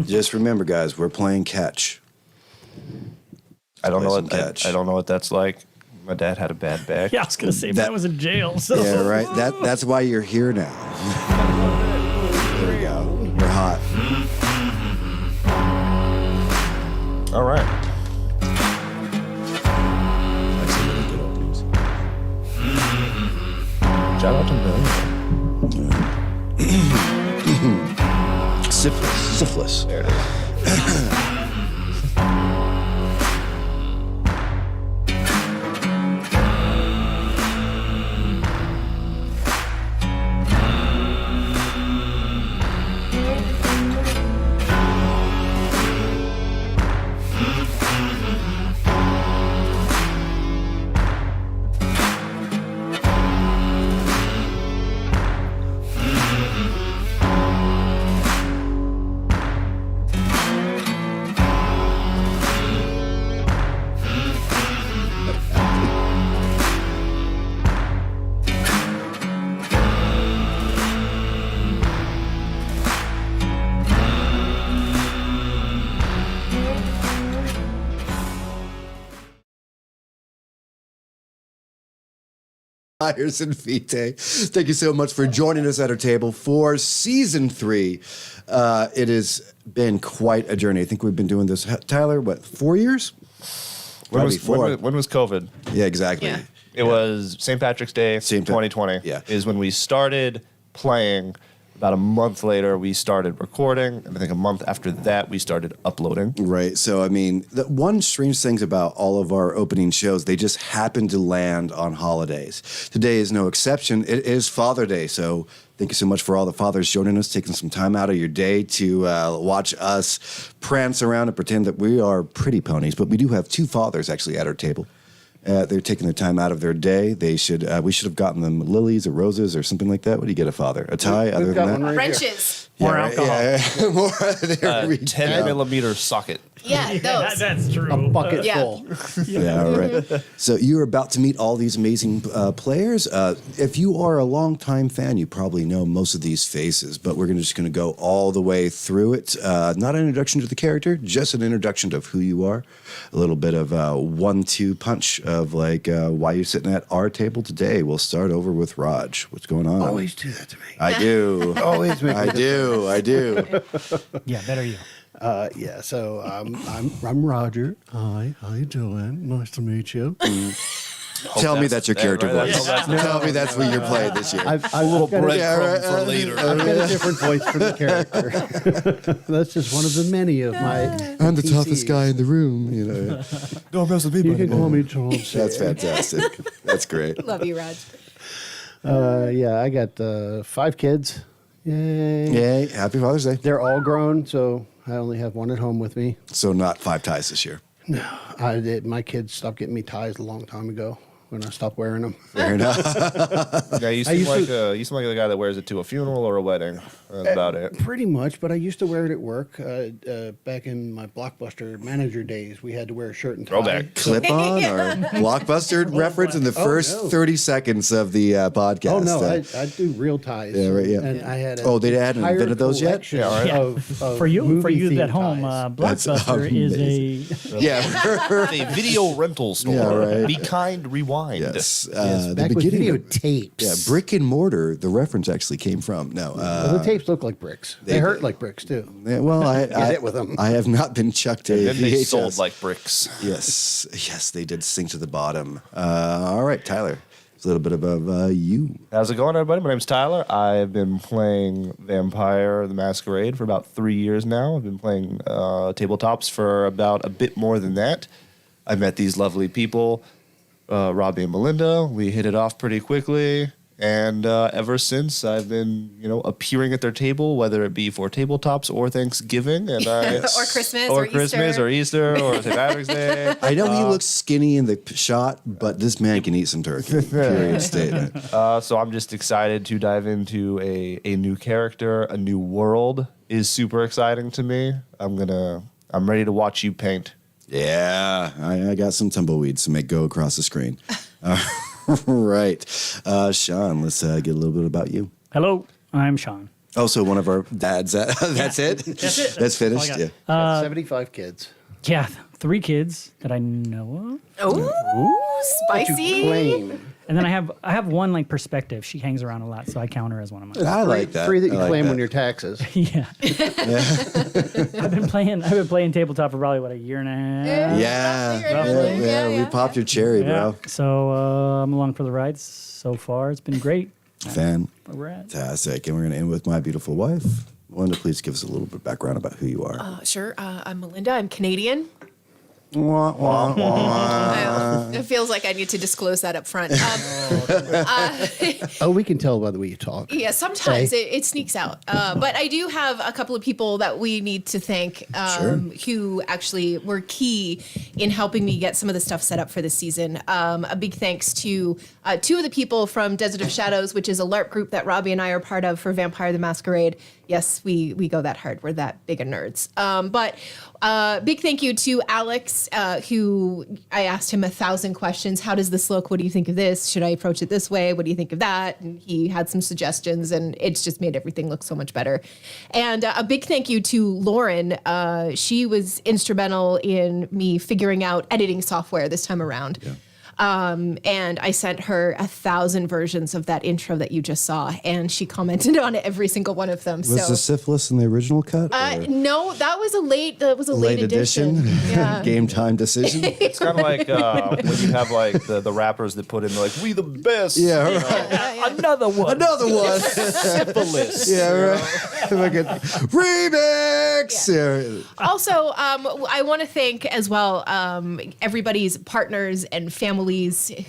Just remember, guys, we're playing catch. I don't know Play some what catch. I don't know what that's like. My dad had a bad back. Yeah, I was gonna say that was in jail. So. Yeah, right. That's why you're here now. There we go. We're hot. All right. That's a really good openings. Shout out to Bill. Syphilis. There it is. Myers and Vitae, thank you so much for joining us at our table for season 3. It has been quite a journey. I think we've been doing this, Tyler, what, 4 years? When Probably four. when was COVID? Yeah, exactly. Yeah. It was St. Patrick's Day, 2020. Yeah. Is when we started playing. About a month later, we started recording, and I think a month after that, we started uploading. Right. So, I mean, the one strange thing about all of our opening shows, they just happen to land on holidays. Today is no exception. It is Father Day. So thank you so much for all the fathers joining us, taking some time out of your day to watch us prance around and pretend that we are pretty ponies. But we do have 2 fathers actually at our table. They're taking the time out of their day. They should. We should have gotten them lilies or roses or something like that. What do you get a father? A tie? Other than that, Wrenches. More alcohol. Yeah, more. There we 10 go. millimeter socket. Yeah, those. That's true. A bucket Yeah. full. Yeah, right. So you're about to meet all these amazing players. If you are a longtime fan, you probably know most of these faces, but we're just going to go all the way through it. Not an introduction to the character, just an introduction of who you are. A little bit of 1-2 punch of like why you're sitting at our table today. We'll start over with Raj. What's going on? Always do that to me. I do. Always make I do. I do. Yeah, better you. Yeah, so I'm Roger. Hi, how you doing? Nice to meet you. Tell me that's your character right, voice. that's- Tell me that's what you're playing this year. I've A little got breadcrumb for later. I've got a different voice for the character. That's just one of the many of my. I'm the PCs. toughest guy in the room. You know, Don't mess with me, You can call me Charles. that's fantastic. That's great. Love you, Raj. Yeah, I got 5 kids. Yay. Yay! Happy Father's Day. They're all grown, so I only have one at home with me. So not 5 ties this year. My kids stopped getting me ties a long time ago when I stopped wearing them. Fair enough. Yeah, you seem like the guy that wears it to a funeral or a wedding. That's about it. Pretty much, but I used to wear it at work. Back in my Blockbuster manager days, we had to wear a shirt and tie. Throwback. Clip on or blockbuster reference in the first no. 30 seconds of the podcast. Oh no, I do real ties. Yeah, right, yeah. And I had. They hadn't entire invented those yet? collection Yeah, right. of For you movie-themed at home, ties. Blockbuster is a Yeah. A video rental store. Yeah, right. Be kind, rewind. Yes. Yes, The back with beginning video of, tapes. yeah, brick and mortar, the reference actually came from. No. Well, the tapes look like bricks. They hurt like bricks too. Yeah, well, I hit with 'em. I have not been chucked a Then they VHS. sold like bricks. Yes, they did sink to the bottom. All right, Tyler, a little bit about you. How's it going, everybody? My name's Tyler. I've been playing Vampire the Masquerade for about 3 years now. I've been playing tabletops for about a bit more than that. I met these lovely people, Robbie and Melinda. We hit it off pretty quickly. And ever since, I've been, appearing at their table, whether it be for tabletops or Thanksgiving, and Or Christmas or or Christmas Easter. or Easter or St. Patrick's Day. I know he looks skinny in the shot, but this man can eat some turkey. Period statement. So I'm just excited to dive into a new character, a new world is super exciting to me. I'm ready to watch you paint. Yeah, I got some tumbleweeds to make go across the screen. Right. Sean, let's get a little bit about you. hello. I'm Sean. Also, one of our dads. That's it. That's it. That's all I finished. got. Yeah. 75 kids. Yeah, 3 kids that I know of. Oh, spicy. Claim. And then I have one like perspective. She hangs around a lot, so I count her as one of mine. I like that. 3 that you I like claim that. on your taxes. Yeah. I've been playing tabletop for probably a year and a half. Yeah. We popped your cherry, bro. So I'm along for the ride so far. It's been great. Where we're at. Fantastic. And we're going to end with my beautiful wife. Melinda, please give us a little bit of background about who you are. Sure. I'm Melinda. I'm Canadian. Wah, wah, wah. It feels like I need to disclose that up front. Oh, we can tell by the way you talk. Yeah, sometimes it sneaks out. But I do have a couple of people that we need to thank who actually were key in helping me get some of the stuff set up for this season. A big thanks to 2 of the people from Desert of Shadows, which is a LARP group that Robbie and I are part of for Vampire the Masquerade. Yes, we go that hard. We're that big of nerds. But big thank you to Alex, who I asked him 1,000 questions. How does this look? What do you think of this? Should I approach it this way? What do you think of that? And he had some suggestions, and it's just made everything look so much better. And a big thank you to Lauren. She was instrumental in me figuring out editing software this time around. Yeah. And I sent her 1,000 versions of that intro that you just saw, and she commented on every single one of them. Was the syphilis in the original cut? or No, that was a late edition. Yeah. Game time decision? It's kind of like when you have like the rappers that put in like "We the best." Yeah, right. Another one. Another one. Syphilis. Yeah, right. Fucking remix. Yeah. Also, I want to thank as well everybody's partners and families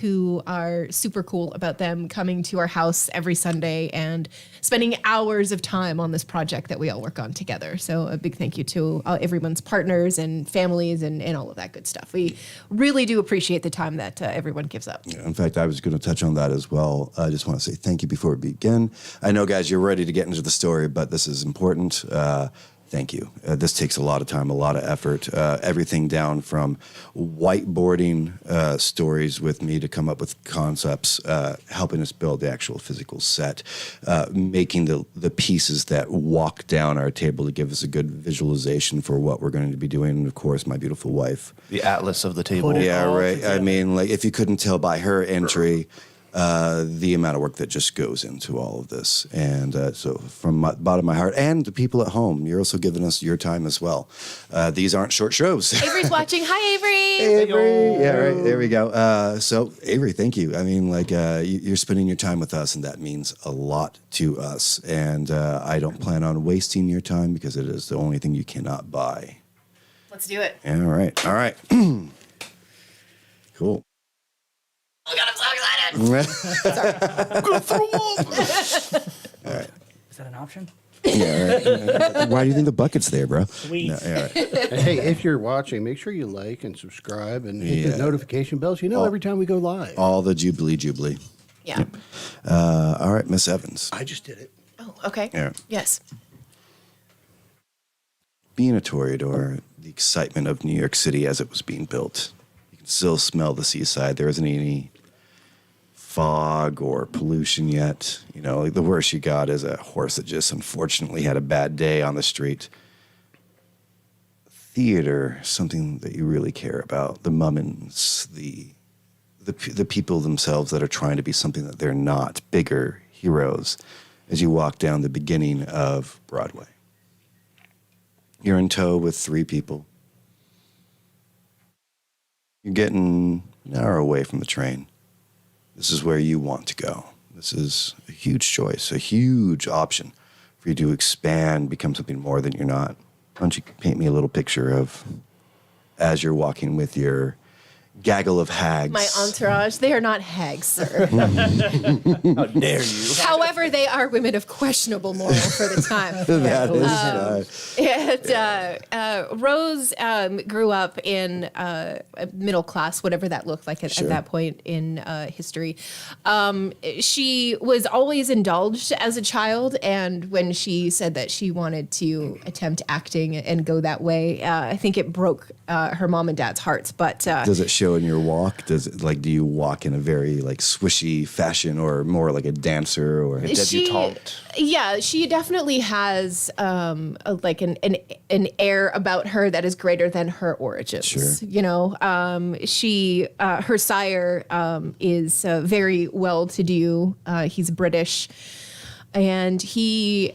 who are super cool about them coming to our house every Sunday and spending hours of time on this project that we all work on together. So a big thank you to everyone's partners and families and all of that good stuff. We really do appreciate the time that everyone gives up. In fact, I was going to touch on that as well. I just want to say thank you before we begin. I know, guys, you're ready to get into the story, but this is important. Thank you. This takes a lot of time, a lot of effort. Everything down from whiteboarding stories with me to come up with concepts, helping us build the actual physical set, making the pieces that walk down our table to give us a good visualization for what we're going to be doing. And of course, my beautiful wife. The atlas of the table. Yeah, right. I mean, like if you couldn't tell by her entry, the amount of work that just goes into all of this. And so from the bottom of my heart, and the people at home, you're also giving us your time as well. These aren't short shows. Avery's watching. Hi, Avery. Avery. Yeah, right. There we go. So Avery, thank you. I mean, like you're spending your time with us, and that means a lot to us. And I don't plan on wasting your time because it is the only thing you cannot buy. Let's do it. Yeah, all right. All right. Cool. Oh my God, I'm so excited. I'm gonna throw up. All right. Is that an option? Yeah, right. Why do you think the bucket's there, bro? Sweet. No, yeah, right. And hey, if you're watching, make sure you like and subscribe and hit the notification bell so you know every time we go live. All the jubilee. Yeah. All right, Miss Evans. I just did it. Oh, okay. Yeah. Yes. Being a Toreador, the excitement of New York City as it was being built, you can still smell the seaside. There isn't any fog or pollution yet. You know, like the worst you got is a horse that just unfortunately had a bad day on the street. Theater, something that you really care about. The mummins, the people themselves that are trying to be something that they're not, bigger heroes, as you walk down the beginning of Broadway. You're in tow with 3 people. You're getting an hour away from the train. This is where you want to go. This is a huge choice, a huge option for you to expand, become something more than you're not. Why don't you paint me a little picture of as you're walking with your gaggle of hags? My entourage, they are not hags, sir. How dare you? However, they are women of questionable moral for the time. That is Rose grew up in middle class, whatever that looked like at that point in history. She was always indulged as a child, and when she said that she wanted to attempt acting and go that way, I think it broke her mom and dad's hearts. But does it show in your walk? Do you walk in a very like swishy fashion, or more like a dancer, or Debutante. Yeah, she definitely has like an air about her that is greater than her origins. Sure. You know, her sire is very well-to-do. He's British, and he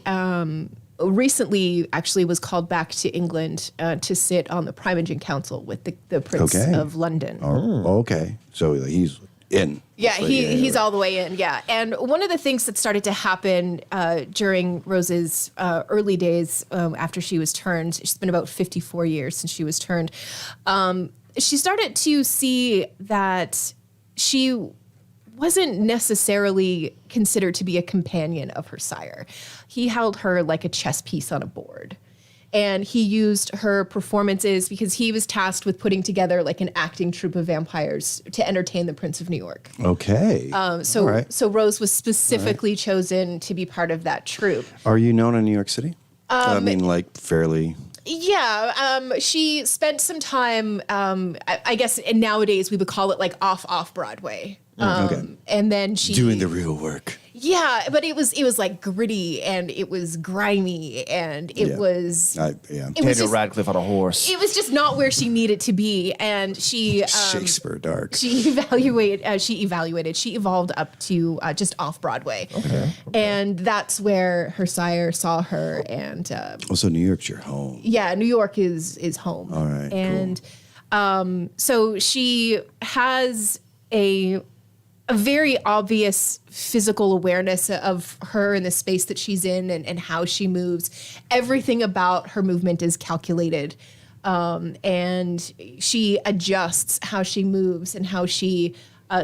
recently actually was called back to England to sit on the Primogene Council with the Prince of London. Oh, okay. So he's in. Yeah, he's all the way in, yeah. And one of the things that started to happen during Rose's early days after she was turned, it's been about 54 years since she was turned, she started to see that she wasn't necessarily considered to be a companion of her sire. He held her like a chess piece on a board. And he used her performances because he was tasked with putting together like an acting troupe of vampires to entertain the Prince of New York. Okay. So Rose was specifically chosen to be part of that troupe. Are you known in New York City? I mean, like fairly. Yeah, she spent some time, I guess nowadays we would call it like off Broadway. And then she Doing the real work. Yeah, but it was like gritty and it was grimy and it was Daniel Radcliffe on a horse. It was just not where she needed to be, and she Shakespeare dark. She evolved up to just off Broadway, and that's where her sire saw her. And so New York's your home. Yeah, New York is home. All right, and so she has a very obvious physical awareness of her and the space that she's in and how she moves. Everything about her movement is calculated. And she adjusts how she moves and how she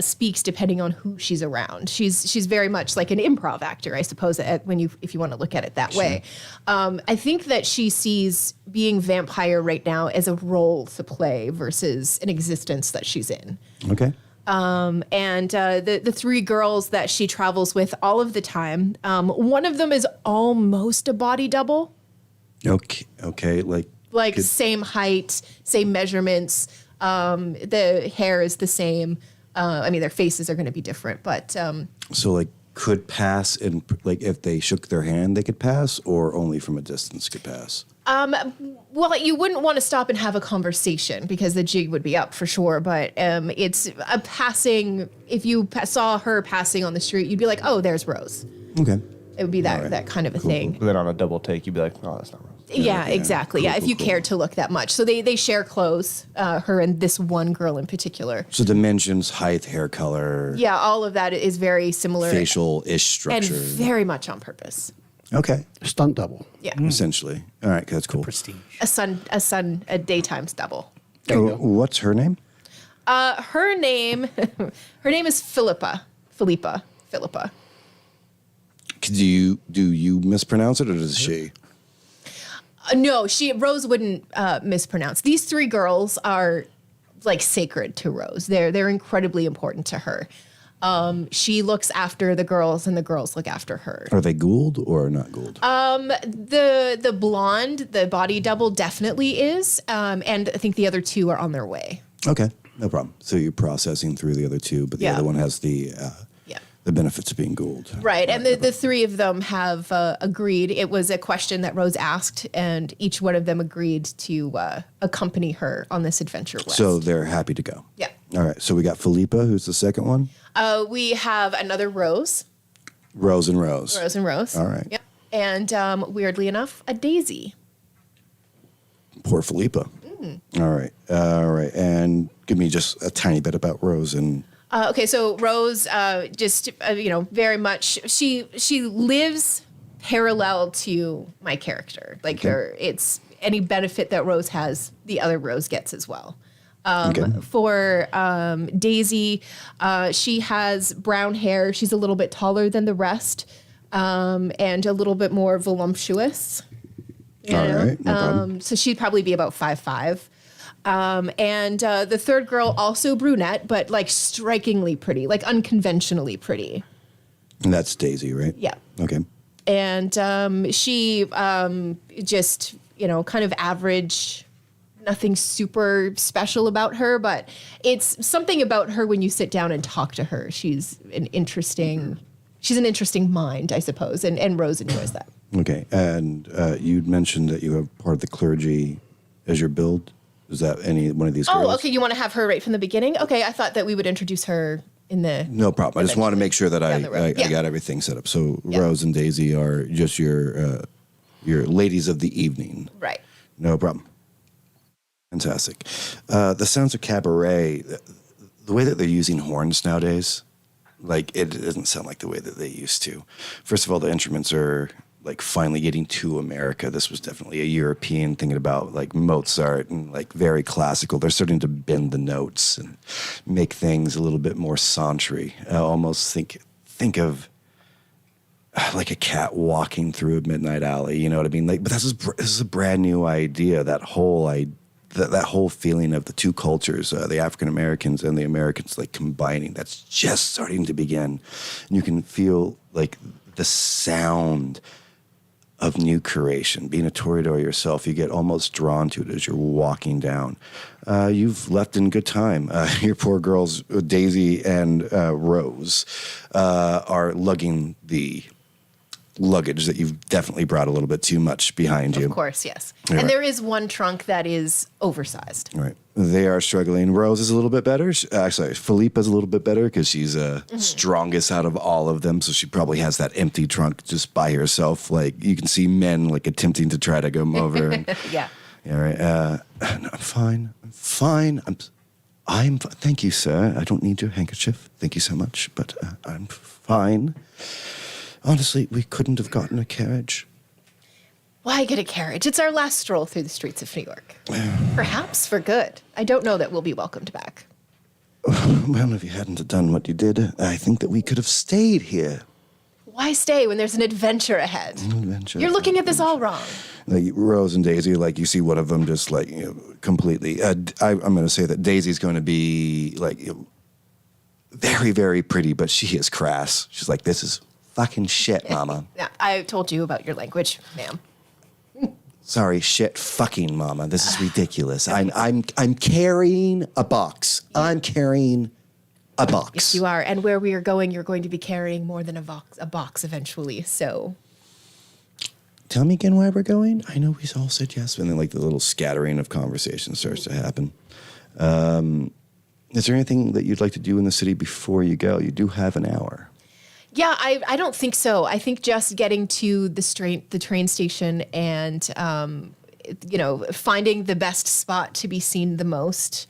speaks depending on who she's around. She's very much like an improv actor, I suppose, if you want to look at it that way. I think that she sees being vampire right now as a role to play versus an existence that she's in. Okay. And the three girls that she travels with all of the time, one of them is almost a body double. Okay. Like same height, same measurements. The hair is the same. I mean, their faces are going to be different, but so like could pass, and like if they shook their hand, they could pass, or only from a distance could pass. Well, you wouldn't want to stop and have a conversation because the jig would be up for sure. But it's a passing. If you saw her passing on the street, you'd be like, "Oh, there's Rose." Okay. It would be that kind of a thing. But then on a double take, you'd be like, "Oh, that's not Rose." Yeah, exactly. Cool, if you cared to look that much. So they share clothes, her and this one girl in particular. So dimensions, height, hair color. Yeah, all of that is very similar. Facial-ish structure. And very much on purpose. Okay. Stunt double. Yeah. Essentially. All right, that's cool. Prestige. A daytime's double. What's her name? Her name is Philippa. Philippa. Do you mispronounce it, or does she? No, Rose wouldn't mispronounce. These three girls are like sacred to Rose. They're incredibly important to her. She looks after the girls, and the girls look after her. Are they Gould or not Gould? The blonde, the body double, definitely is, and I think the other two are on their way. Okay, no problem. So you're processing through the other two, but the other one has the benefits of being Gould. Right, and the three of them have agreed. It was a question that Rose asked, and each one of them agreed to accompany her on this adventure west. So they're happy to go. Yeah. All right, so we got Philippa, who's the second one? We have another Rose. Rose and Rose. Rose and Rose. All right. Yep. And weirdly enough, a Daisy. Poor Philippa. All right. And give me just a tiny bit about Rose and... Okay, so Rose, very much, she lives parallel to my character. Like it's any benefit that Rose has, the other Rose gets as well. For Daisy, she has brown hair. She's a little bit taller than the rest, and a little bit more voluptuous. You All know? right, no problem. So she'd probably be about 5'5". And the third girl, also brunette, but like strikingly pretty, like unconventionally pretty. And that's Daisy, right? Yeah. Okay. And she just, kind of average, nothing super special about her, but it's something about her when you sit down and talk to her. She's an interesting mind, I suppose, and Rose enjoys that. Okay. And you'd mentioned that you have part of the clergy as your build. Is that any one of these girls? Oh, okay. You want to have her right from the beginning? Okay, I thought that we would introduce her in the. No problem. I just want to make sure that Down the road. I Yeah. got everything set up. So Yeah. Rose and Daisy are just your ladies of the evening. Right. No problem. Fantastic. The sounds of cabaret, the way that they're using horns nowadays, like it doesn't sound like the way that they used to. First of all, the instruments are like finally getting to America. This was definitely a European thinking about like Mozart and like very classical. They're starting to bend the notes and make things a little bit more sauntry. I almost think of like a cat walking through a midnight alley. You know what I mean? Like, but this is a brand new idea. That whole feeling of the two cultures, the African Americans and the Americans, like combining. That's just starting to begin. And you can feel like the sound of new creation. Being a toreador yourself, you get almost drawn to it as you're walking down. You've left in good time. Your poor girls, Daisy and Rose, are lugging the luggage that you've definitely brought a little bit too much behind you. Of course, yes. Yeah. And there is one trunk that is oversized. Right. They are struggling. Rose is a little bit better. Actually, Philippa's a little bit better because she's strongest out of all of them. So she probably has that empty trunk just by herself. Like you can see men like attempting to try to come over. And, Yeah. yeah, right. No, I'm fine. Thank you, sir. I don't need your handkerchief. Thank you so much. But I'm fine. Honestly, we couldn't have gotten a carriage. Why get a carriage? It's our last stroll through the streets of New York. Perhaps for good. I don't know that we'll be welcomed back. Well, if you hadn't have done what you did, I think that we could have stayed here. Why stay when there's an adventure ahead? Adventure. You're looking at this all wrong. Like Rose and Daisy, like you see one of them just like completely. I'm going to say that Daisy's going to be like very, very pretty, but she is crass. She's like, this is fucking shit, mama. Yeah, I told you about your language, ma'am. Sorry, shit, fucking mama. This is ridiculous. I'm carrying a box. I'm carrying a box. Yes, you are. And where we are going, you're going to be carrying more than a box eventually. So Tell me again why we're going. I know we all said yes, and then like the little scattering of conversation starts to happen. Is there anything that you'd like to do in the city before you go? You do have an hour. yeah, I don't think so. I think just getting to the train station and finding the best spot to be seen the most.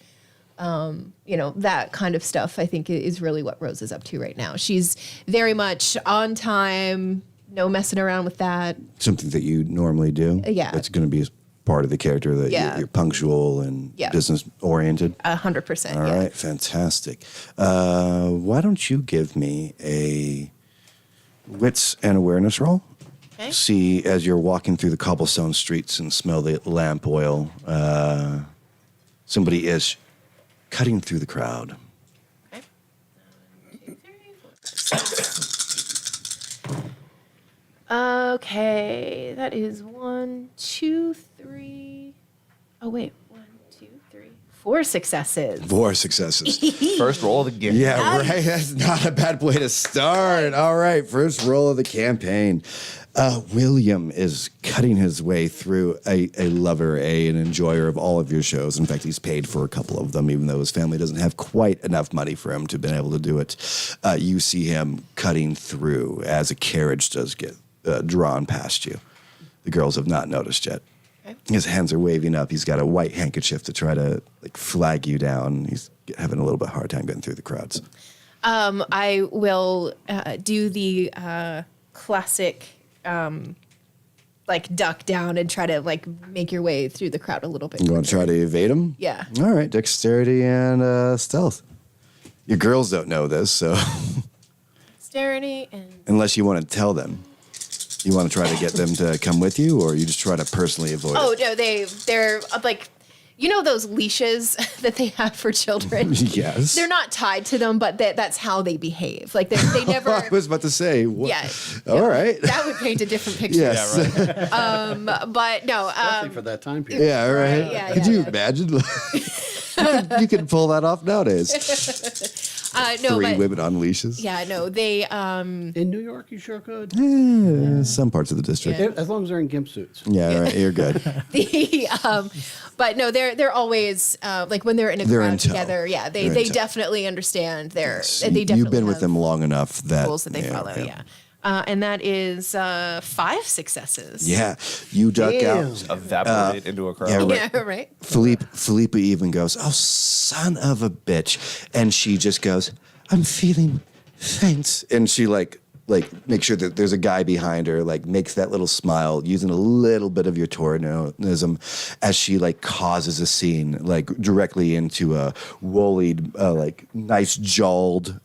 That kind of stuff, I think, is really what Rose is up to right now. She's very much on time, no messing around with that. Something that you normally do? Yeah. That's going to be part of the character, that you're punctual and business-oriented? 100%, All right, fantastic. Why don't you give me a wits and awareness roll? Okay. See, as you're walking through the cobblestone streets and smell the lamp oil, somebody is cutting through the crowd. Okay. 1, 2, 3, 4. Okay, that is 1, 2, 3. Oh wait, 1, 2, 3, 4 successes. 4 successes. First roll of the game. Yeah, right. That's not a bad way to start. All right, first roll of the campaign. William is cutting his way through a lover, an enjoyer of all of your shows. In fact, he's paid for a couple of them, even though his family doesn't have quite enough money for him to have been able to do it. You see him cutting through as a carriage does get drawn past you. The girls have not noticed yet. Okay. His hands are waving up. He's got a white handkerchief to try to flag you down. He's having a little bit hard time getting through the crowds. I will do the classic duck down and try to make your way through the crowd a little bit. You want to try to evade him? Yeah. All right, dexterity and stealth. Your girls don't know this, so Dexterity and unless you want to tell them. You want to try to get them to come with you, or you just try to personally avoid Oh it? no, they're like, you know those leashes that they have for children. Yes. They're not tied to them, but that's how they behave. Like they never. I was about to say. What? Yeah. All right. That would paint a different picture. Yes. Yeah, right. But no. Especially for that time period. Yeah, right. Yeah, Could yeah, you yeah. imagine? You can pull that off nowadays. No, Three but women on leashes. yeah, no, they. In New York, you sure could. Some parts of the district. Yeah. As long as they're in gimp suits. Yeah, right, you're good. But no, they're always like when they're in a They're in crowd tow. together. Yeah, They're in they tow. definitely understand their. Yes. They definitely You've been with have them long enough that rules that they follow. Yeah. And that is 5 successes. Yeah, you duck Damn. out. Evaporate into a crowd. yeah, right. Yeah, right. Philippa even goes, "Oh, son of a bitch," and she just goes, "I'm feeling faint," and she like make sure that there's a guy behind her, like makes that little smile, using a little bit of your Tauranism as she like causes a scene, like directly into a woollied, like nice jawed.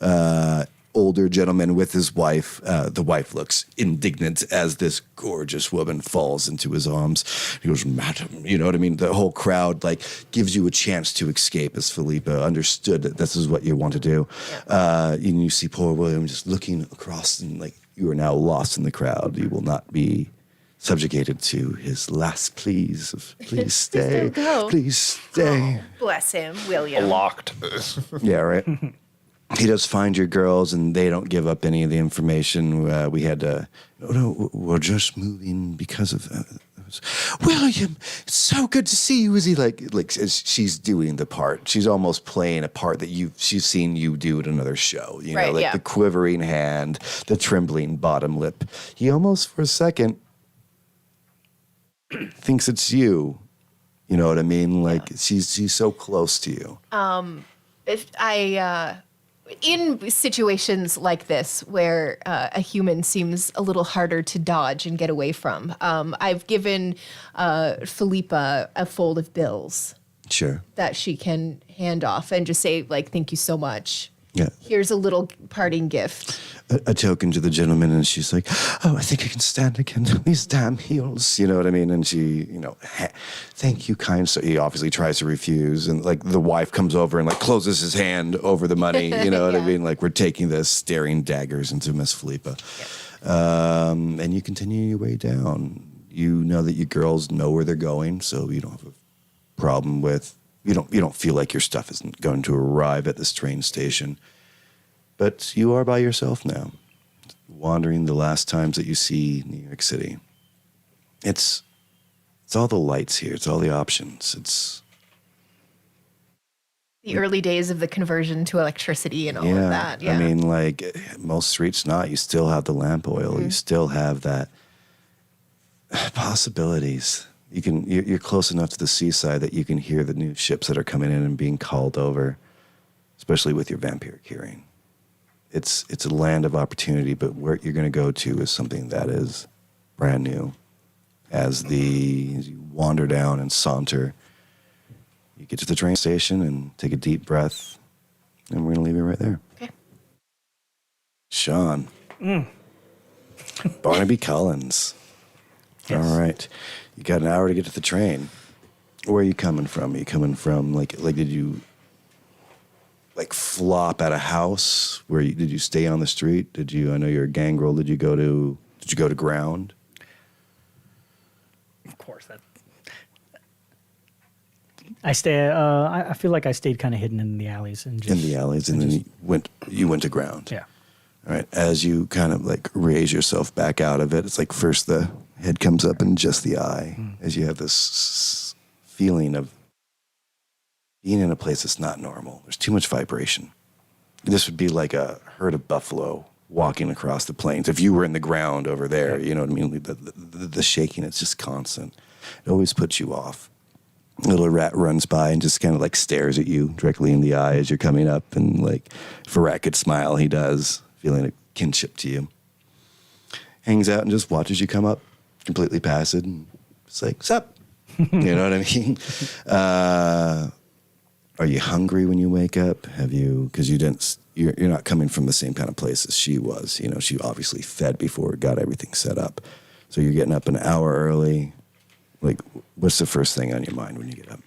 Older gentleman with his wife. The wife looks indignant as this gorgeous woman falls into his arms. He goes, "Madam," you know what I mean? The whole crowd like gives you a chance to escape as Philippa understood that this is what you want to do. And you see poor William just looking across and like you are now lost in the crowd. You will not be subjugated to his last pleas of please stay, don't go." please stay. Bless him, William. Locked. Yeah, right. He does find your girls, and they don't give up any of the information. We had to. No, we're just moving because of. William, it's so good to see you. Is he like as she's doing the part? She's almost playing a part that she's seen you do at another show. You know, Right, like yeah. the quivering hand, the trembling bottom lip. He almost for a second thinks it's you. You know what I mean? Like she's so close to you. If in situations like this where a human seems a little harder to dodge and get away from, I've given Philippa a fold of bills Sure. that she can hand off and just say, like, "Thank you so much. Yeah. Here's a little parting gift." A token to the gentleman, and she's like, "Oh, I think I can stand again. These damn heels." You know what I mean? And she, "Thank you, kind." So he obviously tries to refuse, and like the wife comes over and like closes his hand over the money. You know what I Yeah. mean? Like we're taking this, staring daggers into Miss Philippa. And you continue your way down. You know that your girls know where they're going, so you don't have a problem with. You don't feel like your stuff isn't going to arrive at this train station. But you are by yourself now, wandering the last times that you see New York City. It's all the lights here. It's all the options. It's The early days of the conversion to electricity and all of that. Yeah. I mean, like most streets, not. You still have the lamp oil. You still have that possibilities. You're close enough to the seaside that you can hear the new ships that are coming in and being called over, especially with your vampiric hearing. It's a land of opportunity, but where you're going to go to is something that is brand new. As you wander down and saunter, you get to the train station and take a deep breath, and we're going to leave you right there. Okay. Sean. Barnaby Collins. Yes. All right. You got an hour to get to the train. Where are you coming from? Are you coming from, like did you flop at a house? Did you stay on the street? I know you're a gangrel. Did you go to ground? Of course, that. I stay. I feel like I stayed kind of hidden in the alleys and just, In the alleys, and then you went to ground. Yeah. All right. As you kind of like raise yourself back out of it, it's like first the head comes up and just the eye, as you have this feeling of being in a place that's not normal. There's too much vibration. This would be like a herd of buffalo walking across the plains. If you were in the ground over there, you know what I mean? The shaking, it's just constant. It always puts you off. A little rat runs by and just kind of like stares at you directly in the eye as you're coming up. And like, if a rat could smile, he does, feeling a kinship to you. Hangs out and just watches you come up, completely passive. And it's like, sup? You know what I mean? Are you hungry when you wake up? Because you're not coming from the same kind of place as she was. You know, she obviously fed before, got everything set up. So you're getting up an hour early. Like, what's the first thing on your mind when you get up?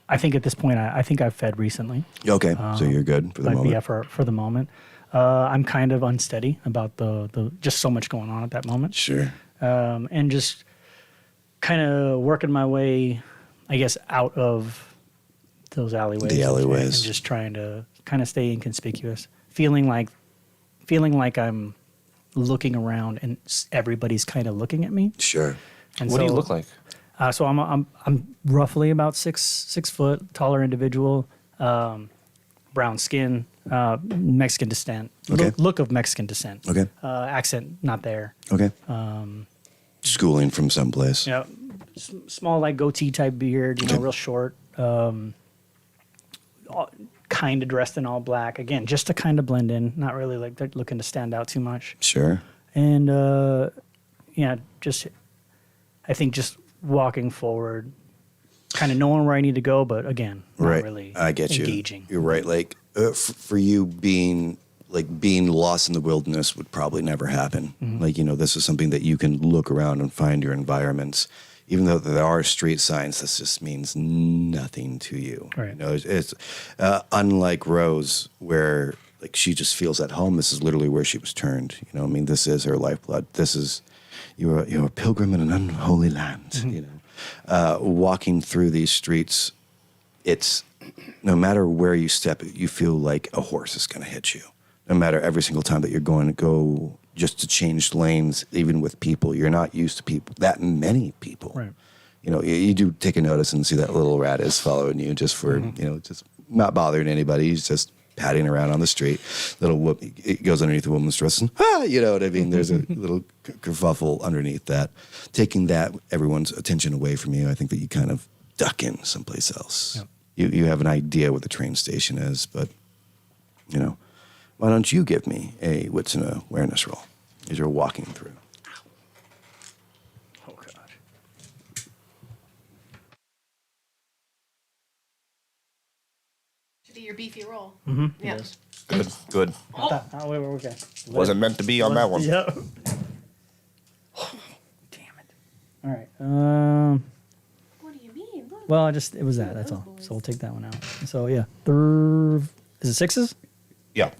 I think at this point, I think I've fed recently. Okay, so you're good for the moment. Yeah, for the moment. I'm kind of unsteady about the just so much going on at that moment. Sure. And just kind of working my way, I guess, out of those alleyways. The alleyways. And just trying to kind of stay inconspicuous. Feeling like I'm looking around and everybody's kind of looking at me. Sure. And What do you look like? So I'm roughly about 6 foot, taller individual, brown skin, Mexican descent. Okay. Look of Mexican descent. Okay. Accent not there. Okay. Schooling from someplace. Yeah. Small like goatee type beard. Okay. Real short. Kind of dressed in all black. Again, just to kind of blend in. Not really like they're looking to stand out too much. Sure. And I think just walking forward, kind of knowing where I need to go, but again, not Right. really I get engaging. you. You're right. Like for you being lost in the wilderness would probably never happen. Mm-hmm. Like, this is something that you can look around and find your environments. Even though there are street signs, this just means nothing to you. Right. It's unlike Rose, where like she just feels at home. This is literally where she was turned. This is her lifeblood. This is you're a pilgrim in an unholy land. Mm-hmm. Walking through these streets, it's no matter where you step, you feel like a horse is going to hit you. No matter every single time that you're going to go just to change lanes, even with people, you're not used to people, that many people. Right. You do take a notice and see that little rat is following you just for, just not bothering anybody. He's just padding around on the street. It goes underneath the woman's dress and, you know what I mean? There's a little kerfuffle underneath that. Taking everyone's attention away from you, I think that you kind of duck in someplace else. Yep. You have an idea what the train station is, but, why don't you give me a wits and awareness roll as you're walking through? Oh God. Should be your beefy roll. Mm-hmm. Yeah. Good. Oh, wait, okay. Wasn't meant to be on that one. Yep. Damn it. All right. What do you mean? Look. Well, it was that. That's all. So we'll take that one out. So yeah, is it sixes? Yeah.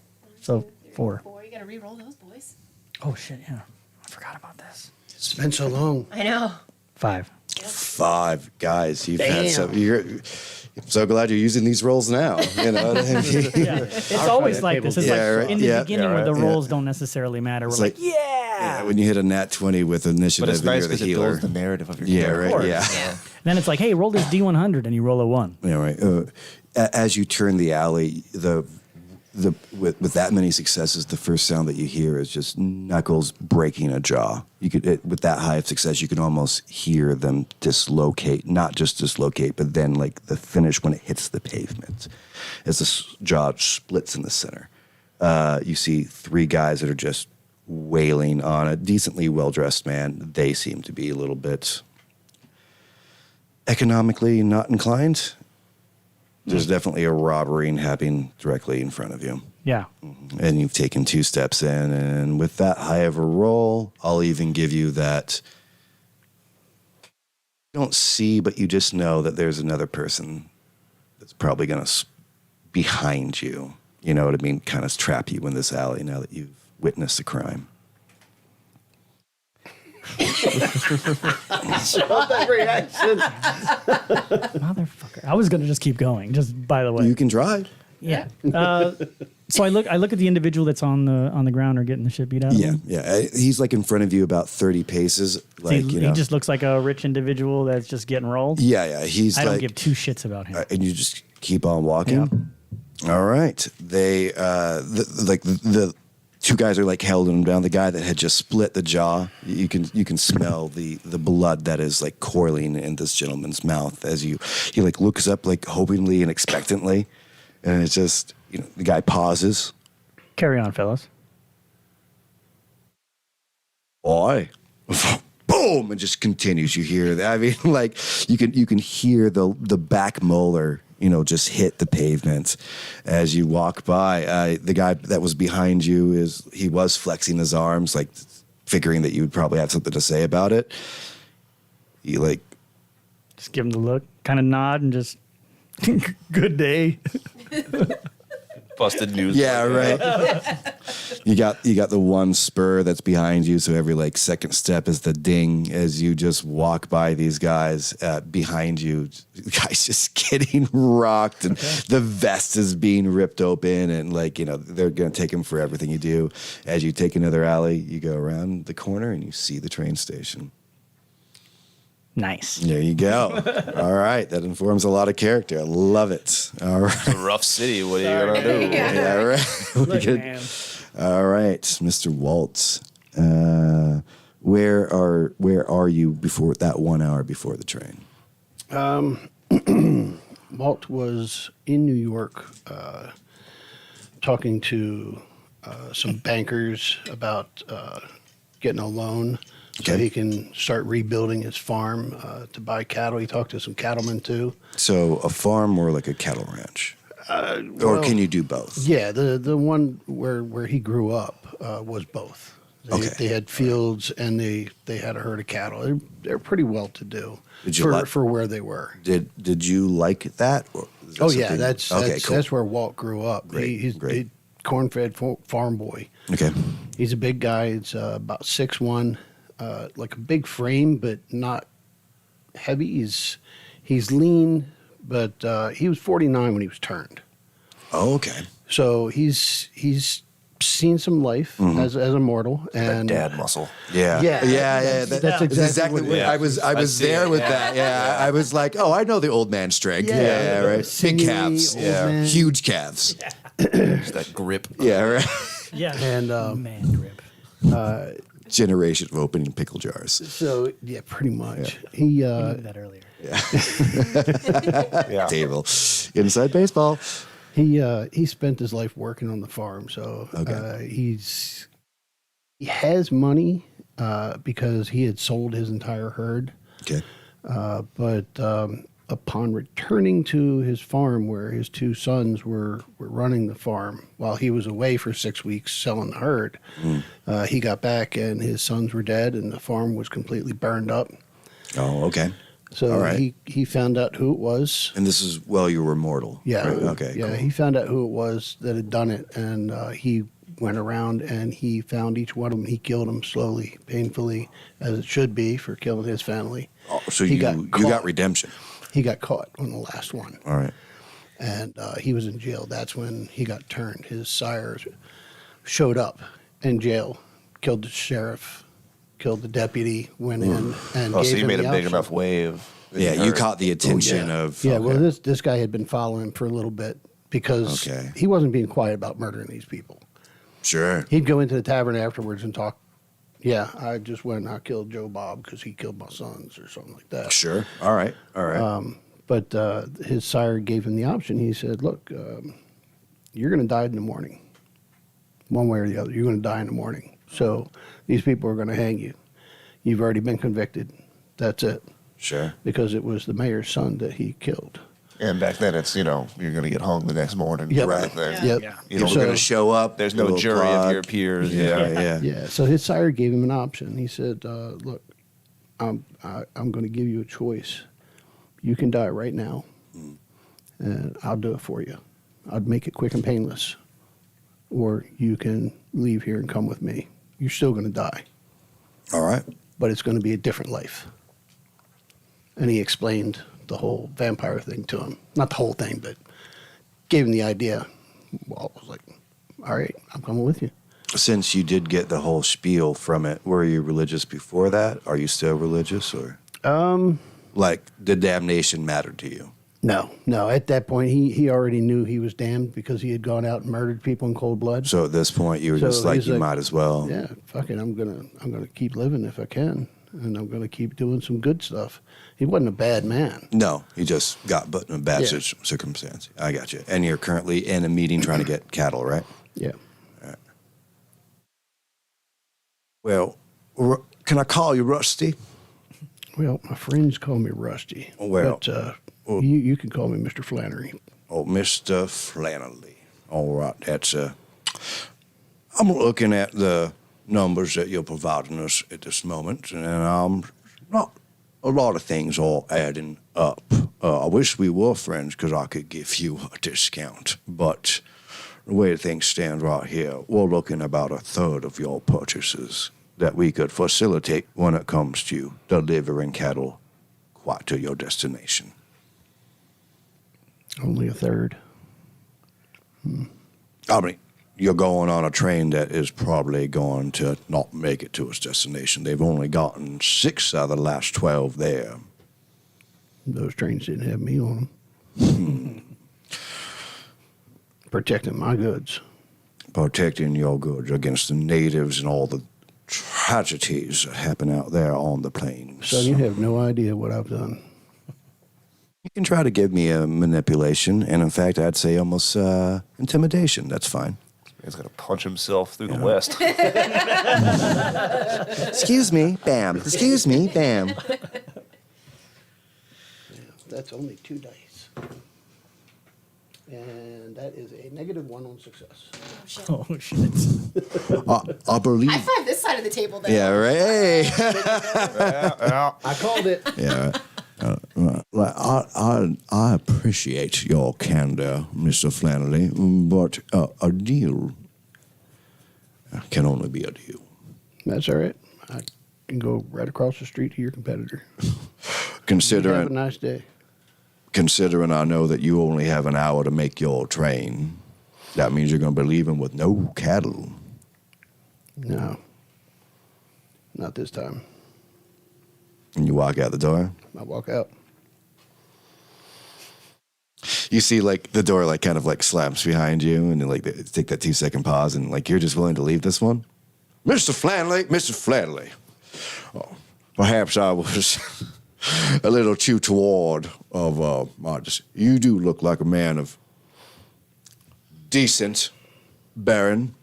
So 4. Boy, you gotta re-roll those boys. Oh shit! Yeah, I forgot about this. It's been so long. I know. 5. 5 guys. You've had Damn. some. I'm so glad you're using these rolls now. You know what I mean? Yeah, it's always like this. It's Yeah, like right. in the Yeah. beginning Yeah, where the right. rolls don't necessarily matter. We're It's like, like- Yeah, when you hit a nat 20 with initiative But it's and nice you're the because it healer. builds the narrative of your Yeah, character. right. Yeah. Yeah. then it's like, hey, roll this D100, and you roll a 1. Yeah, right. As you turn the alley, with that many successes, the first sound that you hear is just knuckles breaking a jaw. With that high of success, you can almost hear them dislocate, not just dislocate, but then like the finish when it hits the pavement, as the jaw splits in the center. You see 3 guys that are just wailing on a decently well-dressed man. They seem to be a little bit economically not inclined. There's definitely a robbery happening directly in front of you. Yeah. And you've taken 2 steps in, and with that high of a roll, I'll even give you that you don't see, but you just know that there's another person that's probably going to behind you. You know what I mean? Kind of trap you in this alley now that you've witnessed the crime. That reaction. Motherfucker. I was gonna just keep going. Just by the way. You can drive. Yeah. So I look at the individual that's on the ground or getting the shit beat out of Yeah, him. yeah. He's like in front of you about 30 paces. Like, he just looks like a rich individual that's just getting rolled. Yeah. He's I like, don't give 2 shits about him. and you just keep on walking. All right. They the 2 guys are like holding him down. The guy that had just split the jaw, you can smell the blood that is like coiling in this gentleman's mouth as he like looks up like hopingly and expectantly, and it's just the guy pauses. Carry on, fellas. Oi. Boom, and just continues. You hear that. I mean, like you can hear the back molar, just hit the pavement as you walk by. The guy that was behind you he was flexing his arms, like figuring that you would probably have something to say about it. You like, Just give him the look, kind of nod, and just good day. Busted news. yeah, right. You got the one spur that's behind you, so every like second step is the ding as you just walk by these guys behind you. The guys just getting rocked, and the vest is being ripped open, and like they're gonna take him for everything you do. As you take another alley, you go around the corner and you see the train station. Nice. There you go. All right, that informs a lot of character. I love it. All right. It's a rough city. What are you gonna do? Yeah, right. Look, Good. man. All right, Mr. Walt. Where are you before that 1 hour before the train? Walt was in New York talking to some bankers about getting a loan so Okay. he can start rebuilding his farm to buy cattle. He talked to some cattlemen too. So a farm or like a cattle ranch? Or can you do both? Yeah, the one where he grew up was both. Okay. They had fields and they had a herd of cattle. They're pretty well to do Did you for where they were. Did you like that? Or is that Oh yeah, something- that's cool. that's where Walt grew up. Great, He's great. a corn-fed farm boy. Okay. He's a big guy. It's about 6'1", like a big frame, but not heavy. He's lean, but he was 49 when he was turned. Oh, okay. So he's seen some life as a mortal, and Dad muscle. Yeah. Yeah, That's that's exactly what what- I was I see there it, with yeah. that. Yeah. I was like, oh, I know the old man strength. Yeah, right. Big Sinewy calves. old man. Huge calves. It's that grip. Yeah, right. Yeah. And, man grip. Generation of opening pickle jars. so yeah, pretty much. I knew that earlier. Yeah. Table. Inside baseball. He spent his life working on the farm, so Okay. he has money because he had sold his entire herd. Okay. But upon returning to his farm, where his two sons were running the farm while he was away for 6 weeks selling the herd, he got back and his sons were dead, and the farm was completely burned up. Oh, okay. So All right. he found out who it was. And this is while you were mortal. Yeah. Right? Okay. Yeah. Cool. He found out who it was that had done it, and he went around and he found each one of them. He killed them slowly, painfully, as it should be for killing his family. Oh, so He you got caught. got redemption. He got caught on the last one, All right. and he was in jail. That's when he got turned. His sire showed up in jail, killed the sheriff, killed the deputy, went in and Oh, gave so you him made the a big option. enough wave. Yeah, you caught the attention Yeah. of. Yeah, okay. well, this guy had been following him for a little bit because Okay. he wasn't being quiet about murdering these people. Sure. He'd go into the tavern afterwards and talk. Yeah, I just went and I killed Joe Bob because he killed my sons or something like that. Sure. All right. All right. But his sire gave him the option. He said, look, you're going to die in the morning. One way or the other. You're going to die in the morning. So these people are going to hang you. You've already been convicted. That's it. Sure. Because it was the mayor's son that he killed. And back then, it's, you're going to get hung the next morning. Yep. Right there. Yep. Yeah. You know, So- We're going to show up. there's do a no little jury plot. of your peers. Yeah. Yeah. So his sire gave him an option. He said, look, I'm going to give you a choice. You can die right now, and I'll do it for you. I'd make it quick and painless. Or you can leave here and come with me. You're still going to die, All right. but it's going to be a different life. And he explained the whole vampire thing to him. Not the whole thing, but gave him the idea. Walt was like, all right, I'm coming with you. Since you did get the whole spiel from it, were you religious before that? Are you still religious, or like did damnation matter to you? No. At that point, he already knew he was damned because he had gone out and murdered people in cold blood. So at this point, you were So just like, he's you like, might as well. Yeah, fuck it. I'm gonna keep living if I can, and I'm gonna keep doing some good stuff. He wasn't a bad man. No, you just got put in a bad Yeah. circumstance. I got you. And you're currently in a meeting trying to get cattle, right? Yeah. Well, can I call you Rusty? Well, my friends call me Rusty. Well, but you can call me Mr. Flannery. Oh, Mr. Flannelly. All right, that's I'm looking at the numbers that you're providing us at this moment, and not a lot of things all adding up. I wish we were friends because I could give you a discount, but the way things stand right here, we're looking about a third of your purchases that we could facilitate when it comes to delivering cattle quite to your destination. Only a third. I mean, you're going on a train that is probably going to not make it to its destination. They've only gotten 6 out of the last 12 there. Those trains didn't have me on them. Protecting my goods. Protecting your goods against the natives and all the tragedies that happen out there on the plains. So you have no idea what I've done. You can try to give me a manipulation, and in fact, I'd say almost intimidation. That's fine. He's going to punch himself through the west. Excuse me, bam. Excuse me, bam. Yeah, that's only 2 dice. And that is a -1 on success. Oh shit! I believe. I find this side of the table then. Yeah, right. Hey. I called it. Yeah. I appreciate your candor, Mr. Flannelly, but a deal can only be a deal. That's all right. I can go right across the street to your competitor. Have a Considering nice day. I know that you only have an hour to make your train, that means you're going to be leaving with no cattle. No. Not this time. And you walk out the door. I walk out. You see, like, the door, like, kind of, like, slams behind you, and then, like, they take that 2-second pause, and, like, you're just willing to leave this one? Mr. Flannelly. Oh, perhaps I was a little too toward of modesty. You do look like a man of decent bearing.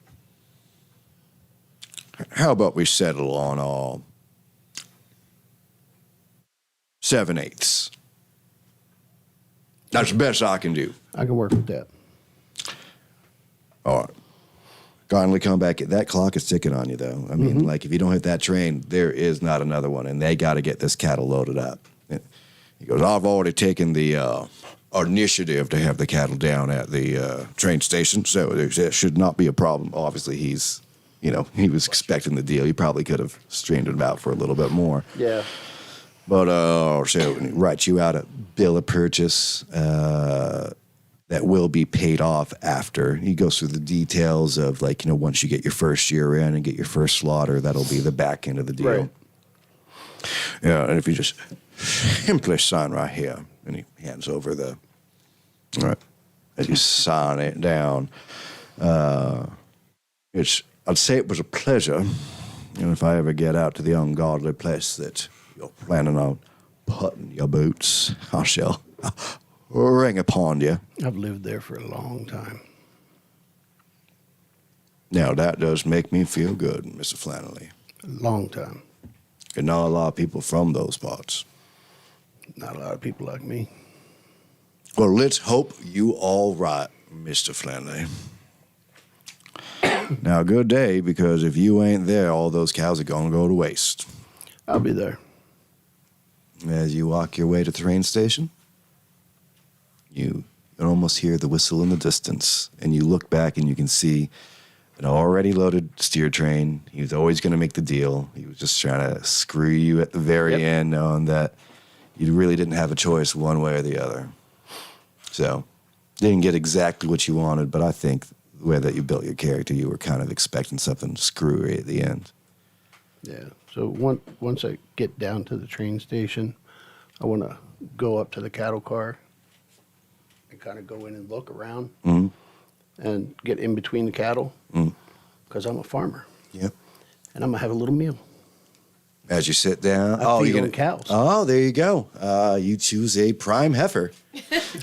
How about we settle on 7/8? That's the best I can do. I can work with that. All right. Kindly come back. That clock is ticking on you, though. I mean, like, if you don't hit that train, there is not another one, and they got to get this cattle loaded up. He goes, I've already taken the initiative to have the cattle down at the train station, so there should not be a problem. Obviously, he was expecting the deal. He probably could have strained it out for a little bit more. Yeah. But so he writes you out a bill of purchase that will be paid off after. He goes through the details of, like, once you get your first year in and get your first slaughter, that'll be the back end of the deal. Right. Yeah, and if you just simply sign right here, and he hands over all right, as you sign it down, I'd say it was a pleasure, and if I ever get out to the ungodly place that you're planning on putting your boots, I shall ring upon you. I've lived there for a long time. Now, that does make me feel good, Mr. Flannelly. A long time. And not a lot of people from those parts. Not a lot of people like me. Well, let's hope you all right, Mr. Flannelly. Now, good day, because if you ain't there, all those cows are going to go to waste. I'll be there. As you walk your way to the train station, you can almost hear the whistle in the distance, and you look back and you can see an already loaded steer train. He was always going to make the deal. He was just trying to screw you at the very end, knowing that you really didn't have a choice one way or the other. So, didn't get exactly what you wanted, but I think the way that you built your character, you were kind of expecting something screwy at the end. Yeah. So once I get down to the train station, I want to go up to the cattle car and kind of go in and look around and get in between the cattle because I'm a farmer. Yep. And I'm going to have a little meal. As you sit down, I feed you're on cows. Oh, there you go. You choose a prime heifer.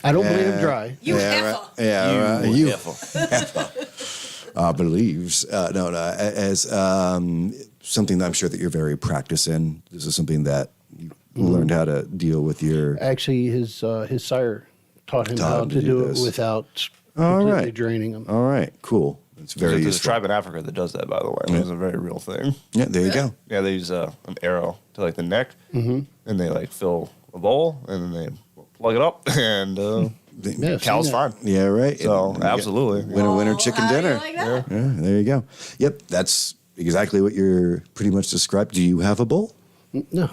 I don't believe I'm dry. You heifer. Right. Yeah, right. You heifer. I believe. As something that I'm sure that you're very practiced in. This is something that you learned how to deal with your. Actually, his sire taught him how to do it this. without All completely right. draining him. All right, cool. It's very There's a useful. tribe in Africa that does that, by the way. Yeah. It's a very real thing. Yeah, there you go. Yeah, they use an arrow to like the neck, and they like fill a bowl, and then they plug it up, and Yeah, I've cow's seen that. fine. Yeah, right. So, And you get absolutely. winner Oh, chicken how do you dinner. like that? Yeah, there you go. Yep, that's exactly what you're pretty much described. Do you have a bowl? No.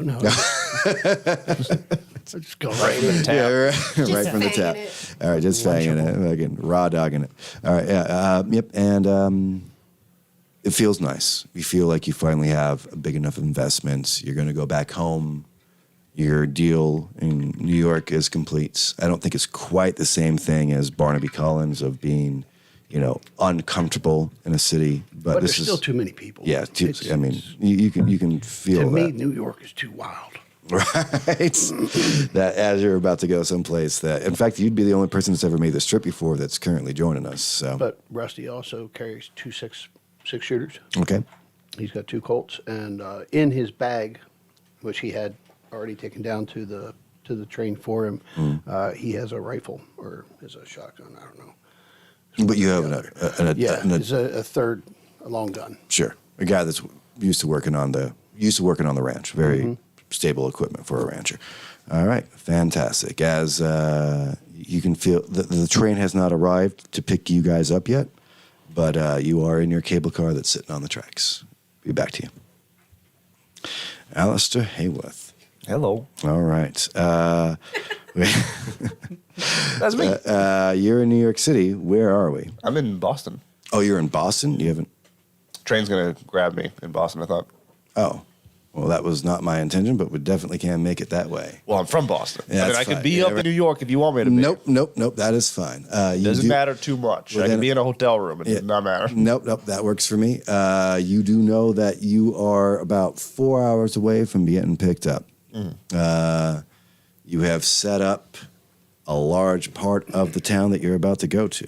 Just go right in. Yeah, right, right from the fanging tap. it. All right, just fanging it, fucking raw dogging it. All right, yeah, yep, and it feels nice. You feel like you finally have a big enough investment. You're going to go back home. Your deal in New York is complete. I don't think it's quite the same thing as Barnaby Collins of being, uncomfortable in a city. But But this there's is still too many people. I mean, you can feel To me, that. New York is too wild. Right. That as you're about to go someplace that, in fact, you'd be the only person that's ever made this trip before that's currently joining us. So, But Rusty also carries 2 six shooters. okay. He's got 2 Colts, and in his bag, which he had already taken down to the train for him, he has a rifle or is a shotgun. I don't know. But you have It's a third, a long gun. sure, a guy that's used to working on the ranch. Very stable equipment for a rancher. All right, fantastic. As you can feel, the train has not arrived to pick you guys up yet, but you are in your cable car that's sitting on the tracks. Be back to you. Alister Hayworth. Hello. All right. That's me. You're in New York City. Where are we? I'm in Boston. Oh, you're in Boston? You haven't. Train's going to grab me in Boston, I thought. Oh, well, that was not my intention, but we definitely can make it that way. Well, I'm from Boston. Yeah, I mean, that's I could fine. be Yeah, up right. in New York if you want me to be. Nope. That is fine. Doesn't matter too much. Well, I then- can be in a hotel room. It Yeah. does not matter. Nope. That works for me. You do know that you are about 4 hours away from getting picked up. You have set up a large part of the town that you're about to go to.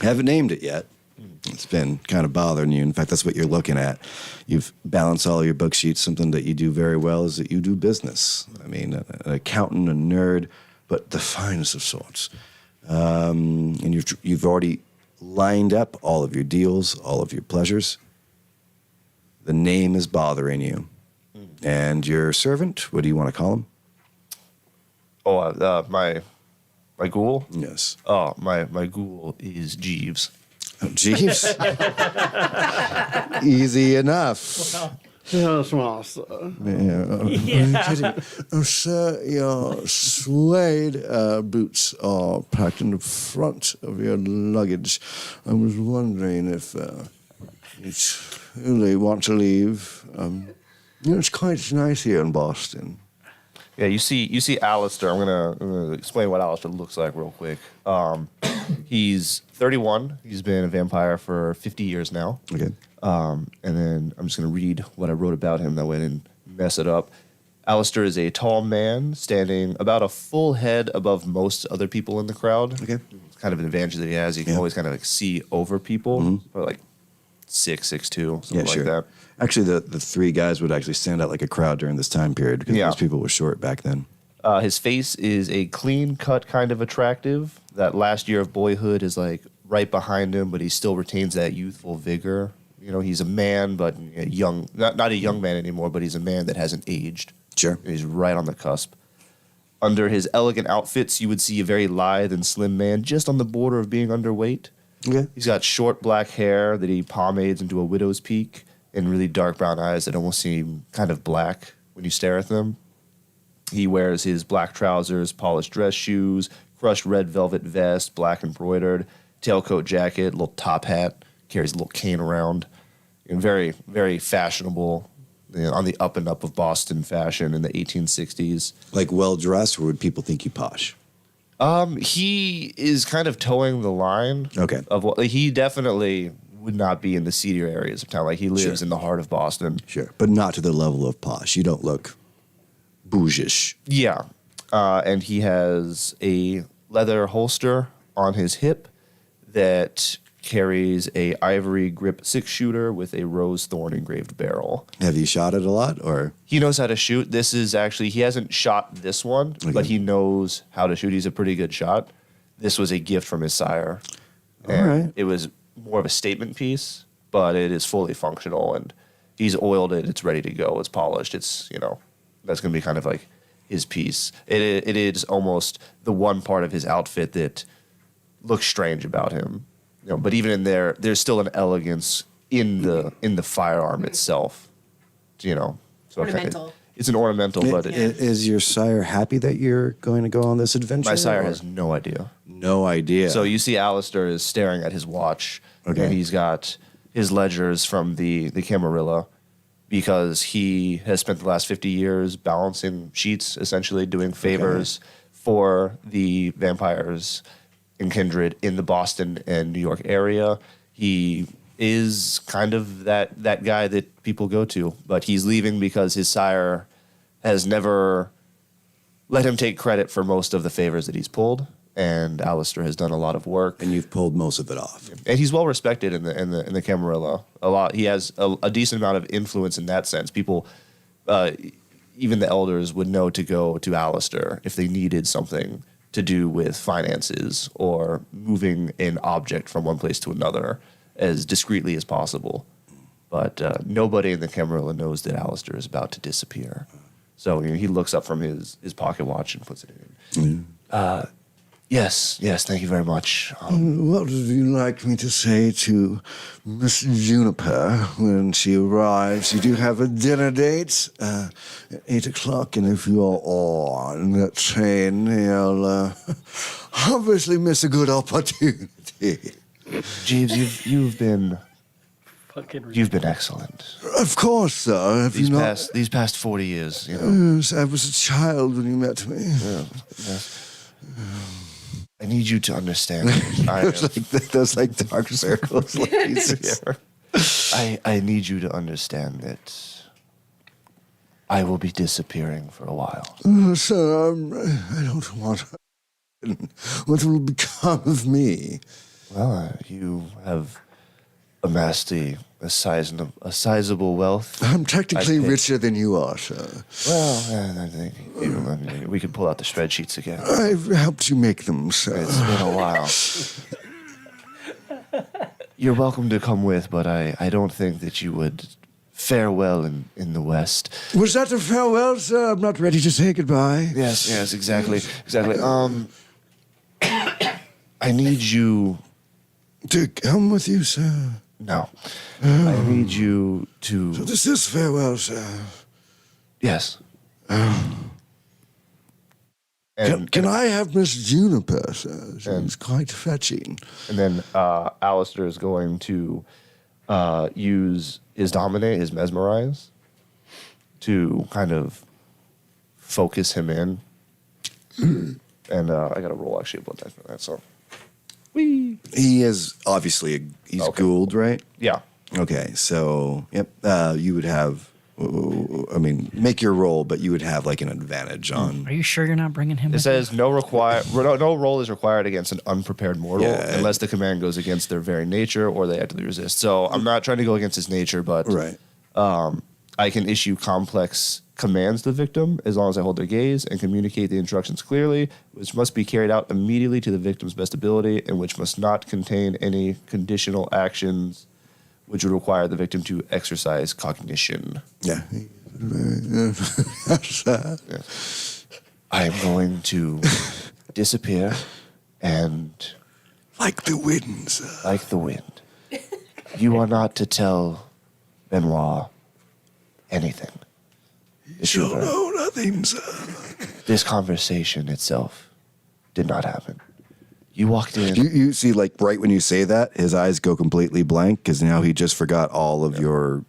Haven't named it yet. It's been kind of bothering you. In fact, that's what you're looking at. You've balanced all of your book sheets. Something that you do very well is that you do business. I mean, an accountant, a nerd, but the finest of sorts. And you've already lined up all of your deals, all of your pleasures. The name is bothering you. And your servant, what do you want to call him? Oh, my ghoul? Yes. Oh, my ghoul is Jeeves. Oh, Jeeves. Easy enough. Yes, master. Oh, sir, your suede boots are packed in the front of your luggage. I was wondering if you truly want to leave. It's quite nice here in Boston. Yeah, you see Alister. I'm gonna explain what Alister looks like real quick. He's 31. He's been a vampire for 50 years now. Okay. And then I'm just going to read what I wrote about him that way I didn't mess it up. Alister is a tall man standing about a full head above most other people in the crowd. Okay. It's kind of an advantage that he has. He can Yeah. always kind of like see over people, or like 6'2", something like that. Actually, the three guys would actually stand out like a crowd during this time period because Yeah. most people were short back then. His face is a clean cut, kind of attractive. That last year of boyhood is like right behind him, but he still retains that youthful vigor. You know, he's a man, but a young, not a young man anymore, but he's a man that hasn't aged. Sure. He's right on the cusp. Under his elegant outfits, you would see a very lithe and slim man, just on the border of being underweight. Okay. He's got short black hair that he pomades into a widow's peak, and really dark brown eyes that almost seem kind of black when you stare at them. He wears his black trousers, polished dress shoes, crushed red velvet vest, black embroidered, tailcoat jacket, little top hat, carries a little cane around. And very, very fashionable, on the up and up of Boston fashion in the 1860s. Like well dressed, or would people think you posh? He is kind of towing the line. Okay. Of what he definitely would not be in the seedier areas of town. Like he lives Sure. in the heart of Boston. Sure. But not to the level of posh. You don't look bougish. Yeah. And he has a leather holster on his hip that carries a ivory grip 6-shooter with a rose thorn engraved barrel. Have you shot it a lot, or? He knows how to shoot. This is actually, he hasn't shot this one, Okay. but he knows how to shoot. He's a pretty good shot. This was a gift from his sire. All And right. It was more of a statement piece, but it is fully functional, and he's oiled it. It's ready to go. It's polished. It's, that's going to be kind of like his piece. It is almost the one part of his outfit that looks strange about him. But even in there's still an elegance in the firearm itself. So Ornamental. It's an ornamental, but Is your sire happy that you're going to go on this adventure? my sire or- has no idea. no idea. So you see Alister is staring at his watch, Okay. and he's got his ledgers from the Camarilla, because he has spent the last 50 years balancing sheets, essentially doing favors for the vampires and kindred in the Boston and New York area. He is kind of that guy that people go to, but he's leaving because his sire has never let him take credit for most of the favors that he's pulled, and Alister has done a lot of work, and you've pulled most of it off. and he's well respected in the Camarilla. A lot. He has a decent amount of influence in that sense. People, even the elders, would know to go to Alister if they needed something to do with finances or moving an object from one place to another as discreetly as possible. But nobody in the Camarilla knows that Alister is about to disappear. So he looks up from his pocket watch and puts it in. Yes, thank you very much. What would you like me to say to Miss Juniper when she arrives? You do have a dinner date at 8 o'clock, and if you're on that train, you'll obviously miss a good opportunity. Jeeves, you've been Fucking excellent. Of course, sir. Have you not? These past 40 years, Yes, I was a child when you met me. I need you to understand. Those like dark circles. Like I need you to understand that I will be disappearing for a while. Sir, I don't want. What will become of me? Well, you have amassed a sizable wealth. I'm technically I think- richer than you are, sir. Well, I think we can pull out the spreadsheets again. I've helped you make them, sir. It's been a while. You're welcome to come with, but I don't think that you would fare well in the West. Was that a farewell, sir? I'm not ready to say goodbye. Yes, exactly. I need you. To come with you, sir. No. I need you to. So this is farewell, sir. Yes. Can I have Miss Juniper, sir? She's quite fetching. And then Alister is going to use his dominate, his mesmerize, to kind of focus him in. And I got to roll actually a blood test for that. So. He is obviously he's Okay. Gould, right? Yeah. Okay, so yep, you would have. Make your roll, but you would have like an advantage on. Are you sure you're not bringing him? It with says no roll is required against an unprepared mortal unless the command goes against their very nature or they actively resist. So I'm not trying to go against his nature, but Right. I can issue complex commands to the victim as long as I hold their gaze and communicate the instructions clearly, which must be carried out immediately to the victim's best ability and which must not contain any conditional actions which would require the victim to exercise cognition. Yeah. I am going to disappear and, Like the wind, sir. like the wind, you are not to tell Benoit anything. You'll know nothing, sir. This conversation itself did not happen. You walked in. You see, like, right when you say that, his eyes go completely blank because now he just forgot all of your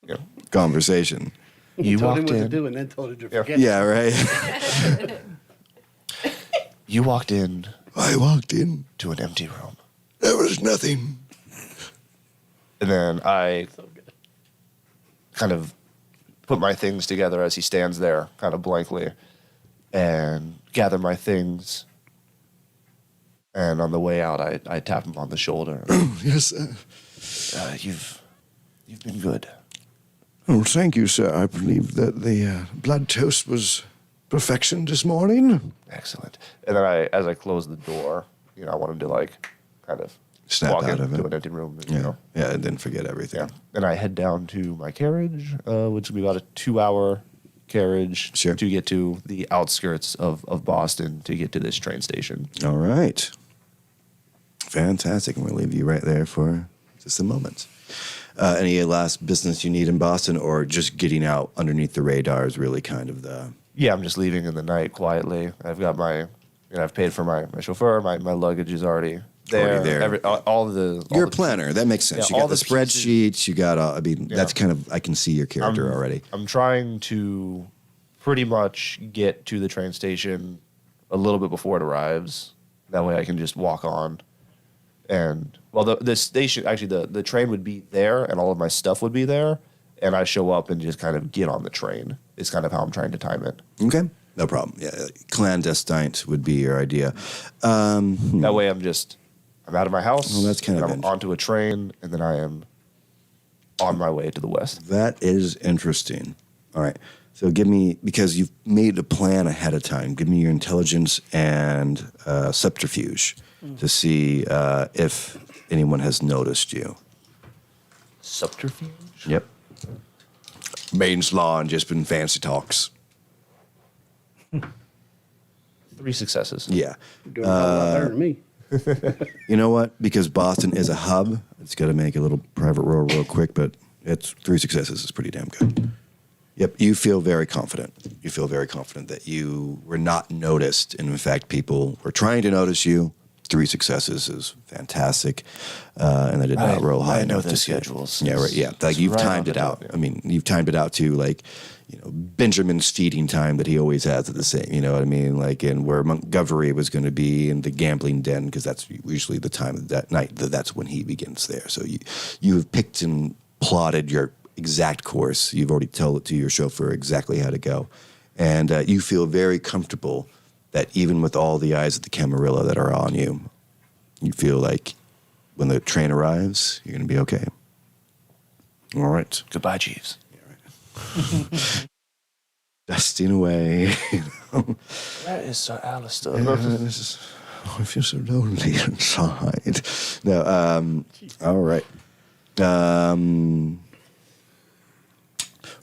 Yeah. conversation. You told him walked what to in. do and then told him to Yeah. forget. Yeah, right. You walked in I walked in. to an empty room, There was nothing. and then I kind of put my things together as he stands there, kind of blankly, and gather my things. And on the way out, I tap him on the shoulder. Yes, sir. You've been good. Oh, thank you, sir. I believe that the blood toast was perfection this morning. Excellent. And then as I close the door, I want him to kind of Snap walk out of into it. an empty room. Yeah. You know. Yeah, and then forget everything. Yeah. Then I head down to my carriage, which will be about a 2-hour carriage Sure. to get to the outskirts of Boston to get to this train station. All right. Fantastic. And we'll leave you right there for just a moment. Any last business you need in Boston, or just getting out underneath the radar is really kind of the... Yeah, I'm just leaving in the night quietly. I've got I've paid for my chauffeur. My luggage is already there. Already there. All the You're a planner. That makes sense. Yeah, You got all the the spreadsheets. You got, Yeah. that's kind of, I can see your character already. I'm trying to pretty much get to the train station a little bit before it arrives. That way I can just walk on. And, well, the station, actually, the train would be there and all of my stuff would be there. And I show up and just kind of get on the train. It's kind of how I'm trying to time it. Okay. No problem. Yeah. Clandestine would be your idea. That way I'm out of my house. Well, that's kind and of I'm onto a train, and then I am on my way to the west. That is interesting. All right. So give me, because you've made a plan ahead of time, give me your intelligence and subterfuge to see if anyone has noticed you. Subterfuge? Yep. Maiden's Law and just been fancy talks. 3 successes. Yeah. You're doing a lot better than me. You know what? Because Boston is a hub, it's got to make a little private roll real quick, but it's 3 successes is pretty damn good. Yep, you feel very confident. You feel very confident that you were not noticed. And in fact, people were trying to notice you. 3 successes is fantastic. And I did not roll high I know enough the to see it. schedules. Yeah, right. Yeah, like It's you've right timed on it the out. top, yeah. I mean, you've timed it out to like, Benjamin's feeding time that he always has at the same, you know what I mean? Like, and where Montgomery was going to be in the gambling den, because that's usually the time of that night that's when he begins there. So you have picked and plotted your exact course. You've already told it to your chauffeur exactly how to go. And you feel very comfortable that even with all the eyes of the Camarilla that are on you, you feel like when the train arrives, you're going to be okay. All right. Goodbye, Jeeves. Dusting away. Where is Sir Alister? I feel so lonely inside. No, all right.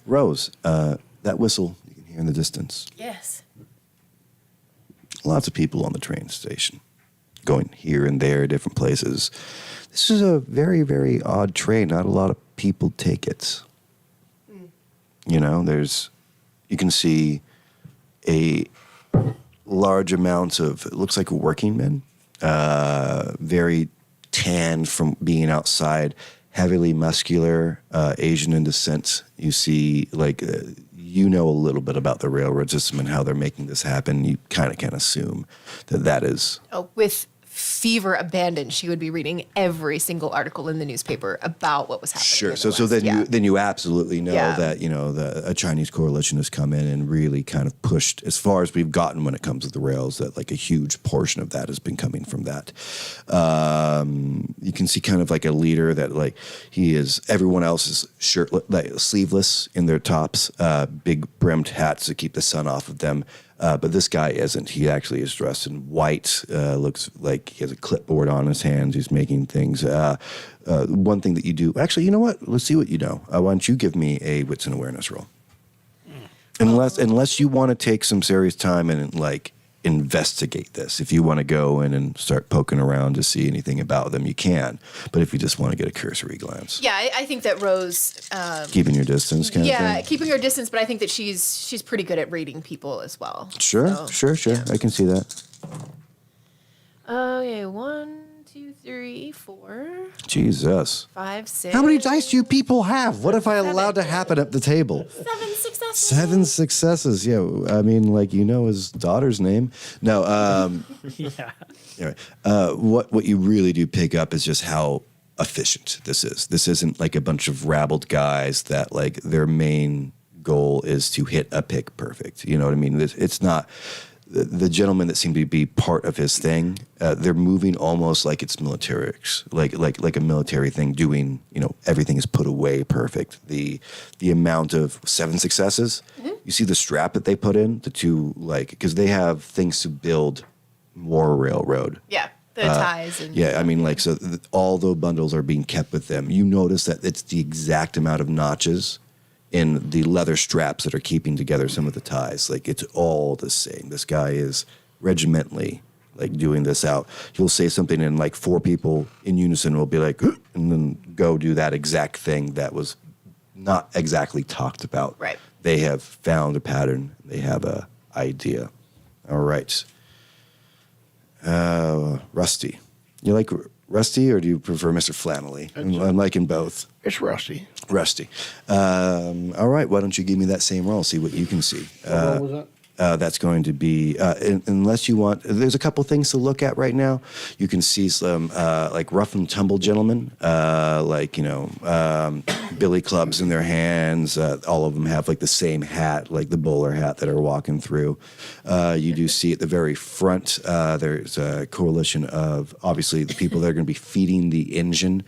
Rose, that whistle you can hear in the distance. Yes. Lots of people on the train station, going here and there, different places. This is a very, very odd train. Not a lot of people take it. You can see a large amount of, it looks like working men, very tan from being outside, heavily muscular, Asian in descent. You see, a little bit about the railroad system and how they're making this happen. You kind of can assume that is. Oh, with fever abandon, she would be reading every single article in the newspaper about what was happening. Sure. in the So West. then you absolutely know Yeah. that a Chinese coalition has come in and really kind of pushed as far as we've gotten when it comes to the rails. That like a huge portion of that has been coming from that. You can see kind of like a leader that like everyone else is sleeveless in their tops, big brimmed hats to keep the sun off of them. But this guy isn't. He actually is dressed in white. Looks like he has a clipboard on his hands. He's making things. One thing that you do. Actually, you know what? Let's see what you know. Why don't you give me a wits and awareness roll? Unless you want to take some serious time and investigate this. If you want to go in and start poking around to see anything about them, you can. But if you just want to get a cursory glance, Yeah, I think that Rose. keeping your distance, kind of thing. Keeping her distance, but I think that she's pretty good at reading people as well. Sure. Yeah. I can see that. Okay, 1, 2, 3, 4, Jesus. 5, 6. How many dice do you people have? What have I allowed to happen at the table? 7 successes. 7 successes. Yeah, I mean, his daughter's name. No. Yeah. Anyway, what you really do pick up is just how efficient this is. This isn't like a bunch of rabbled guys that their main goal is to hit a pick perfect. You know what I mean? It's not. The gentlemen that seem to be part of his thing, they're moving almost like it's military, like a military thing. Doing, everything is put away perfect. The amount of 7 successes, you see the strap that they put in, the two because they have things to build more railroad. Yeah. The ties. And, Yeah, I mean, like, so all the bundles are being kept with them. You notice that it's the exact amount of notches in the leather straps that are keeping together some of the ties. Like, it's all the same. This guy is regimentally, like, doing this out. He'll say something, and, like, 4 people in unison will be like, and then go do that exact thing that was not exactly talked about. Right. They have found a pattern. They have a idea. All right. Rusty. You like Rusty, or do you prefer Mr. Flannelly? I'm liking both. It's Rusty. Rusty. All right. Why don't you give me that same roll? See what you can see. What was that? That's going to be, unless you want, there's a couple things to look at right now. You can see some, like, rough and tumble gentlemen, like, billy clubs in their hands. All of them have, like, the same hat, like the bowler hat that are walking through. You do see at the very front, there's a coalition of, obviously, the people that are going to be feeding the engine.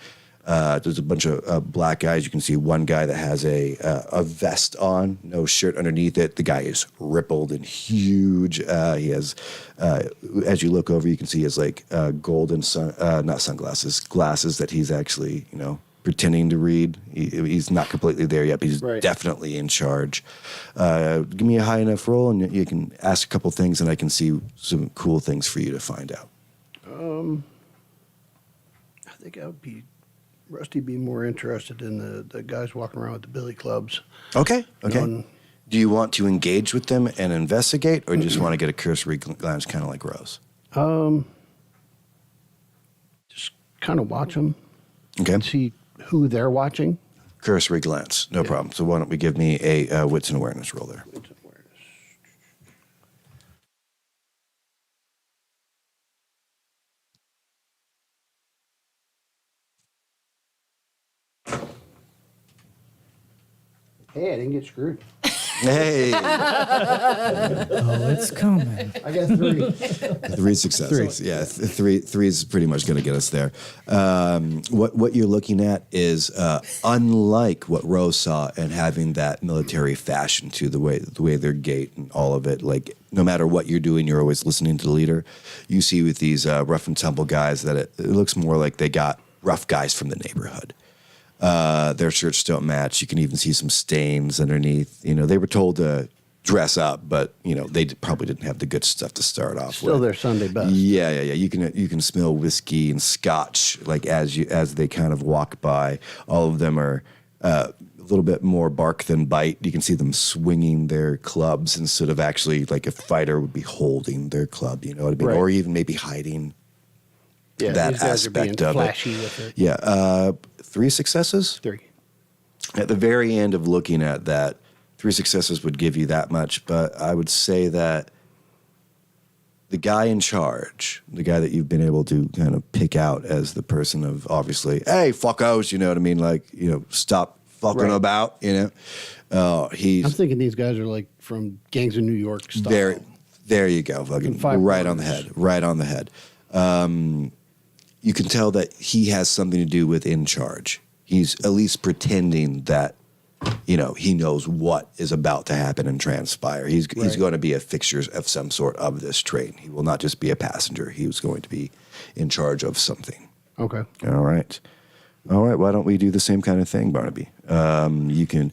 There's a bunch of black guys. You can see one guy that has a vest on, no shirt underneath it. The guy is rippled and huge. He has, as you look over, you can see he has like golden not sunglasses, glasses that he's actually, pretending to read. He's not completely there yet, but he's definitely in charge. Give me a high enough roll, and you can ask a couple things, and I can see some cool things for you to find out. I think Rusty be more interested in the guys walking around with the billy clubs. Okay. Knowing- Do you want to engage with them and investigate, or just want to get a cursory glance, kind of like Rose? Just kind of watch them. Okay. See who they're watching. Cursory glance, no problem. So why don't we give me a wits and awareness roll there? Hey, I didn't get screwed. Hey, Oh, it's coming. I got 3. 3 successes. Yeah, three is pretty much going to get us there. What you're looking at is unlike what Rose saw, and having that military fashion to the way their gait and all of it. Like, no matter what you're doing, you're always listening to the leader. You see with these rough and tumble guys that it looks more like they got rough guys from the neighborhood. Their shirts don't match. You can even see some stains underneath. They were told to dress up, but they probably didn't have the good stuff to start off Still with. their Sunday best. Yeah. You can smell whiskey and scotch like as they kind of walk by. All of them are a little bit more bark than bite. You can see them swinging their clubs instead of actually like a fighter would be holding their club. You know what I mean? Right. Or even maybe hiding Yeah, that these guys aspect are of being it. flashy with it. Yeah. 3 successes. 3. At the very end of looking at that, 3 successes would give you that much, but I would say that the guy in charge, the guy that you've been able to kind of pick out as the person of, obviously, hey, fuckos, you know what I mean? Like, stop fucking Right. about, he's I'm thinking these guys are like from Gangs of New York style. there you go, fucking Five right on Bloods. the head. You can tell that he has something to do with in charge. He's at least pretending that, he knows what is about to happen and transpire. He's going to be a fixture of some sort of this train. He will not just be a passenger. He was going to be in charge of something. Okay. All right. Why don't we do the same kind of thing, Barnaby? You can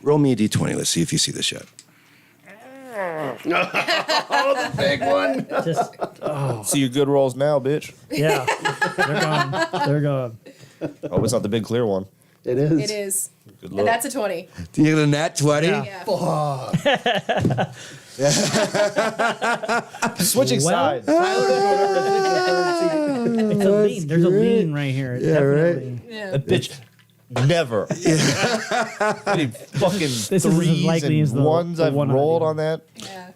roll me a d20. Let's see if you see this yet. Big one. Just, See your good rolls now, bitch. yeah. They're gone. Oh, it's not the big clear one. It is. It is. Good And luck. that's a 20. Do you get a nat 20? Yeah. Switching Well- sides. It's a lean. There's a lean right here. Yeah, right. Definitely. Yeah. That bitch never. Any fucking This is as threes likely and as the ones I've one on the rolled deal. on that. Yeah.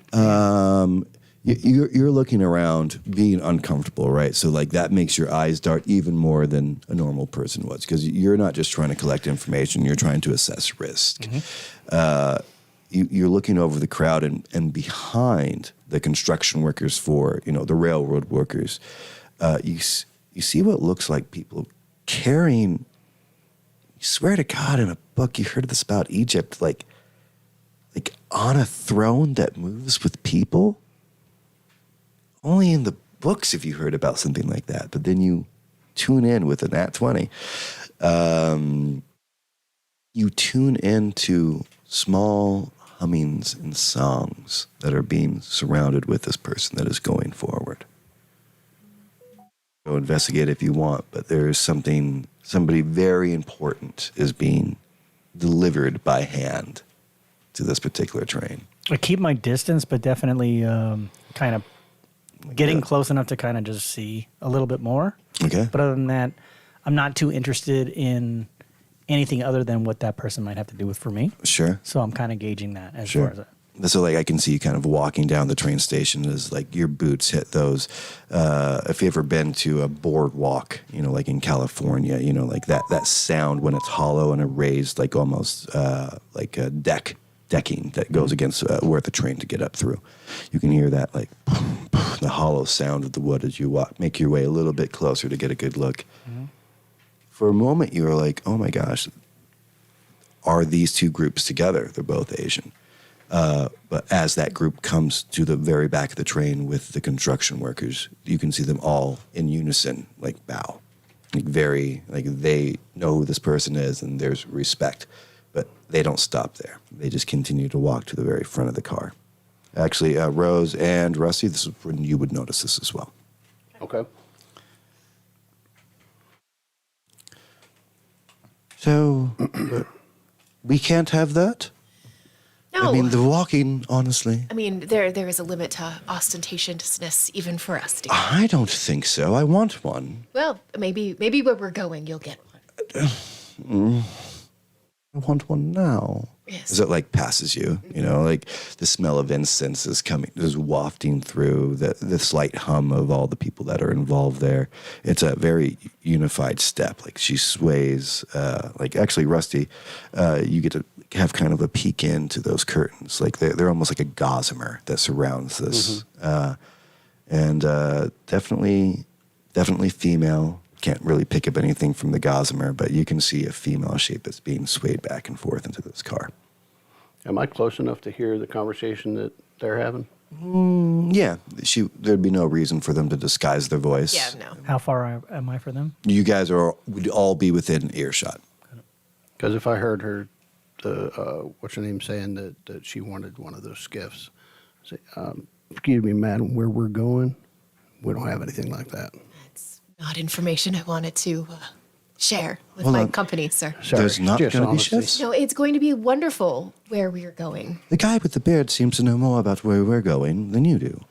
You're looking around being uncomfortable, right? So like that makes your eyes dart even more than a normal person would, because you're not just trying to collect information, you're trying to assess risk. You're looking over the crowd and behind the construction workers for, the railroad workers, you see what looks like people carrying, you swear to God, in a book, you heard this about Egypt, like on a throne that moves with people. only in the books have you heard about something like that. But then you tune in with a nat 20. You tune into small hummings and songs that are being surrounded with this person that is going forward. Go investigate if you want, but there's somebody very important is being delivered by hand to this particular train. I keep my distance, but definitely kind of getting close enough to kind of just see a little bit more. Okay. But other than that, I'm not too interested in anything other than what that person might have to do with for me. Sure. So I'm kind of gauging that as Sure. far as that. So, like, I can see you kind of walking down the train station as, like, your boots hit those. If you've ever been to a boardwalk, you know, like in California, you know, like that sound when it's hollow and raised, like almost like a decking that goes against where the train to get up through. You can hear that, like, the hollow sound of the wood as you walk, make your way a little bit closer to get a good look. Mm-hmm. For a moment, you were like, oh my gosh, are these two groups together? They're both Asian. But as that group comes to the very back of the train with the construction workers, you can see them all in unison, like bow. Like they know who this person is and there's respect. But they don't stop there. They just continue to walk to the very front of the car. Actually, Rose and Rusty, this is when you would notice this as well. Okay. So, we can't have that? No. I mean, the walking, honestly. I mean, there is a limit to ostentatiousness even for us. Dear. I don't think so. I want one. Well, maybe where we're going, you'll get one. I want one now. Yes. As it like passes you, you know, like the smell of incense is wafting through, the slight hum of all the people that are involved there. It's a very unified step. Like she sways, like actually Rusty, you get to have kind of a peek into those curtains. Like they're almost like a gossamer that surrounds this. And definitely female. Can't really pick up anything from the gossamer, but you can see a female shape that's being swayed back and forth into this car. Am I close enough to hear the conversation that they're having? Yeah, there'd be no reason for them to disguise their voice. Yeah, no. How far am I for them? You guys would all be within earshot. Because if I heard her, what's her name, saying that she wanted one of those skiffs, say, excuse me, madam, where we're going, we don't have anything like that. It's not information I wanted to share with Hold my on. company, sir. Sorry, There's not just going to be honesty. shifts? No, it's going to be wonderful where we are going. The guy with the beard seems to know more about where we're going than you do.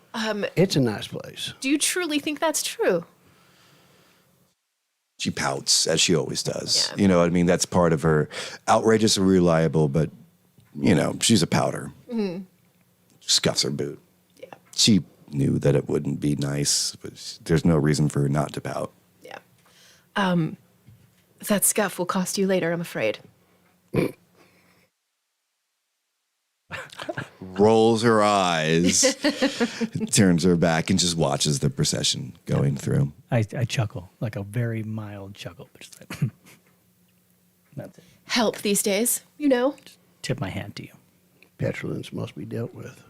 It's a nice place. Do you truly think that's true? She pouts, as she always does. Yeah. You know, I mean, that's part of her outrageous and reliable, but, you know, she's a pouter. Mm-hmm. Scuffs her boot. Yeah. She knew that it wouldn't be nice, but there's no reason for her not to pout. Yeah. That scuff will cost you later, I'm afraid. Rolls her eyes, turns her back, and just watches the procession going through. I chuckle, like a very mild chuckle, but just like, that's it. Help these days, you know? Tip my hat to you. Petulance must be dealt with.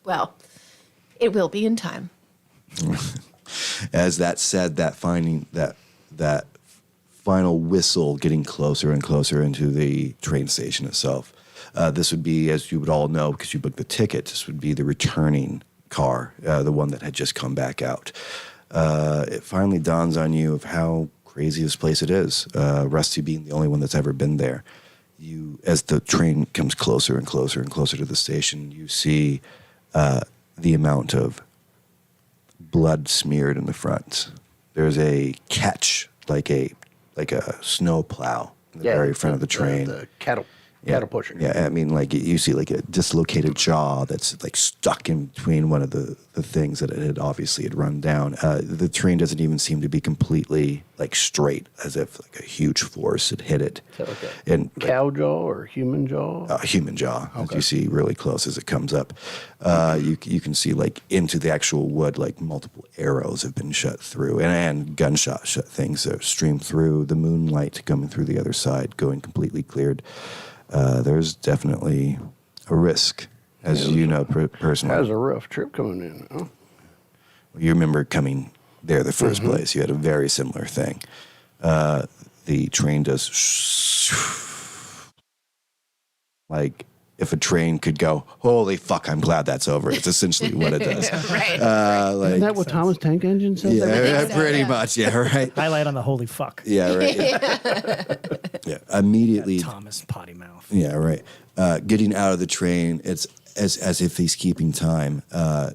Well, it will be in time. As that said, that final whistle getting closer and closer into the train station itself. This would be, as you would all know, because you booked the ticket, this would be the returning car, the one that had just come back out. It finally dawns on you of how crazy this place it is. Rusty being the only one that's ever been there. As the train comes closer and closer and closer to the station, you see the amount of blood smeared in the front. There's a catch, like a snow plow in the very front of the train. The cattle pusher. Yeah, I mean, like you see like a dislocated jaw that's like stuck in between one of the things that it had obviously run down. The train doesn't even seem to be completely like straight, as if like a huge force had hit it. So, okay. And Cow jaw or human jaw? a human jaw, as you see really close as it comes up. You can see like into the actual wood, like multiple arrows have been shot through, and gunshot things that stream through the moonlight coming through the other side, going completely cleared. There's definitely a risk, as you know personally. That was a rough trip coming in, huh? You remember coming there the 1st place. You had a very similar thing. The train does like if a train could go, holy fuck, I'm glad that's over. It's essentially what it does. Right. Isn't that what Thomas Tank Engine said? Yeah, so, pretty yeah. much. Yeah, right. Highlight on the holy fuck. Yeah, right. Yeah, immediately. Thomas potty mouth. Yeah, right. Getting out of the train, it's as if he's keeping time.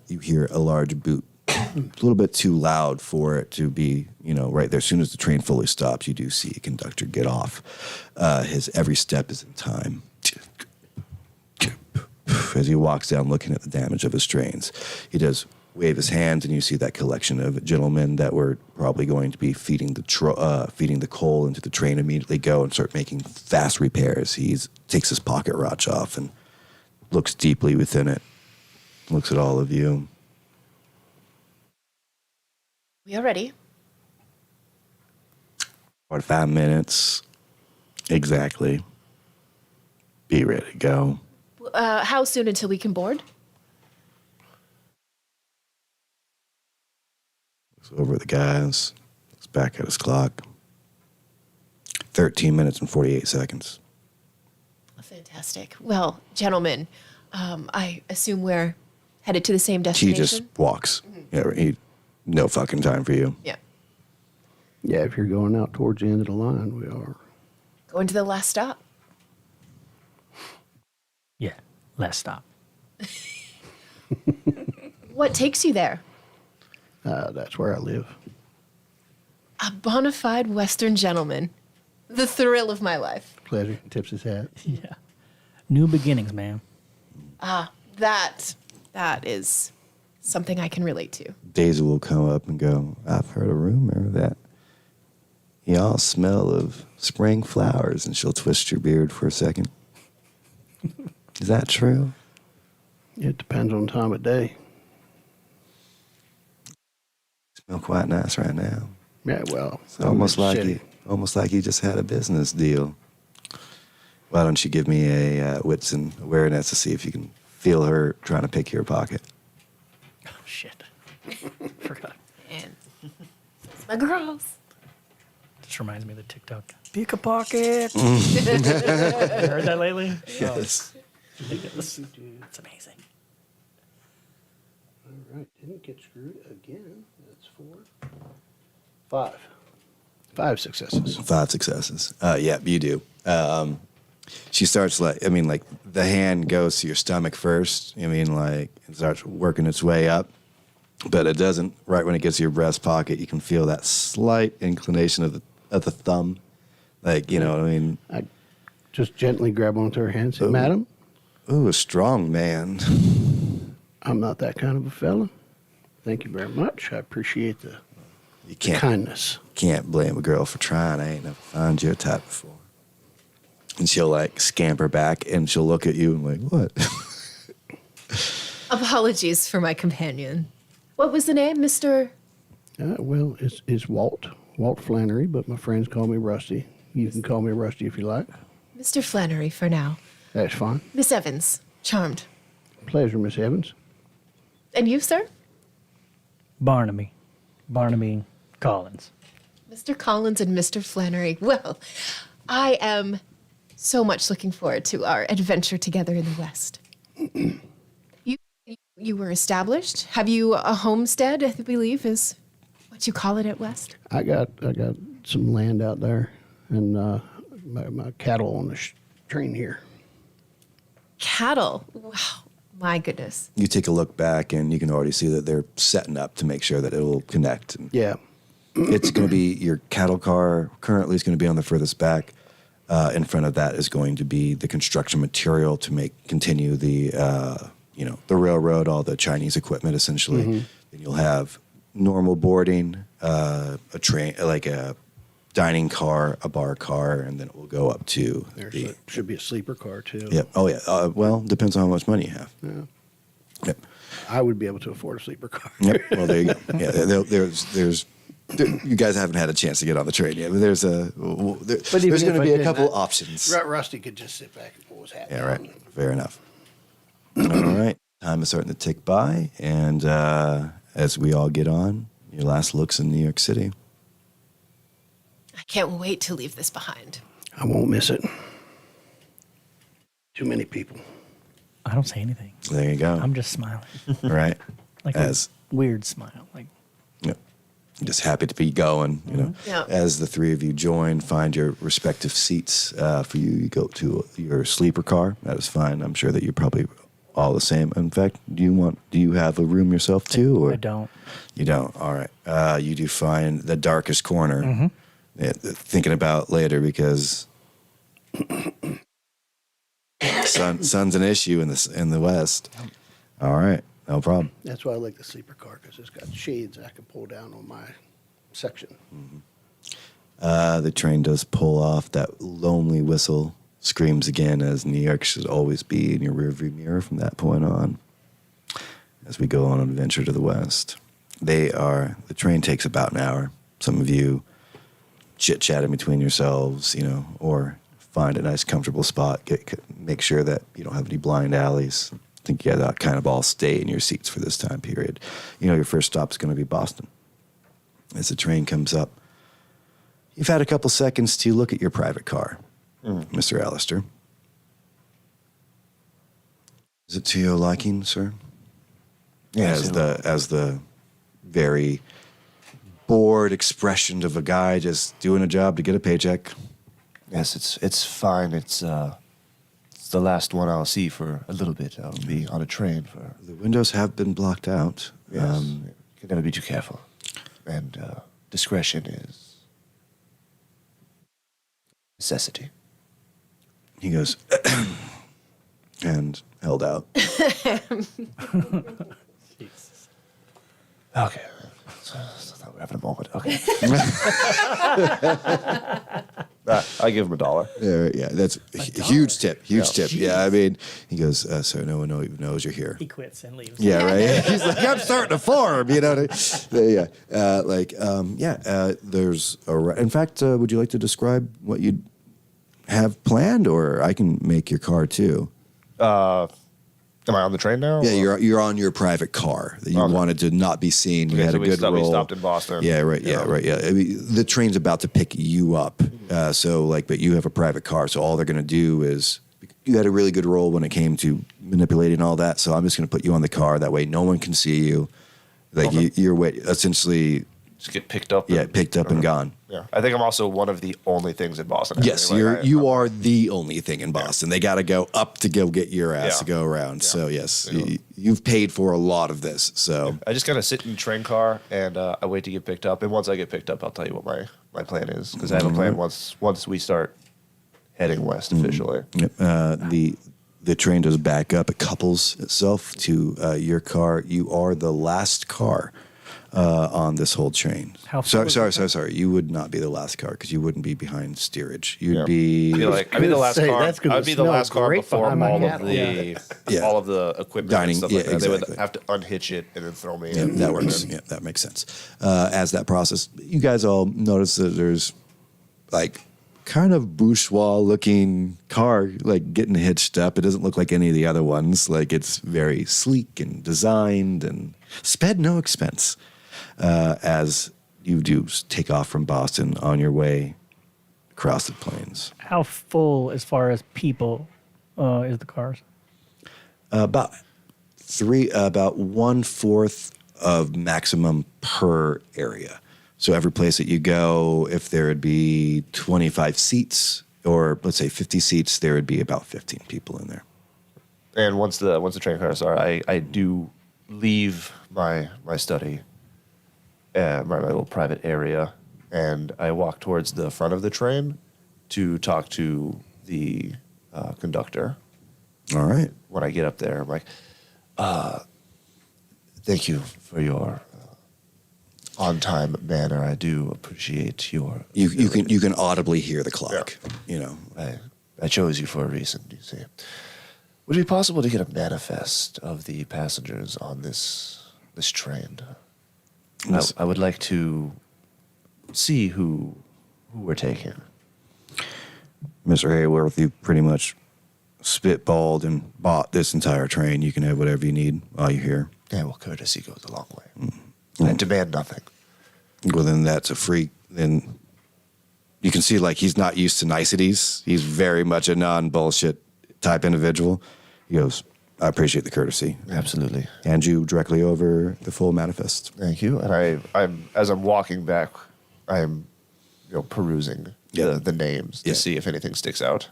You hear a large boot, a little bit too loud for it to be, right there. As soon as the train fully stops, you do see a conductor get off. His every step is in time. As he walks down looking at the damage of his trains, he does wave his hands, and you see that collection of gentlemen that were probably going to be feeding the coal into the train immediately go and start making fast repairs. He takes his pocket watch off and looks deeply within it, looks at all of you. We are ready. 45 minutes, exactly. Be ready to go. How soon until we can board? Looks over at the guys, looks back at his clock. 13 minutes and 48 seconds. Fantastic. Well, gentlemen, I assume we're headed to the same He destination. just walks. Yeah, no fucking time for you. Yeah. Yeah, if you're going out towards the end of the line, we are. Going to the last stop. Yeah, last stop. What takes you there? That's where I live. A bona fide Western gentleman. The thrill of my life. Pleasure. Tips his hat. Yeah. New beginnings, man. That is something I can relate to. Daisy will come up and go, I've heard a rumor that y'all smell of spring flowers, and she'll twist your beard for a second. Is that true? It depends on time of day. Smell quite nice right now. Yeah, well, It's almost I'm in like the city. you just had a business deal. Why don't you give me a wits and awareness to see if you can feel her trying to pick your pocket? Oh, shit. Forgot. And it's my girls. Just reminds me of the TikTok. Pick a pocket. You heard that lately? Yes. Oh, ridiculous. It's amazing. All right, didn't get screwed again. That's 4. 5 successes. 5 successes. Yeah, you do. She starts the hand goes to your stomach first. It starts working its way up, but it doesn't. Right when it gets to your breast pocket, you can feel that slight inclination of the thumb. I just gently grab onto her hand and say, Madam, Ooh, a strong man. I'm not that kind of a fella. Thank you very much. I appreciate the You can't kindness. blame a girl for trying. I ain't never found your type before. And she'll scamper back and she'll look at you and what? Apologies for my companion. What was the name, Mr.? Well, it's Walt Flannery, but my friends call me Rusty. You can call me Rusty if you like. Mr. Flannery for now. That's fine. Miss Evans. Charmed. Pleasure, Miss Evans. And you, sir? Barnaby Collins. Mr. Collins and Mr. Flannery. Well, I am so much looking forward to our adventure together in the West. You were established. Have you a homestead, I believe is what you call it at West? I got some land out there, and my cattle on the train here. Cattle. Wow. My goodness. You take a look back and you can already see that they're setting up to make sure that it will connect. And Yeah. it's going to be your cattle car. Currently, is going to be on the furthest back. In front of that is going to be the construction material to continue the the railroad, all the Chinese equipment essentially. Mm-hmm. Then you'll have normal boarding, a train, like a dining car, a bar car, and then it will go up to Should be a sleeper car, too. Yep. Oh yeah. Well, depends on how much money you have. Yeah. Yep. I would be able to afford a sleeper car. Yep. Well, there you go. Yeah. There's. You guys haven't had a chance to get on the train yet, but there's even going if to I be a did, couple options. Rusty could just sit back and pull his hat Yeah, down. right. Fair enough. All right. Time is starting to tick by, and as we all get on, your last looks in New York City. I can't wait to leave this behind. I won't miss it. Too many people. I don't say anything. There you go. I'm just smiling, Right. like As a weird smile. Like Yep. Just happy to be going, you know. Yeah. As the three of you join, find your respective seats. For you, you go to your sleeper car. That is fine. I'm sure that you're probably all the same. In fact, do you have a room yourself too? Or I don't. You don't. All right. You do find the darkest corner. Yeah, thinking about later because sun's an issue in the West. All right. No problem. That's why I like the sleeper car, because it's got shades I can pull down on my section. The train does pull off. That lonely whistle screams again, as New York should always be in your rearview mirror from that point on. As we go on an adventure to the west, the train takes about an hour. Some of you chit-chatting between yourselves, you know, or find a nice comfortable spot. Make sure that you don't have any blind alleys. I think you gotta kind of all stay in your seats for this time period. You know, your first stop is going to be Boston. As the train comes up, you've had a couple seconds to look at your private car, Mr. Alister. Is it to your liking, sir? Yes, As the very bored expression of a guy just doing a job to get a paycheck. Yes, it's fine. It's the last one I'll see for a little bit. I'll be on a train for. The windows have been blocked out. Yes, you can never be too careful, and discretion is necessity. He goes and held out. Okay. So I thought we were having a moment. Okay. I give him $1. Yeah, that's a huge tip. Huge tip. Yeah, I mean, he goes, so no one even knows you're here. He quits and leaves. Yeah, right. He's like, I'm starting a farm, you know. Yeah, there's in fact, would you like to describe what you have planned, or I can make your car too? Am I on the train now? Yeah, you're on your private car that you wanted to not be seen. You had a good roll. We stopped in Boston. Yeah, right. Yeah, right. Yeah, I mean, the train's about to pick you up, but you have a private car, so all they're going to do is you had a really good roll when it came to manipulating all that. So I'm just going to put you on the car. That way, no one can see you. Like you're essentially just get picked up. Yeah, picked up and gone. Yeah, I think I'm also one of the only things in Boston. Yes, you are the only thing in Boston. They got to go up to go get your ass to go around. Yeah. So yes, you've paid for a lot of this. So I just kind of sit in the train car and I wait to get picked up. And once I get picked up, I'll tell you what my plan is, because I have a plan once we start heading west officially. The train does back up. It couples itself to your car. You are the last car on this whole train. Sorry. You would not be the last car, because you wouldn't be behind steerage. You'd be. I'd be the last car. I'd be the last car before all of the equipment Dining, and stuff like that. exactly. They would have to unhitch it and then throw me Yeah, in. that works. Yeah, that makes sense. As that process, you guys all notice that there's like kind of bourgeois looking car like getting hitched up. It doesn't look like any of the other ones. Like, it's very sleek and designed and sped no expense. As you do take off from Boston on your way across the plains. How full, as far as people, is the cars? About 1/4 of maximum per area. So every place that you go, if there would be 25 seats, or let's say 50 seats, there would be about 15 people in there. And once the train cars are, I do leave my study, my little private area, and I walk towards the front of the train to talk to the conductor. All right. When I get up there, I'm like, thank you for your on-time manner. I do appreciate your. You can audibly hear the clock. Yeah. You know, I chose you for a reason. You see, would it be possible to get a manifest of the passengers on this train? I would like to see who we're taking. Mr. Hayworth, you pretty much spitballed and bought this entire train. You can have whatever you need while you're here. Yeah, well, courtesy goes a long way. I demand nothing. Well, then that's a freak. Then you can see like he's not used to niceties. He's very much a non-bullshit type individual. He goes, I appreciate the courtesy. Absolutely. Hand you directly over the full manifest. Thank you. And I'm as I'm walking back, I'm perusing the names to see if anything sticks out.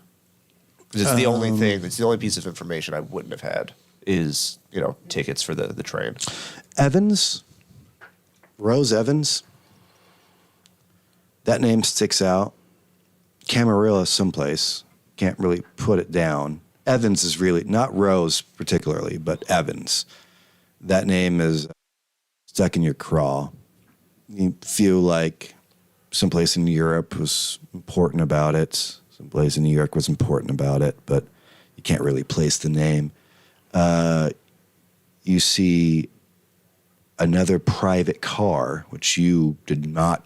'Cause it's the only thing. It's the only piece of information I wouldn't have had is tickets for the train. Evans, Rose Evans. That name sticks out. Camarilla someplace. Can't really put it down. Evans is really, not Rose particularly, but Evans. That name is stuck in your craw. You feel like someplace in Europe was important about it. Someplace in New York was important about it, but you can't really place the name. You see another private car, which you did not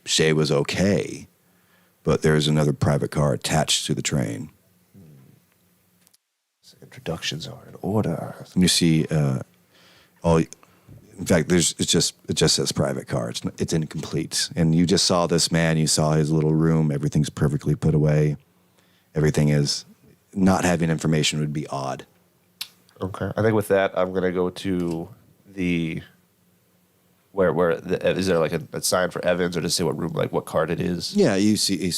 say was okay, but there's another private car attached to the train. Introductions are in order. And you see in fact, it just says private car. It's incomplete. And you just saw this man. You saw his little room. Everything's perfectly put away. Everything is, not having information would be odd. Okay. I think with that, I'm gonna go to the is there like a sign for Evans, or just say what room, like what card it is? Yeah, you see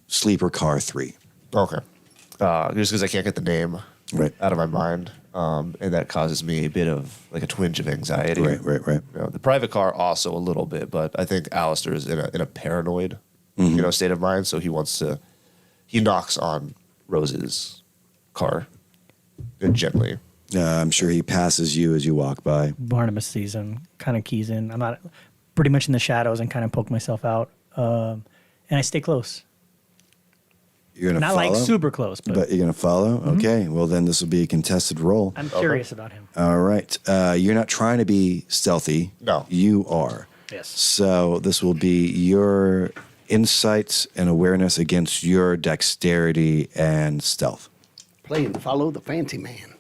sleeper car 3. Okay. Just because I can't get the name Right. out of my mind, and that causes me a bit of like a twinge of anxiety. Right. The private car also a little bit, but I think Alister is in a paranoid, state of mind. So he knocks on Rose's car gently. I'm sure he passes you as you walk by. Barnaby sees him, kind of keys in. I'm not pretty much in the shadows and kind of poke myself out, and I stay close. You're gonna Not follow? like super close, but You're gonna follow. Okay. Well, then this will be a contested roll. I'm curious about him. All right. You're not trying to be stealthy. No. You are. Yes. So this will be your insights and awareness against your dexterity and stealth. Play and follow the fancy man.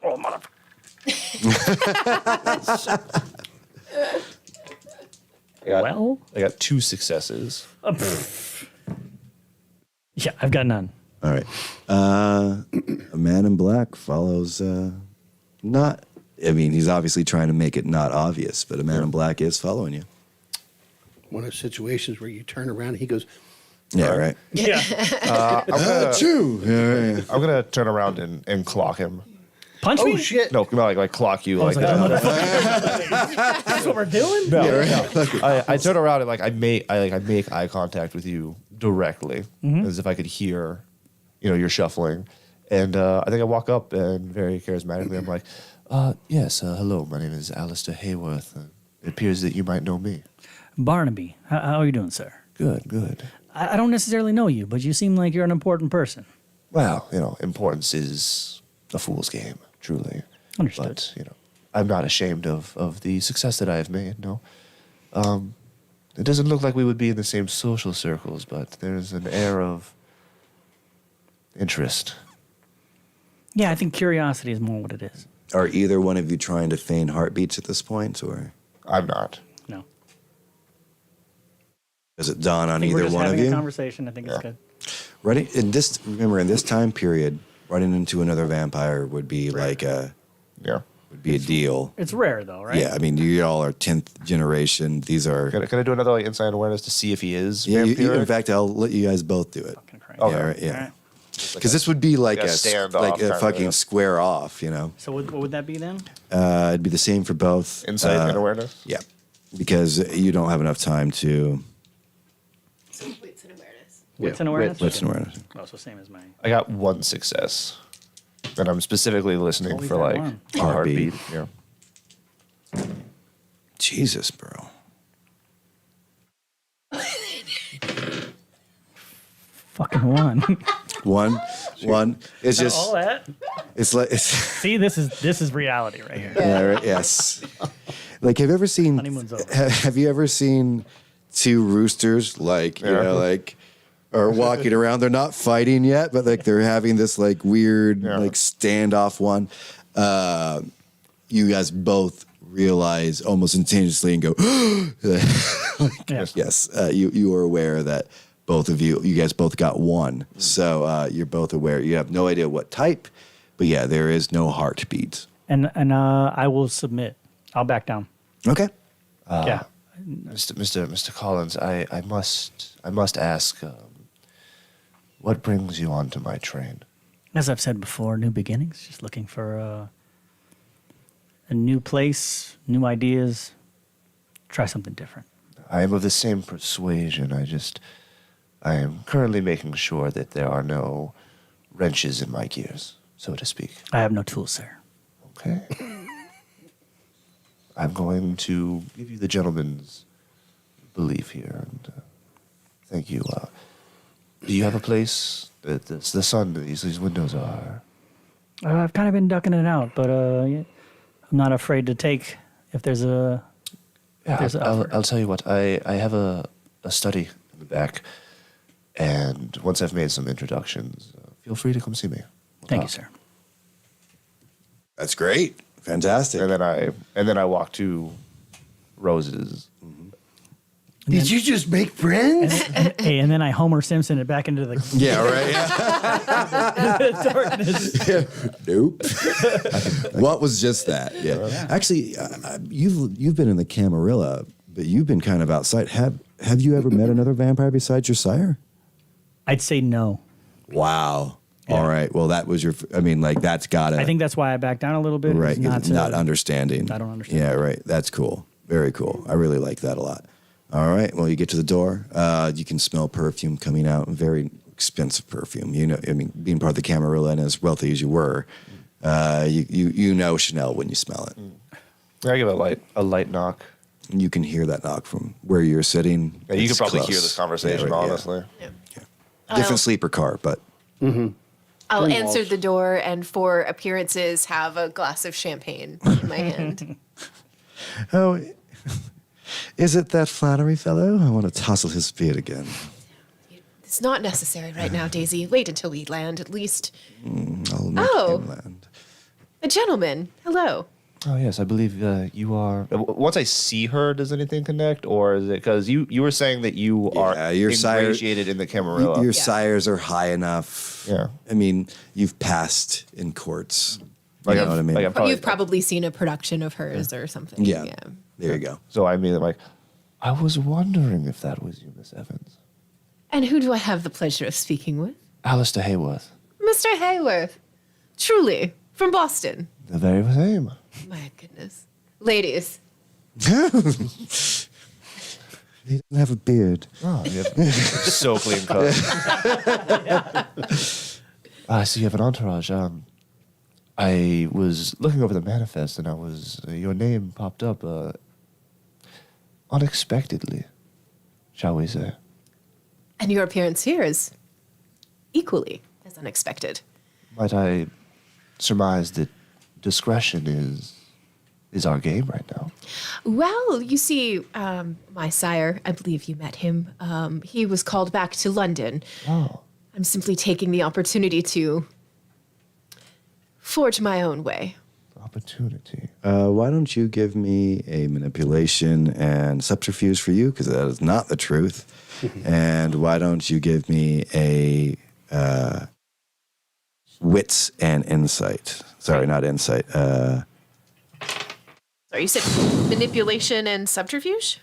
Oh, motherfucker. I got 2 successes. Yeah, I've got none. All right. A man in black follows. Not. I mean, he's obviously trying to make it not obvious, but a man in black is following you. One of those situations where you turn around and he goes, Yeah. Right. Yeah. True. I'm gonna turn around and clock him. Punch oh me? shit. No, like clock you like like, that. That's what we're doing? No. I turn around and I make eye contact with you directly, as if I could hear, you're shuffling, and I think I walk up and very charismatically I'm like, yes, hello, my name is Alister Hayworth. It appears that you might know me. Barnaby, how are you doing, sir? Good. I don't necessarily know you, but you seem like you're an important person. Well, importance is a fool's game, truly. Understood. But I'm not ashamed of the success that I have made. No. It doesn't look like we would be in the same social circles, but there's an air of interest. Yeah, I think curiosity is more what it is. Are either one of you trying to feign heartbeats at this point, or I'm not. No. does it dawn on I think we're either just one of having a you? conversation. I think it's good. Remember, in this time period, running into another vampire would be like a deal. It's rare, though, right? Yeah, I mean, you all are 10th generation. These are. Can I do another insight awareness to see if he is Yeah, vampiric? in fact, I'll let you guys both do it. Fucking crazy. Okay. Yeah, right, All yeah. right. Because this would be like like a a standoff like kind a of, fucking yeah. square off, So what would that be then? It'd be the same for both. Insight and awareness? Yeah, because you don't have enough time to. Wits and awareness. Wits and awareness? Wits and awareness. Oh, so same as mine. I got 1 success. And I'm specifically listening Holy for that like one. a heartbeat. Yeah. Jesus, bro. Fucking one. One. It's just. All that. It's like it's. See, this is reality right here. Yeah, right, yes. Like, have you ever seen? Honeymoon's over. Have you ever seen 2 roosters are walking around? They're not fighting yet, but like they're having this like weird like standoff one. you guys both realize almost instantaneously and go, yes, you are aware that both of you guys both got one. So you're both aware. You have no idea what type, but yeah, there is no heartbeat. And I will submit. I'll back down. Okay. Yeah. Mr. Collins, I must ask, what brings you onto my train? As I've said before, new beginnings. Just looking for a new place, new ideas. Try something different. I am of the same persuasion. I am currently making sure that there are no wrenches in my gears, so to speak. I have no tools, sir. Okay. I'm going to give you the gentleman's belief here, and thank you. Do you have a place that the sun, these windows are? I've kind of been ducking it out, but I'm not afraid to take if there's a. Yeah, there's an I'll, offer. I'll tell you what. I have a study in the back, and once I've made some introductions, feel free to come see me. We'll Thank you, talk. sir. That's great. Fantastic. And then I walk to Rose's. Did you just make friends? Hey, and then I Homer Simpson it back into the Yeah, right. darkness. Nope. What was just that? Yeah. Actually, you've been in the Camarilla, but you've been kind of outside. Have you ever met another vampire besides your sire? I'd say no. Wow. Yeah. All right. Well, that was your. I mean, like that's gotta. I think that's why I backed down a little bit. right. is Not, Not to- understanding. I don't understand. Yeah. Right. That's cool. Very cool. I really like that a lot. All right. Well, you get to the door. You can smell perfume coming out. Very expensive perfume. You know. I mean, being part of the Camarilla and as wealthy as you were, you know Chanel when you smell it. I give a light knock. You can hear that knock from where you're sitting. Yeah, you It's could probably close. hear this conversation, Yeah, right, yeah. honestly. Different sleeper car, but I'll Pretty answer Walsh. the door and for appearances have a glass of champagne in my hand. oh, is it that flattery fellow? I want to tousle his beard again. It's not necessary right now, Daisy. Wait until we land, at least. I'll make Oh. him land. A gentleman. Hello. Oh yes, I believe you are. Once I see her, does anything connect, or is it because you were saying that you Yeah, are your sire- ingratiated in the Camarilla? Your sires are high enough. Yeah. I mean, you've passed in courts. Like you I've- know what I mean? like I've You've probably seen a production of hers or something. yeah. There you go. So I mean, like, I was wondering if that was you, Miss Evans. And who do I have the pleasure of speaking with? Alister Hayworth, Mr. Hayworth. Truly, from Boston. the very same. My goodness. Ladies, He doesn't have a beard. Oh, you have so clean cut. I see you have an entourage. I was looking over the manifest, and your name popped up unexpectedly, shall we say? and your appearance here is equally as unexpected. Might I surmise that discretion is our game right now? Well, you see, my sire, I believe you met him. He was called back to London. Oh, I'm simply taking the opportunity to forge my own way. opportunity. Why don't you give me a manipulation and subterfuge for you? Because that is not the truth. And why don't you give me a wits and insight? Sorry, not insight. Sorry, you said manipulation and subterfuge?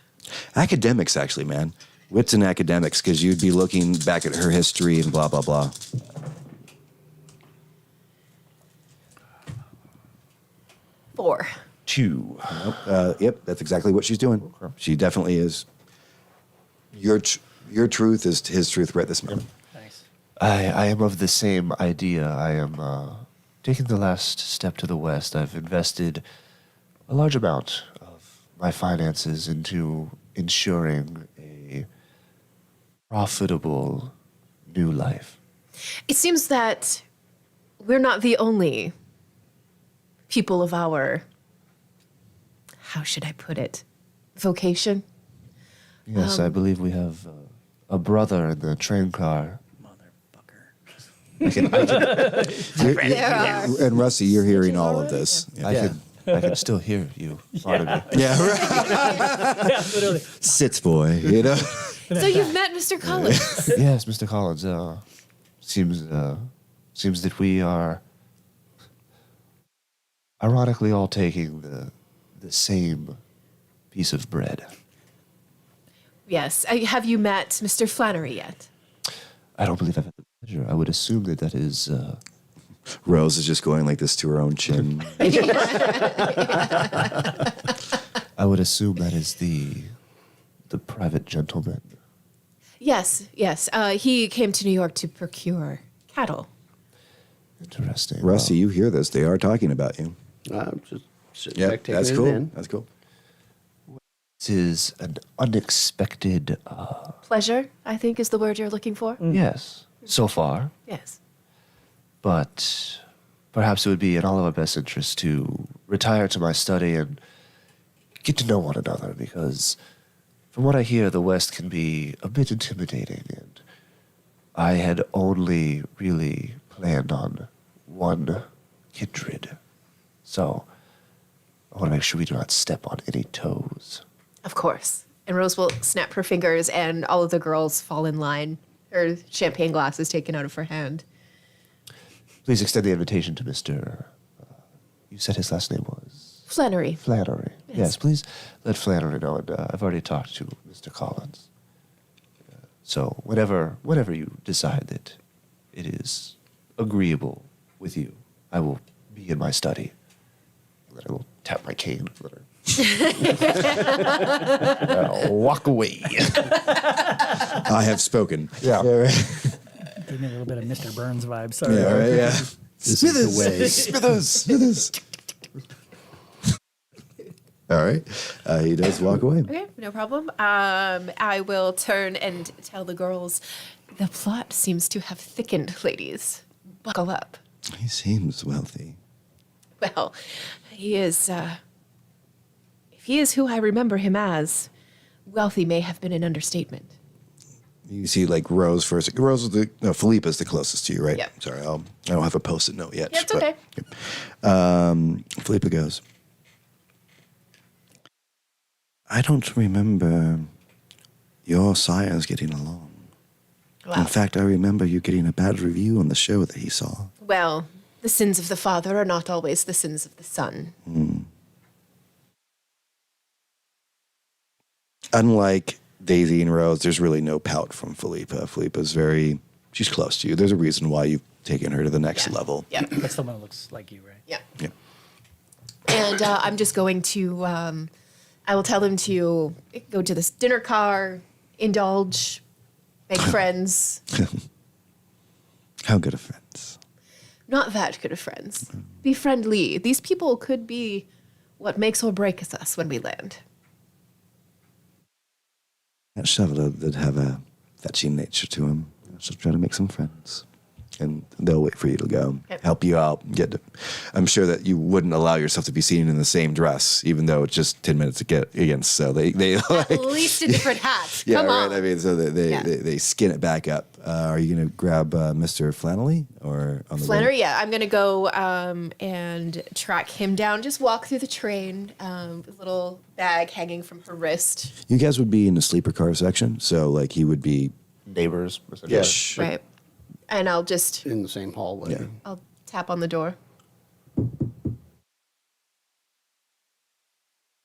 Academics, actually, man. Wits and academics, because you'd be looking back at her history and blah, blah, blah. Four. 2. Yep, that's exactly what she's doing. She definitely is. Your truth is his truth right this moment. Nice. I am of the same idea. I am taking the last step to the west. I've invested a large amount of my finances into ensuring a profitable new life. It seems that we're not the only people of our, how should I put it, vocation. Yes, I believe we have a brother in the train car. Motherfucker. And Rusty, you're hearing all of this. Yeah. I can still hear you. Barnaby. Yeah, right. Yeah, literally. Sits boy, you know. So you've met Mr. Collins. Yes, Mr. Collins. Seems that we are ironically all taking the same piece of bread. Yes. Have you met Mr. Flannery yet? I don't believe I've had the pleasure. I would assume that is. Rose is just going like this to her own chin. I would assume that is the private gentleman. Yes, yes. He came to New York to procure cattle. Interesting. Rusty, you hear this? They are talking about you. I'm just sitting Yeah, back taking that's it cool. in. That's cool. This is an unexpected. Pleasure, I think, is the word you're looking for. Yes, so far. Yes. But perhaps it would be in all of our best interest to retire to my study and get to know one another, because from what I hear, the West can be a bit intimidating, and I had only really planned on one kindred. So I want to make sure we do not step on any toes. Of course. And Rose will snap her fingers, and all of the girls fall in line. Her champagne glass is taken out of her hand. Please extend the invitation to Mr. You said his last name was? Flannery. Flannery. Yes, please let Flannery know. And I've already talked to Mr. Collins. So whenever you decide that it is agreeable with you, I will be in my study. Then I will tap my cane. Walk away. I have spoken. Yeah. Gave me a little bit of Mr. Burns vibe. Sorry. Yeah, right, yeah. This is the way. Smithers. All right. He does walk away. Okay, no problem. I will turn and tell the girls the plot seems to have thickened, ladies. Buckle up. He seems wealthy. Well, he is, if he is who I remember him as, wealthy may have been an understatement. You see, like Rose first. Rose is Philippe is the closest to you, right? Yep. Sorry, I don't have a post-it note yet. Yeah, it's okay. Philippa goes, I don't remember your sires getting along. Wow. In fact, I remember you getting a bad review on the show that he saw. Well, the sins of the father are not always the sins of the son. Unlike Daisy and Rose, there's really no pout from Philippa. Philippa's she's close to you. There's a reason why you've taken her to the next level. Yeah. That's the one that looks like you, right? Yeah. Yeah. And I'm just going to, I will tell them to go to this dinner car, indulge, make friends. How good of friends. Not that good of friends. Be friendly. These people could be what makes or breaks us when we land. That shoveler did have a fetching nature to him. So try to make some friends. And they'll wait for you to go, Okay. help you out. I'm sure that you wouldn't allow yourself to be seen in the same dress, even though it's just 10 minutes to get against. So they like, At least a different hat. yeah, Come right. on. I mean, so they Yeah. skin it back up. Are you going to grab Mr. Flannery or on the Flannery, way? yeah. I'm going to go and track him down. Just walk through the train, with a little bag hanging from her wrist. You guys would be in the sleeper car section, so like he would be. Neighbors. Yes. Right. And I'll just, In the same hallway. Yeah. I'll tap on the door.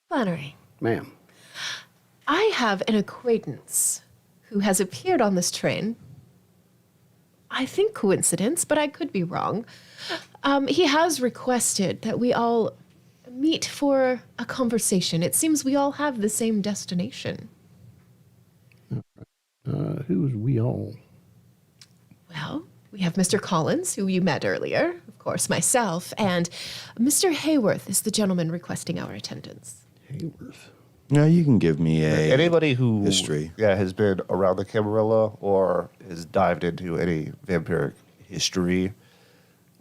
Flannery, Ma'am. I have an acquaintance who has appeared on this train. I think coincidence, but I could be wrong. He has requested that we all meet for a conversation. It seems we all have the same destination. Who's we all? Well, we have Mr. Collins, who you met earlier, of course, myself, and Mr. Hayworth is the gentleman requesting our attendance. Hayworth. No, you can give me a Anybody who history. has been around the Camarilla or has dived into any vampiric history.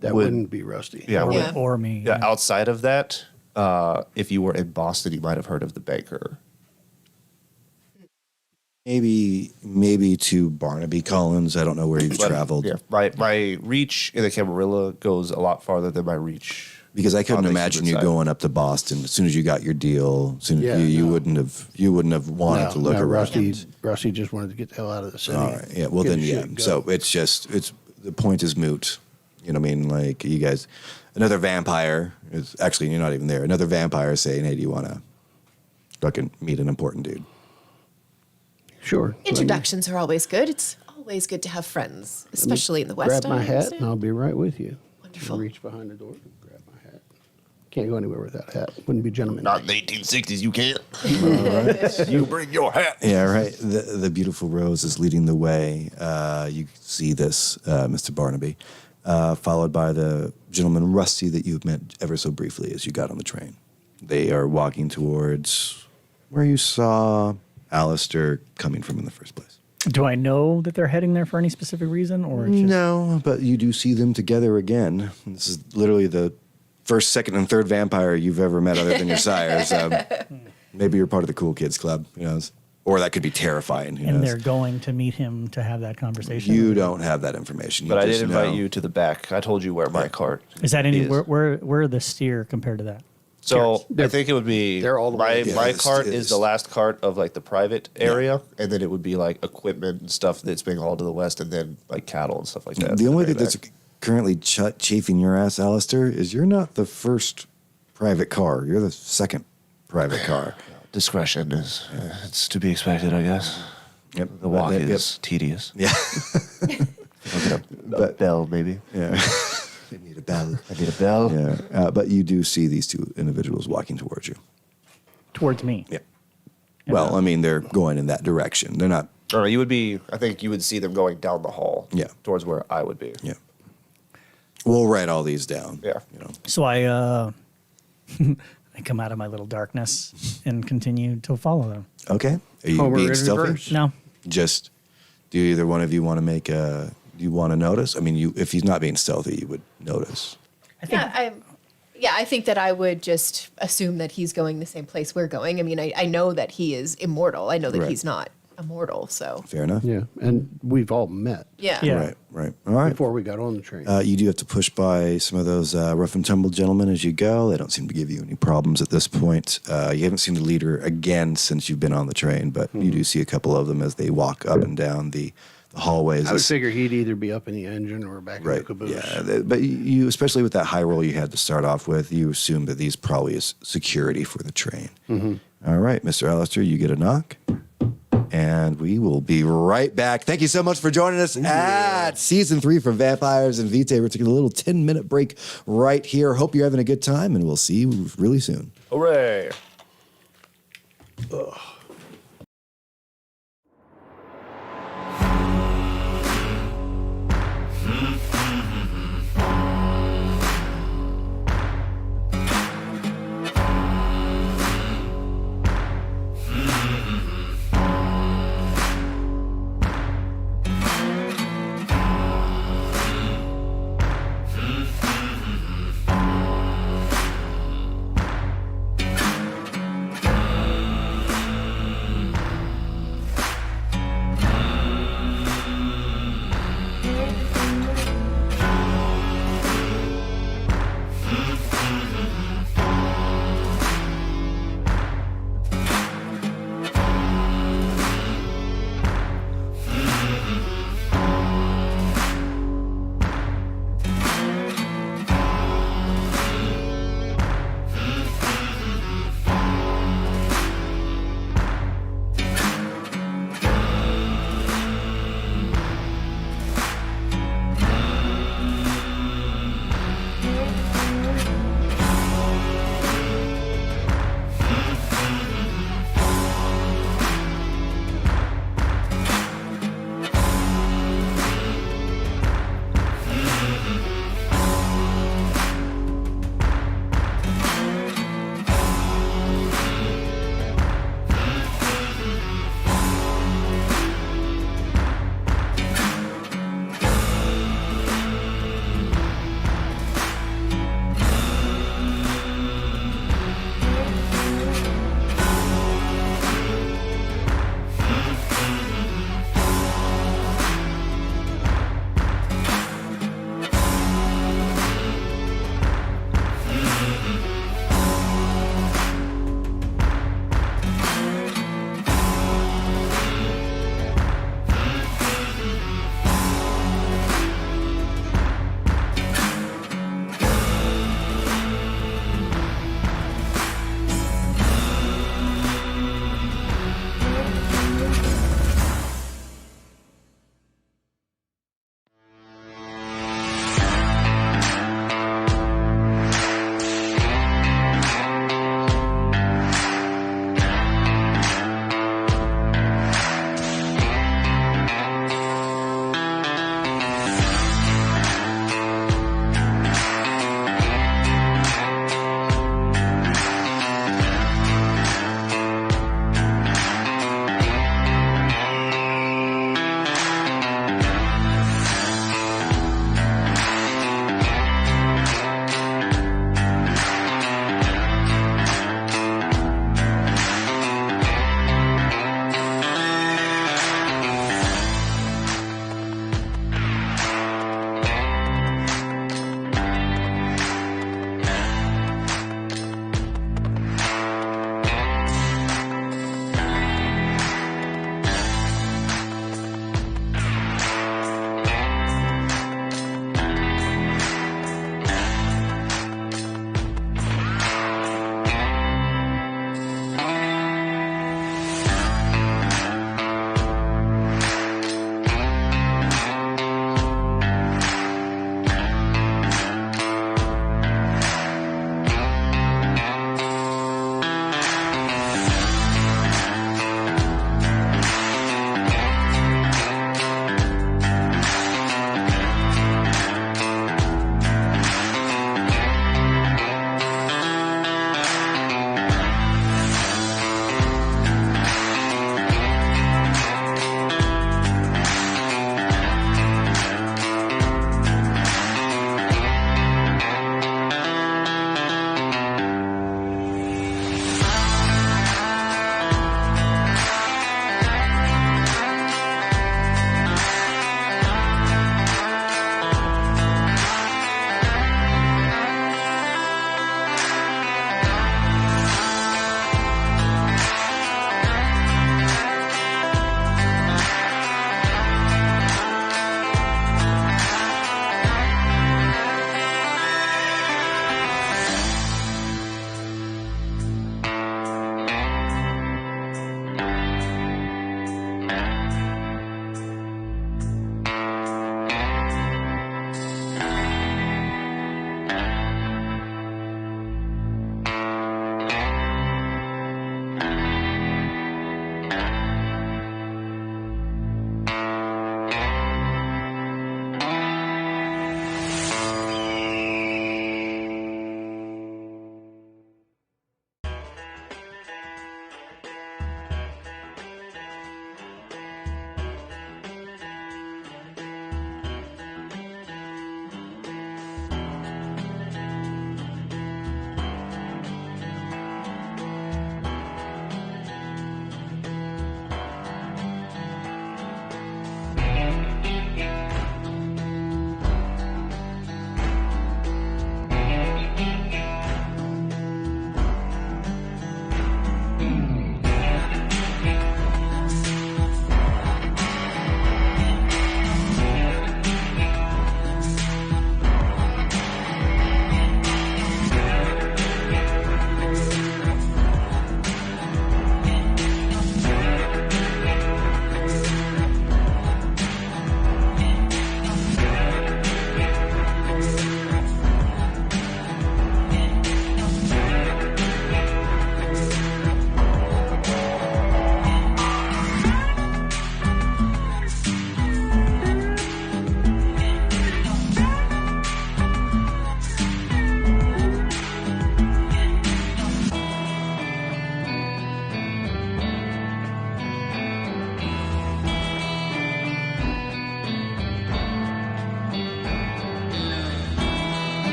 That Would- wouldn't be Rusty. Yeah, Or, Yeah. or me. Yeah, outside of that, if you were in Boston, you might have heard of the banker. maybe to Barnaby Collins. I don't know where you've But, traveled. Yeah, my reach in the Camarilla goes a lot farther than my reach. Because I couldn't on the imagine Cuban you side. going up to Boston as soon as you got your deal. Yeah, you no. wouldn't have wanted to look around. Rusty just wanted to get the hell out of the city. All right. Yeah. Well, Get then, his yeah. shit and So go. it's the point is moot. You know what I mean? Like you guys, another vampire is actually you're not even there. Another vampire is saying, "Hey, do you want to fucking meet an important dude?" Sure. Introductions are always good. It's always good to have friends, especially in the West. Grab my I hat understand. and I'll be right with you. Wonderful. Reach behind the door, grab my hat. Can't go anywhere without a hat. Wouldn't be gentleman. Not in the 1860s, you can't. You bring your hat. Yeah. Right. The beautiful Rose is leading the way. You see this, Mr. Barnaby, followed by the gentleman Rusty that you've met ever so briefly as you got on the train. They are walking towards where you saw Alister coming from in the first place. Do I know that they're heading there for any specific reason, or it's just, No, but you do see them together again. This is literally the first, second, and third vampire you've ever met other than your sires. Maybe you're part of the cool kids club, who knows? Or that could be terrifying, who and knows? they're going to meet him to have that conversation? You don't have that information. But I just did invite know. you to the back. I told you where my cart Is that any is. where the steer compared to that? So They're- I think it would be they're all the way- Yeah, my it's- cart it's- is the last cart of like the private area, and then it would be like equipment and stuff that's being hauled to the west, and then like cattle and stuff like that. The only Very thing that's back. currently chafing your ass, Alister, is you're not the first private car. You're the second private car. Discretion is it's to be expected, I guess. Yep. The walk Yep. is tedious. Yeah. Look at a bell, maybe. Yeah. They need a bell. I need a bell. Yeah. But you do see these two individuals walking towards you. Towards me. Yeah. Well, I mean, they're going in that direction. They're not. Or you would be. I think you would see them going down the hall. Yeah. Towards where I would be. Yeah. We'll write all these down. Yeah. You know. So I I come out of my little darkness and continue to follow them. Okay. Are you Homer being in stealthy? reverse. No, Just do either one of you want to make a? Do you want to notice? I mean, if he's not being stealthy, you would notice. I think I think that I would just assume that he's going the same place we're going. I mean, I know that he is immortal. I know that Right. he's not immortal. So Fair enough. Yeah, and we've all met yeah. Yeah. Right. Right. All right. before we got on the train. You do have to push by some of those rough and tumble gentlemen as you go. They don't seem to give you any problems at this point. You haven't seen the leader again since you've been on the train, but you do see a couple of them as they walk up and down the hallways. I would figure he'd either be up in the engine or back in the Right. caboose. Yeah. But you, especially with that high roll you had to start off with, you assume that these probably is security for the train. All right, Mr. Alister, you get a knock. And we will be right back. Thank you so much for joining us at season 3 for Vampires and Vitae. We're taking a little 10-minute break right here. Hope you're having a good time, and we'll see you really soon. Hooray!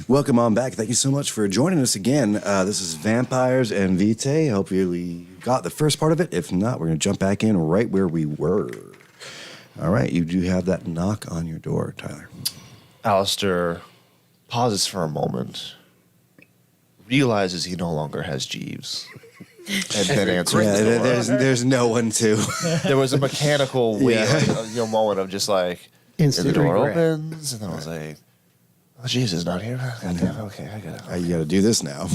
Welcome on back. Thank you so much for joining us again. This is Vampires and Vitae. Hope you got the first part of it. If not, we're going to jump back in right where we were. All right, you do have that knock on your door, Tyler. Alister pauses for a moment, realizes he no longer has Jeeves, and then answers the door. There's no one to. There was a mechanical wait, Yeah. moment of just like, Instant and the door regret. opens, and then I was like, oh, Jeeves is not here. God damn, okay, I gotta. You got to do this now.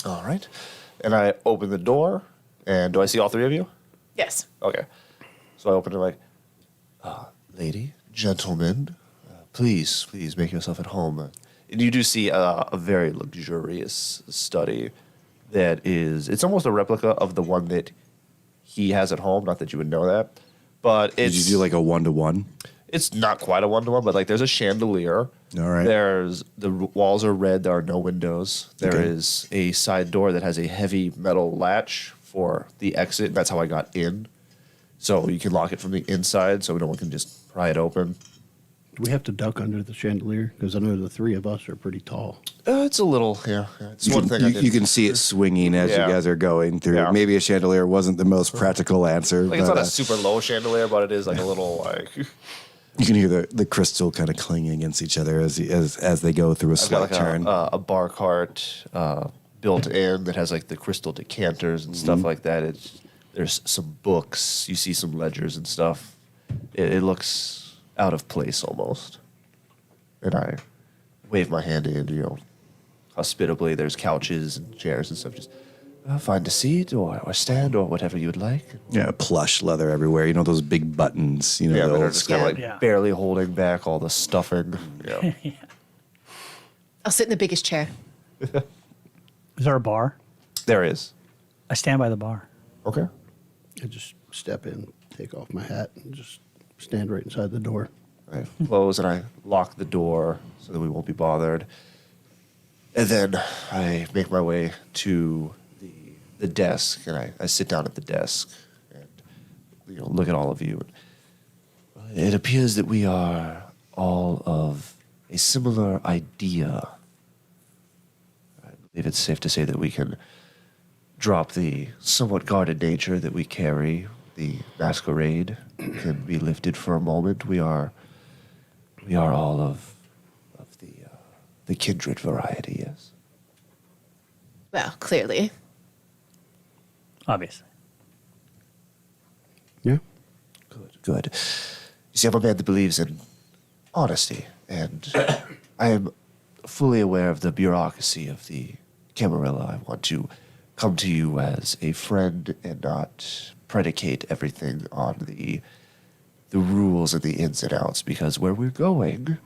All right. And I open the door, and do I see all three of you? Yes. Okay. So I open it like, lady, gentlemen, please make yourself at home. And you do see a very luxurious study that it's almost a replica of the one that he has at home. Not that you would know that, but it's. Did you do like a 1-to-1? It's not quite a one-to-one, but like there's a chandelier. All right. The walls are red. There are no windows. There is a side door that has a heavy metal latch for the exit. That's how I got in. So you can lock it from the inside, so no one can just pry it open. Do we have to duck under the chandelier? Because I know the three of us are pretty tall. It's a little, yeah. It's one thing I did. You can see it swinging as Yeah. you guys are going through. Yeah. Maybe a chandelier wasn't the most practical answer. Like it's but, not a super low chandelier, but it is like a little like. you can hear the crystal kind of clanging against each other as they go through a I've slight got like turn. a bar cart built in that has like the crystal decanters and stuff like that. There's some books. You see some ledgers and stuff. It looks out of place almost. And I wave my hand in, hospitably. There's couches and chairs and stuff. Just find a seat or stand or whatever you would like. Yeah, plush leather everywhere. You know those big buttons. You know, Yeah, the that are old just school. kind of like Yeah. barely holding back all the stuffing. Yeah. I'll sit in the biggest chair. Is there a bar? There is. I stand by the bar. Okay. I just step in, take off my hat, and just stand right inside the door. I close and I lock the door so that we won't be bothered. And then I make my way to the desk and I sit down at the desk and look at all of you. It appears that we are all of a similar idea. I believe it's safe to say that we can drop the somewhat guarded nature that we carry. The masquerade can be lifted for a moment. We are all of the kindred variety, yes. Well, clearly. Obviously. Yeah. Good. You see, I'm a man that believes in honesty, and I am fully aware of the bureaucracy of the Camarilla. I want to come to you as a friend and not predicate everything on the rules and the ins and outs, because where we're going,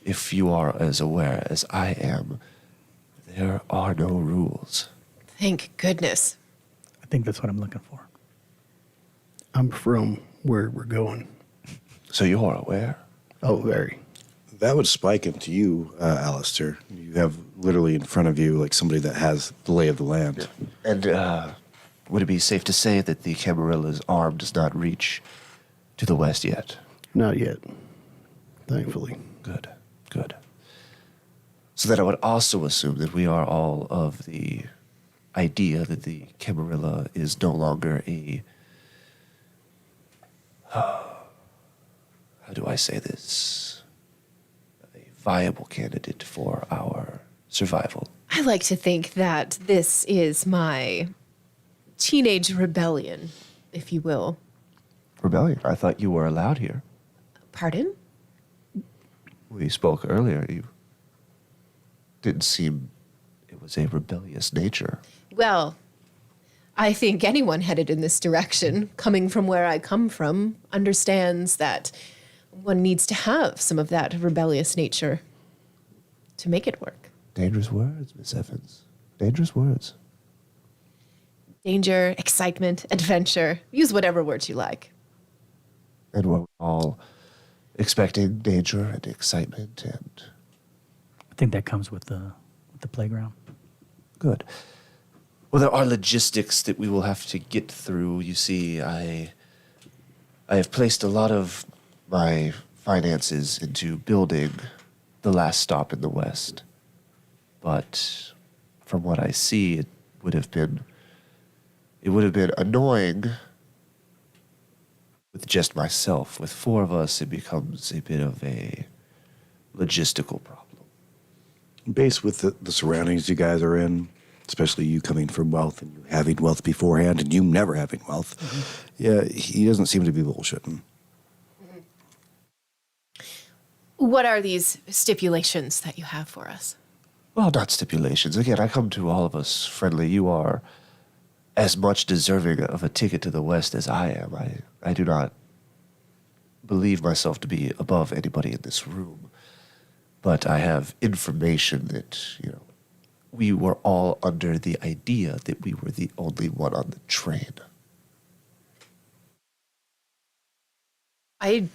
if you are as aware as I am, there are no rules. Thank goodness. I think that's what I'm looking for. I'm from where we're going. So you're aware? Oh, very. That would spike into you, Alister. You have literally in front of you like somebody that has the lay of the land. And would it be safe to say that the Camarilla's arm does not reach to the west yet? Not yet, thankfully. Good. So then I would also assume that we are all of the idea that the Camarilla is no longer a... how do I say this? A viable candidate for our survival. I like to think that this is my teenage rebellion, if you will. Rebellion? I thought you were allowed here. Pardon? We spoke earlier. You didn't seem it was a rebellious nature. Well, I think anyone headed in this direction, coming from where I come from, understands that one needs to have some of that rebellious nature to make it work. Dangerous words, Miss Evans. Dangerous words. Danger, excitement, adventure. Use whatever words you like. And we're all expecting danger and excitement and I think that comes with the playground. good. Well, there are logistics that we will have to get through. You see, I have placed a lot of my finances into building the last stop in the West. But from what I see, it would have been annoying with just myself. With 4 of us, it becomes a bit of a logistical problem. Based with the surroundings you guys are in, especially you coming from wealth and you having wealth beforehand and you never having wealth, yeah, he doesn't seem to be bullshitting. What are these stipulations that you have for us? Well, not stipulations. Again, I come to all of us friendly. You are as much deserving of a ticket to the West as I am. I do not believe myself to be above anybody in this room. But I have information that, we were all under the idea that we were the only one on the train. I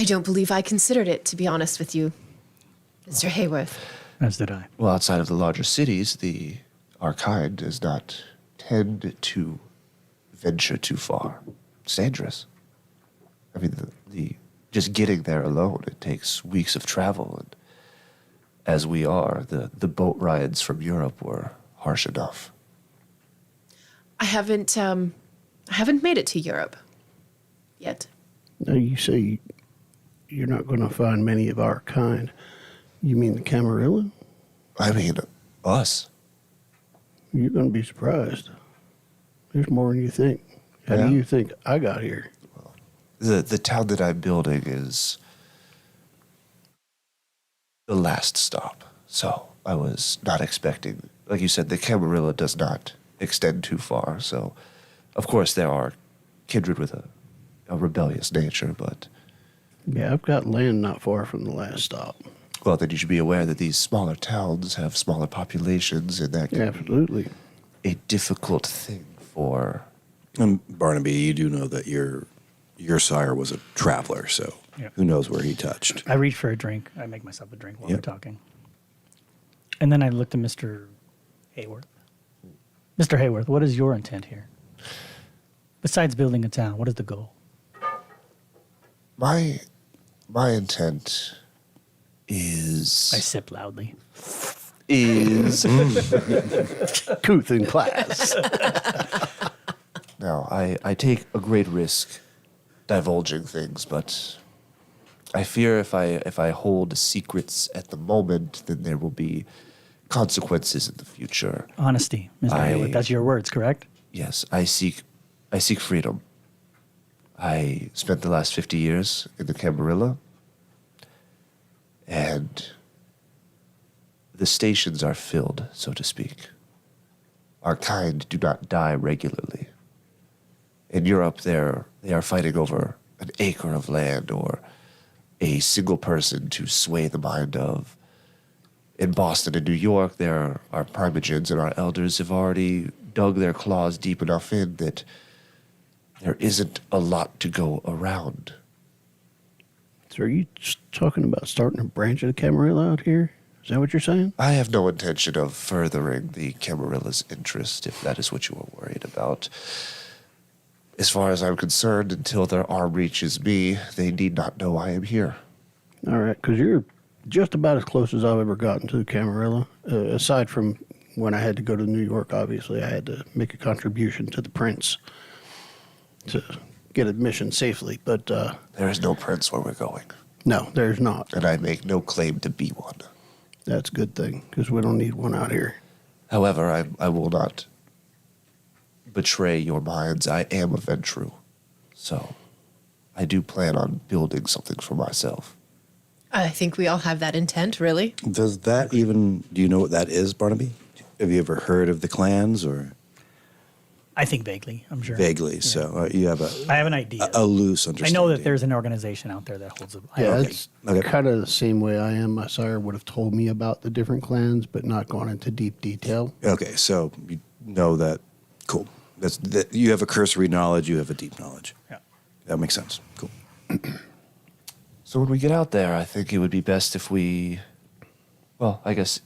don't believe I considered it, to be honest with you, Mr. Hayworth. As did I. Well, outside of the larger cities, our kind does not tend to venture too far. It's dangerous. I mean, the just getting there alone, it takes weeks of travel. And as we are, the boat rides from Europe were harsh enough. I haven't made it to Europe yet. Now, you say you're not going to find many of our kind. You mean the Camarilla? I mean, us. You're going to be surprised. There's more than you think. How Yeah? do you think I got here? The town that I'm building is the last stop. So I was not expecting, like you said, the Camarilla does not extend too far. So, of course, there are kindred with a rebellious nature, but, Yeah, I've got land not far from the last stop. well, then you should be aware that these smaller towns have smaller populations, and that can be Absolutely. a difficult thing for. And Barnaby, you do know that your sire was a traveler, so Yeah. who knows where he touched. I reach for a drink. I make myself a drink while Yep. we're talking. And then I look to Mr. Hayworth. Mr. Hayworth, what is your intent here? Besides building a town, what is the goal? My intent is I sip loudly. Couth in class. Now, I take a great risk divulging things, but I fear if I hold secrets at the moment, then there will be consequences in the future. Honesty, Mr. Hayworth. That's your words, correct? Yes, I seek freedom. I spent the last 50 years in the Camarilla, and the stations are filled, so to speak. Our kind do not die regularly. In Europe, they are fighting over an acre of land or a single person to sway the mind of. In Boston and New York, there are primogens, and our elders have already dug their claws deep enough in that there isn't a lot to go around. So are you talking about starting a branch of the Camarilla out here? Is that what you're saying? I have no intention of furthering the Camarilla's interest, if that is what you are worried about. As far as I'm concerned, until their arm reaches me, they need not know I am here. All right, because you're just about as close as I've ever gotten to the Camarilla. Aside from when I had to go to New York, obviously, I had to make a contribution to the prince to get admission safely. But There is no prince where we're going, no, there's not. and I make no claim to be one. That's a good thing, because we don't need one out here. However, I will not betray your minds. I am a Ventru, so I do plan on building something for myself. I think we all have that intent, really. Does that even, do you know what that is, Barnaby? Have you ever heard of the clans or I think vaguely, I'm sure. vaguely? So you have I have an idea. a loose I understanding. know that there's an organization out there that holds a. Yeah, Okay. it's Okay. kind of the same way I am. My sire would have told me about the different clans, but not gone into deep detail. Okay, so you know that. Cool. That you have a cursory knowledge. You have a deep knowledge. Yeah. That makes sense. Cool. So when we get out there, I think it would be best if we, well, I guess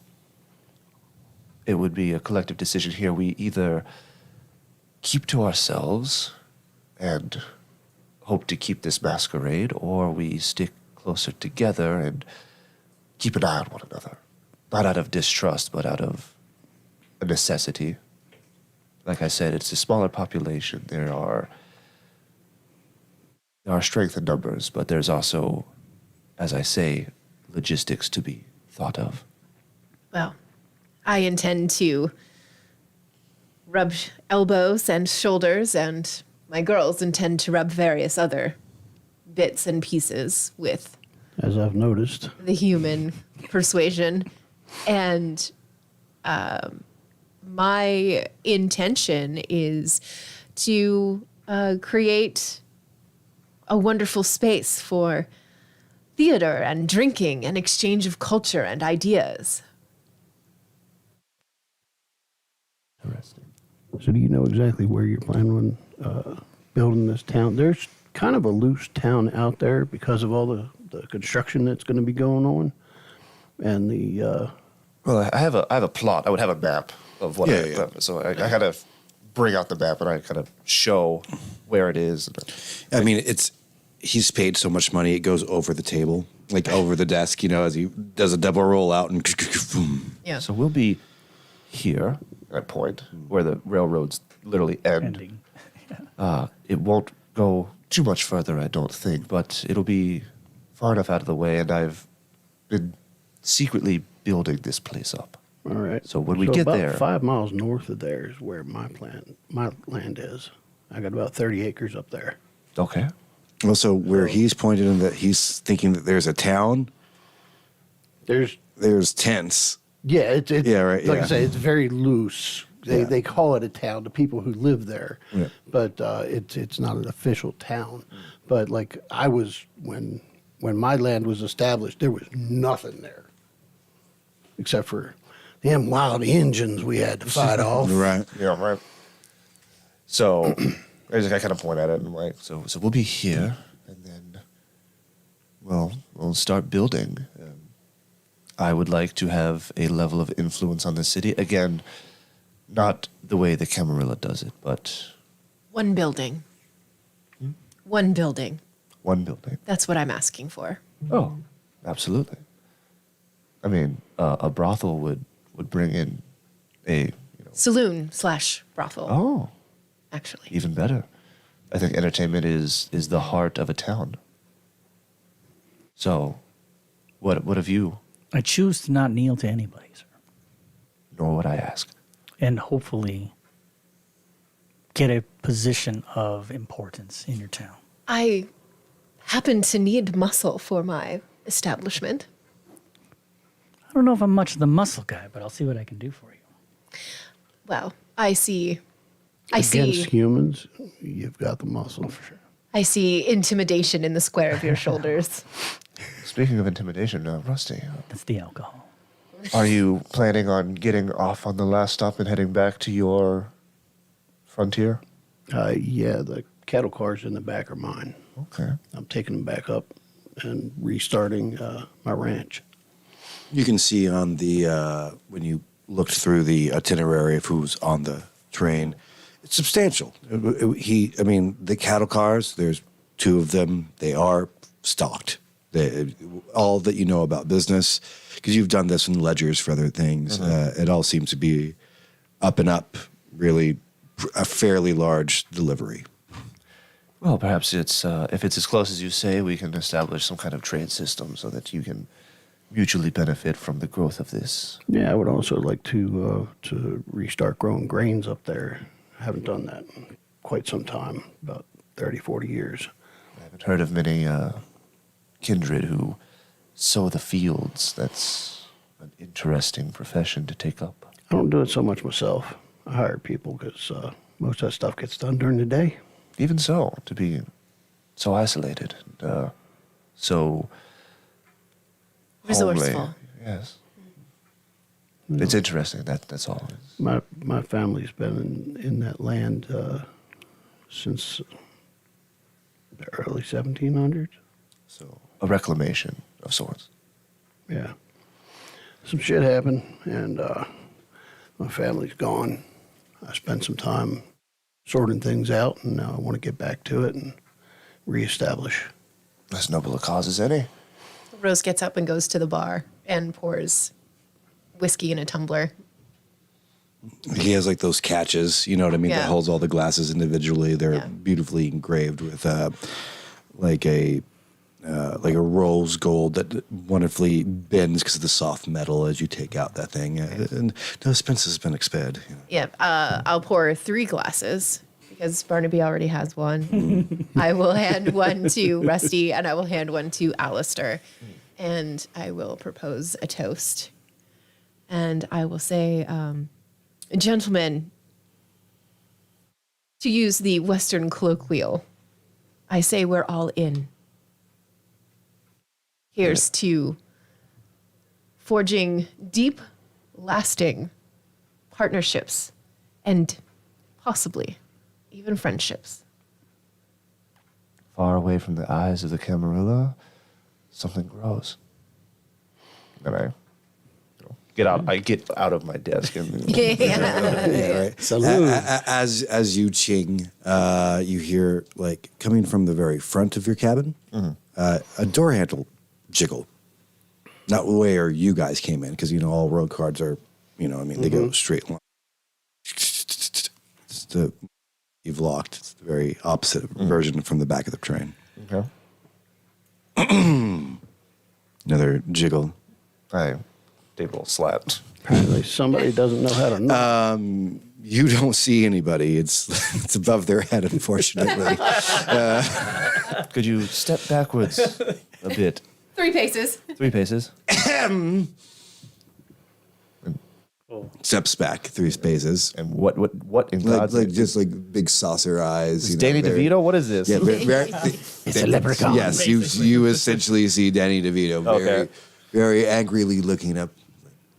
it would be a collective decision here. We either keep to ourselves and hope to keep this masquerade, or we stick closer together and keep an eye on one another. Not out of distrust, but out of a necessity. Like I said, it's a smaller population. There are strength in numbers, but there's also, as I say, logistics to be thought of. Well, I intend to rub elbows and shoulders, and my girls intend to rub various other bits and pieces with As I've noticed. the human persuasion. And my intention is to create a wonderful space for theater and drinking and exchange of culture and ideas. Interesting. So do you know exactly where you're planning on building this town? There's kind of a loose town out there because of all the construction that's going to be going on. And the Well, I have a plot. I would have a map of what Yeah. So I kind of bring out the map and I kind of show where it is. I mean, he's paid so much money it goes over the table, like over the desk, as he does a double roll out and boom. Yeah. So we'll be here at point where the railroads literally end. Ending. It won't go too much further, I don't think, but it'll be far enough out of the way, and I've been secretly building this place up. all right. So when we get about there- 5 miles north of there is where my land is. I got about 30 acres up there. Okay. Also, where he's pointed in that he's thinking that there's a town, there's tents. Yeah, it's Yeah, right, Like yeah. I say, it's very loose. Yeah. They call it a town to people who live there, Yeah. but it's not an official town. But like I was when my land was established, there was nothing there except for them wild Injuns we had to fight off. Right. Yeah, right. So I kind of point at it and like, so we'll be here, and then we'll start building. I would like to have a level of influence on the city. Again, not the way the Camarilla does it, but One building. One building. one building. That's what I'm asking for. Oh, absolutely. I mean, a brothel would bring in a Saloon / brothel, oh, actually. even better. I think entertainment is the heart of a town. So, what have you? I choose to not kneel to anybody, sir. Nor would I ask. And hopefully get a position of importance in your town. I happen to need muscle for my establishment. I don't know if I'm much of the muscle guy, but I'll see what I can do for you. Well, I see Against humans, you've got the muscle. For sure. I see intimidation in the square of your shoulders. Speaking of intimidation, Rusty, That's the alcohol. are you planning on getting off on the last stop and heading back to your frontier? Yeah, the cattle cars in the back are mine. Okay. I'm taking them back up and restarting my ranch. You can see on the when you looked through the itinerary of who's on the train, it's substantial. The cattle cars. There's 2 of them. They are stocked. All that you know about business, because you've done this in ledgers for other things. It all seems to be up and up. Really, a fairly large delivery. Well, perhaps it's if it's as close as you say, we can establish some kind of trade system so that you can mutually benefit from the growth of this. Yeah, I would also like to restart growing grains up there. I haven't done that in quite some time, about 30, 40 years. I haven't heard of many kindred who sow the fields. That's an interesting profession to take up. I don't do it so much myself. I hire people because most of that stuff gets done during the day. Even so, to be so isolated and so Resourceful. homely. Yes. It's interesting. That's all. My family's been in that land since the early 1700s. So a reclamation of sorts. Yeah. Some shit happened, and my family's gone. I spent some time sorting things out, and now I want to get back to it and reestablish. As noble a cause as any. Rose gets up and goes to the bar and pours whiskey in a tumbler. He has like those catches, you know what I mean, Yeah. that holds all the glasses individually. They're Yeah. beautifully engraved with like a rose gold that wonderfully bends because of the soft metal as you take out that thing. And no expense has been expended. You know. Yeah, I'll pour 3 glasses because Barnaby already has one. I will hand one to Rusty and I will hand one to Alister. And I will propose a toast. And I will say, gentlemen, to use the Western colloquial, I say we're all in. Here's to forging deep, lasting partnerships and possibly even friendships. Far away from the eyes of the Camarilla, something grows. And I get out of my desk and Yeah, right. Salute. As you ching, you hear like coming from the very front of your cabin, a door handle jiggle. Not where you guys came in, because you know all road cards are, you know, I mean they go straight line. It's the you've locked. It's the very opposite version from the back of the train. okay. Another jiggle. Table slapped. Apparently somebody doesn't know how to knock. You don't see anybody. It's above their head, unfortunately. Could you step backwards a bit? 3 paces. 3 paces. Steps back 3 spaces. And what in Like, God's like name? just like big saucer eyes. Is Danny DeVito? What is this? Yeah, It's a leprechaun, Yes, you essentially see Danny DeVito Okay. very angrily looking up.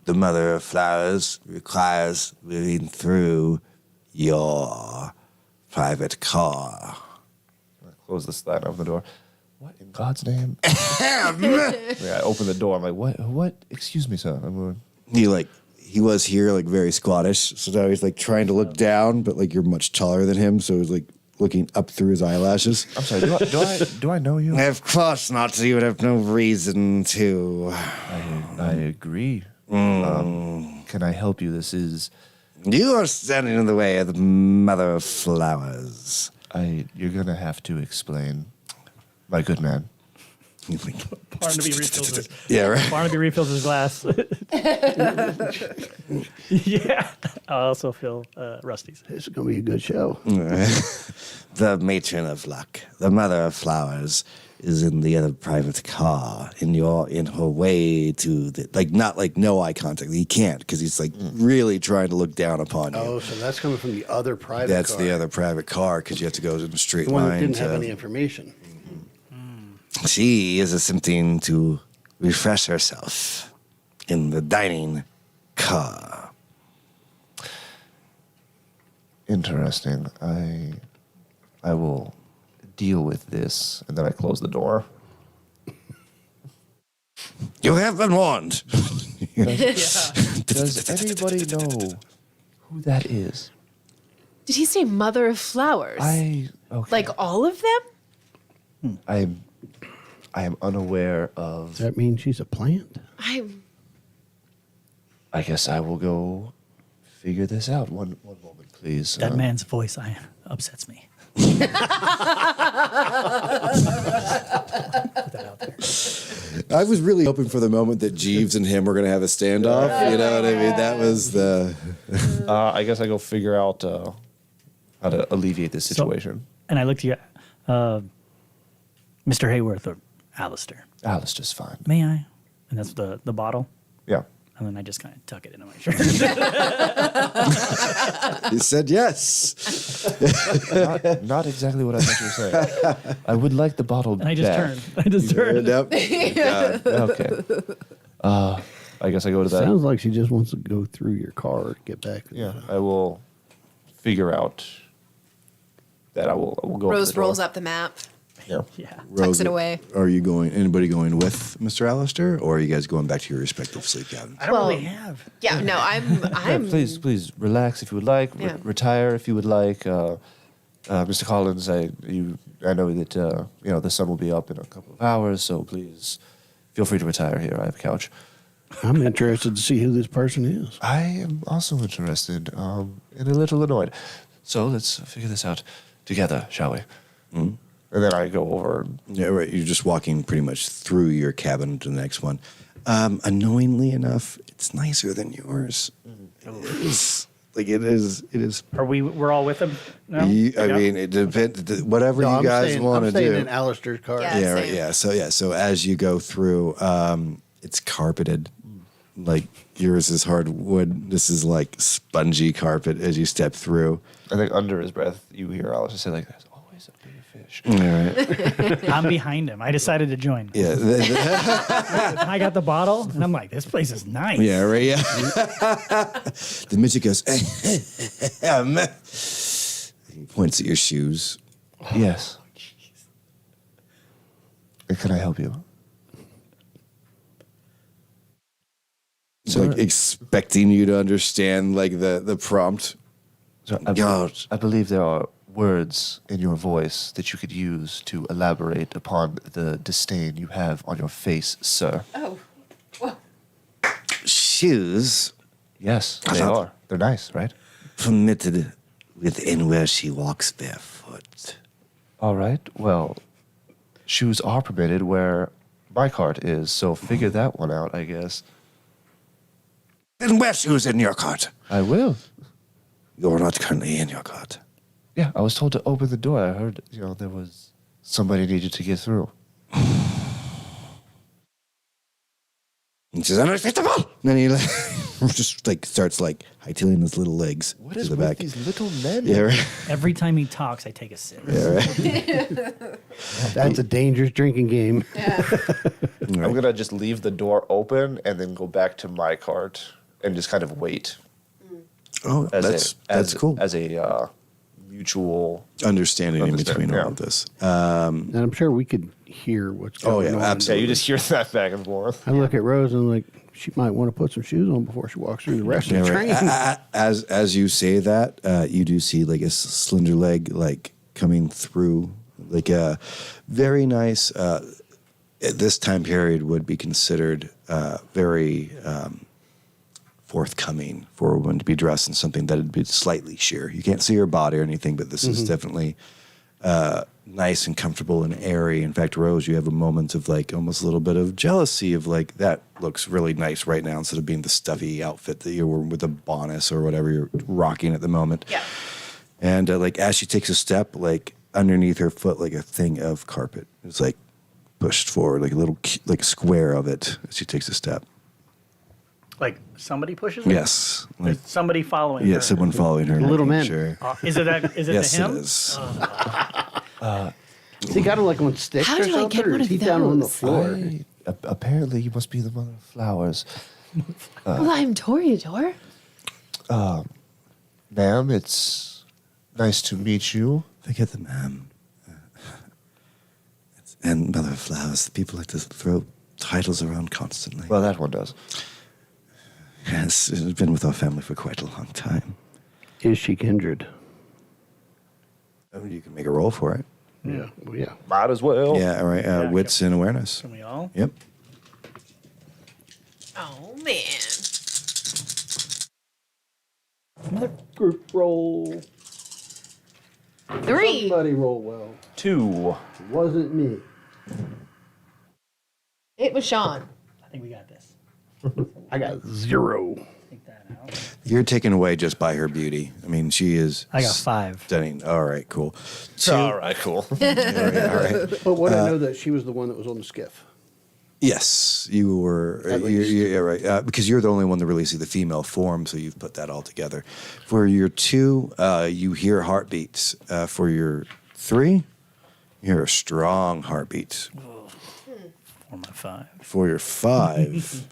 The mother of flowers requires moving through your private car. Close the slide of the door. What in God's name? Yeah, I open the door. I'm like, what? Excuse me, sir. He was here like very squattish, so now he's like trying to look down, but like you're much taller than him, so he's like looking up through his eyelashes. I'm sorry. Do I know you? Of course not. You would have no reason to. I agree. Can I help you? This is. You are standing in the way of the mother of flowers. You're gonna have to explain, my good man. Barnaby refills his, Yeah, right. Barnaby refills his glass. Yeah. I also fill Rusty's. This is going to be a good show. The matron of luck, the mother of flowers, is in the other private car. And you're in her way to the not like no eye contact. He can't because he's like really trying to look down upon you. Oh, so that's coming from the other private That's car. the other private car because you have to go in a straight The one that line. didn't have any information. She is attempting to refresh herself in the dining car. Interesting. I will deal with this, and then I close the door. You have been warned. Does anybody know who that is? Did he say mother of flowers? Okay. Like all of them? I am unaware of. Does that mean she's a plant? I guess I will go figure this out. One moment, please. That man's voice upsets me. I was really hoping for the moment that Jeeves and him were going to have a standoff. You know what I mean? That was the. I guess I go figure out how to alleviate this situation. And I look to you, Mr. Hayworth or Alister. Alister's fine. May I? And that's the bottle. Yeah. And then I just kind of tuck it into my shirt. He said yes. Not exactly what I thought you were saying. I would like the bottle And I just back. turned. Yep. Okay. I guess I go to that. Sounds like she just wants to go through your car to get back. Yeah, I will figure out that I will go. Rose rolls up the map, Yeah. Yeah. tucks it away. Are you going? Anybody going with Mr. Alister, or are you guys going back to your respective sleep cabins? I don't Well, really have. Yeah, no, I'm. Please relax if you would like. Yeah. Retire if you would like. Mr. Collins, I know that the sun will be up in a couple of hours, so please Feel free to retire here. I have a couch. I'm interested to see who this person is. I am also interested and a little annoyed. So let's figure this out together, shall we? Mm-hmm. And then I go over. Yeah, right. You're just walking pretty much through your cabin to the next one. Annoyingly enough, it's nicer than yours. It is. Like it is. We're all with him now? I mean, it depends. Whatever you guys want to I'm staying do. in Alister's car. Yeah. Yeah, right. Same. Yeah. So as you go through, it's carpeted. Like yours is hardwood. This is like spongy carpet as you step through. I think under his breath, you hear Alice say like, "There's always a bigger fish." All right. I'm behind him. I decided to join. Yeah. I got the bottle, and I'm like, this place is nice. Yeah. Right. Yeah. The midget goes. He points at your shoes. Yes. And can I help you? It's like expecting you to understand like the prompt. So God. I believe there are words in your voice that you could use to elaborate upon the disdain you have on your face, sir. Oh, well, Shoes Yes, I they thought- are. They're nice, right? permitted within where she walks barefoot. All right. Well, shoes are permitted where my cart is, so figure that one out, I guess. Then wear shoes in your cart. I will. You're not currently in your cart. Yeah, I was told to open the door. I heard, there was somebody needed to get through. And she's unacceptable. And then he just like starts like hightailing his little legs What to is the with back. these little men? Yeah, right. Every time he talks, I take a sip. Yeah, right. That's a dangerous drinking game. I'm going to just leave the door open and then go back to my cart and just kind of wait. Oh, that's cool. As a mutual... Understanding in Understand, between yeah. all of this. And I'm sure we could hear what's Oh, going yeah, on. absolutely. Yeah, you just hear that back and forth. I look at Rose and I'm like, she might want to put some shoes on before she walks through the rest Yeah, of the right. train. As you say that, you do see like a slender leg like coming through, like a very nice. At this time period, would be considered very forthcoming for a woman to be dressed in something that would be slightly sheer. You can't see her body or anything, but this is definitely nice and comfortable and airy. In fact, Rose, you have a moment of like almost a little bit of jealousy of like, that looks really nice right now instead of being the stuffy outfit that you were with the bonus or whatever you're rocking at the moment. yeah. And like as she takes a step, like underneath her foot, like a thing of carpet is like pushed forward, like a little like square of it as she takes a step. Like somebody pushes it? Yes. Like, There's somebody following yeah, her. someone following her. Little making man. Sure. Is it Yes, him? it is. Has he got him like on sticks How or do I something? get Or one is of he down on the those? floor? Apparently, you must be the mother of flowers. Well, I'm Toreador. Ma'am, it's nice to meet you. Forget the ma'am. And Mother of Flowers. People like to throw titles around constantly. Well, that one does. Yes, it's been with our family for quite a long time. Is she kindred? Oh, you can make a roll for it. Yeah. Well, yeah. Might as well. Yeah, all right. Yeah, Wits and awareness. Can we all? Yep. Oh man. Another group roll. 3. Somebody roll well. 2. It wasn't me. It was Sean. I think we got this. I got 0. Take that out. You're taken away just by her beauty. I mean, she is I got 5. stunning. All right, cool. Two- All right, cool. all right. But what I know that she was the one that was on the skiff. Yes, you were. At least. Yeah, right. Because you're the only one to really see the female form, so you've put that all together. For your 2, you hear heartbeats. For your 3, you hear a strong heartbeat. For my 5. For your 5,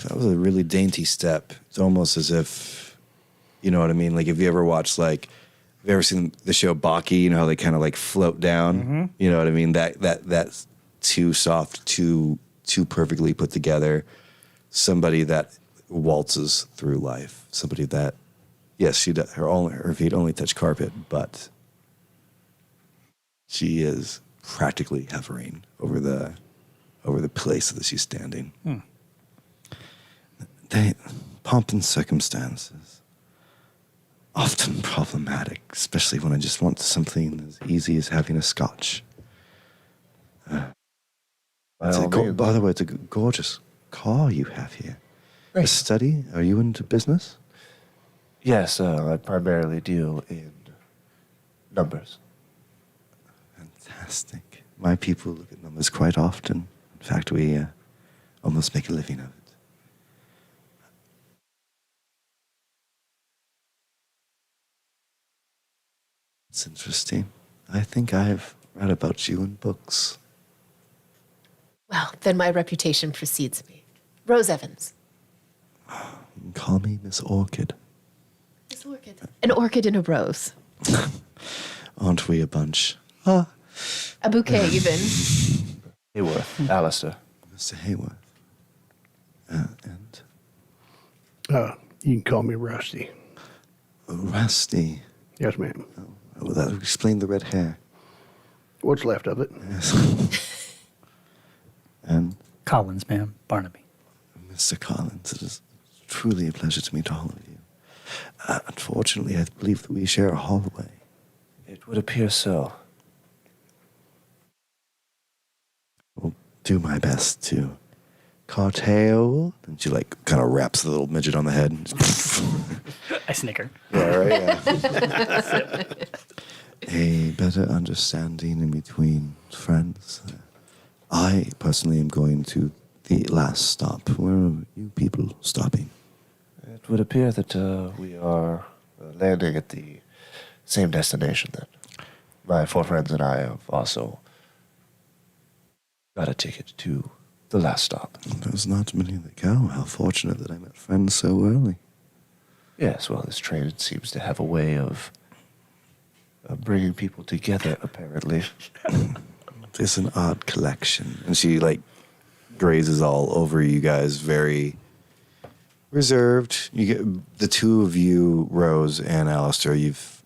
that was a really dainty step. It's almost as if, you know what I mean? Like, if you ever watched, like, have you ever seen the show Baki? You know how they kind of, like, float down? You know what I mean? That's too soft, too perfectly put together. Somebody that waltzes through life. Somebody that, yes, she does, her feet only touch carpet, but she is practically hovering over the place that she's standing. Pomp and circumstances, often problematic, especially when I just want something as easy as having a scotch. By the way, it's a gorgeous car you have here. A study? Are you into business? Yes, I primarily deal in numbers. Fantastic. My people look at numbers quite often. In fact, we almost make a living of it. It's interesting. I think I've read about you in books. Well, then my reputation precedes me. Rose Evans. Call me Miss Orchid. Miss Orchid. An orchid and a rose. Aren't we a bunch? A bouquet, even. Hayworth, Alister. Mr. Hayworth. And You can call me Rusty. Rusty. Yes, ma'am. Well, that would explain the red hair. What's left of it? Yes. And Collins, ma'am. Barnaby. Mr. Collins, it is truly a pleasure to meet all of you. Unfortunately, I believe that we share a hallway. It would appear so. Will do my best to curtail. And she kind of wraps the little midget on the head. I snicker. Yeah, right. Yeah. A better understanding in between friends. I personally am going to the last stop. Where are you people stopping? It would appear that we are landing at the same destination then. My four friends and I have also got a ticket to the last stop. There's not many that go. How fortunate that I met friends so early. Yes, well, this train seems to have a way of bringing people together, apparently. It's an odd collection. And she, grazes all over you guys, very reserved. You get the two of you, Rose and Alister, you've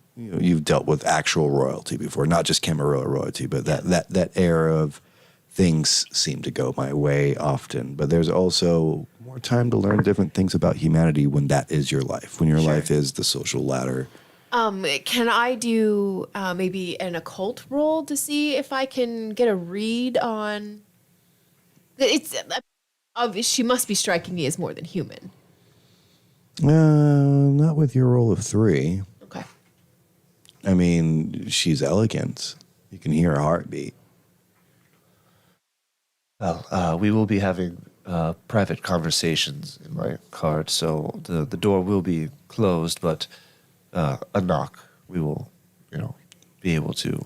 dealt with actual royalty before, not just Camarilla royalty, but that era of things seem to go my way often. But there's also more time to learn different things about humanity when that is your life, when your life is the social ladder. Can I do maybe an occult roll to see if I can get a read on? It's she must be striking me as more than human. Not with your roll of 3. Okay. I mean, she's elegant. You can hear her heartbeat. Well, we will be having private conversations in my card, so the door will be closed, but a knock, we will, be able to,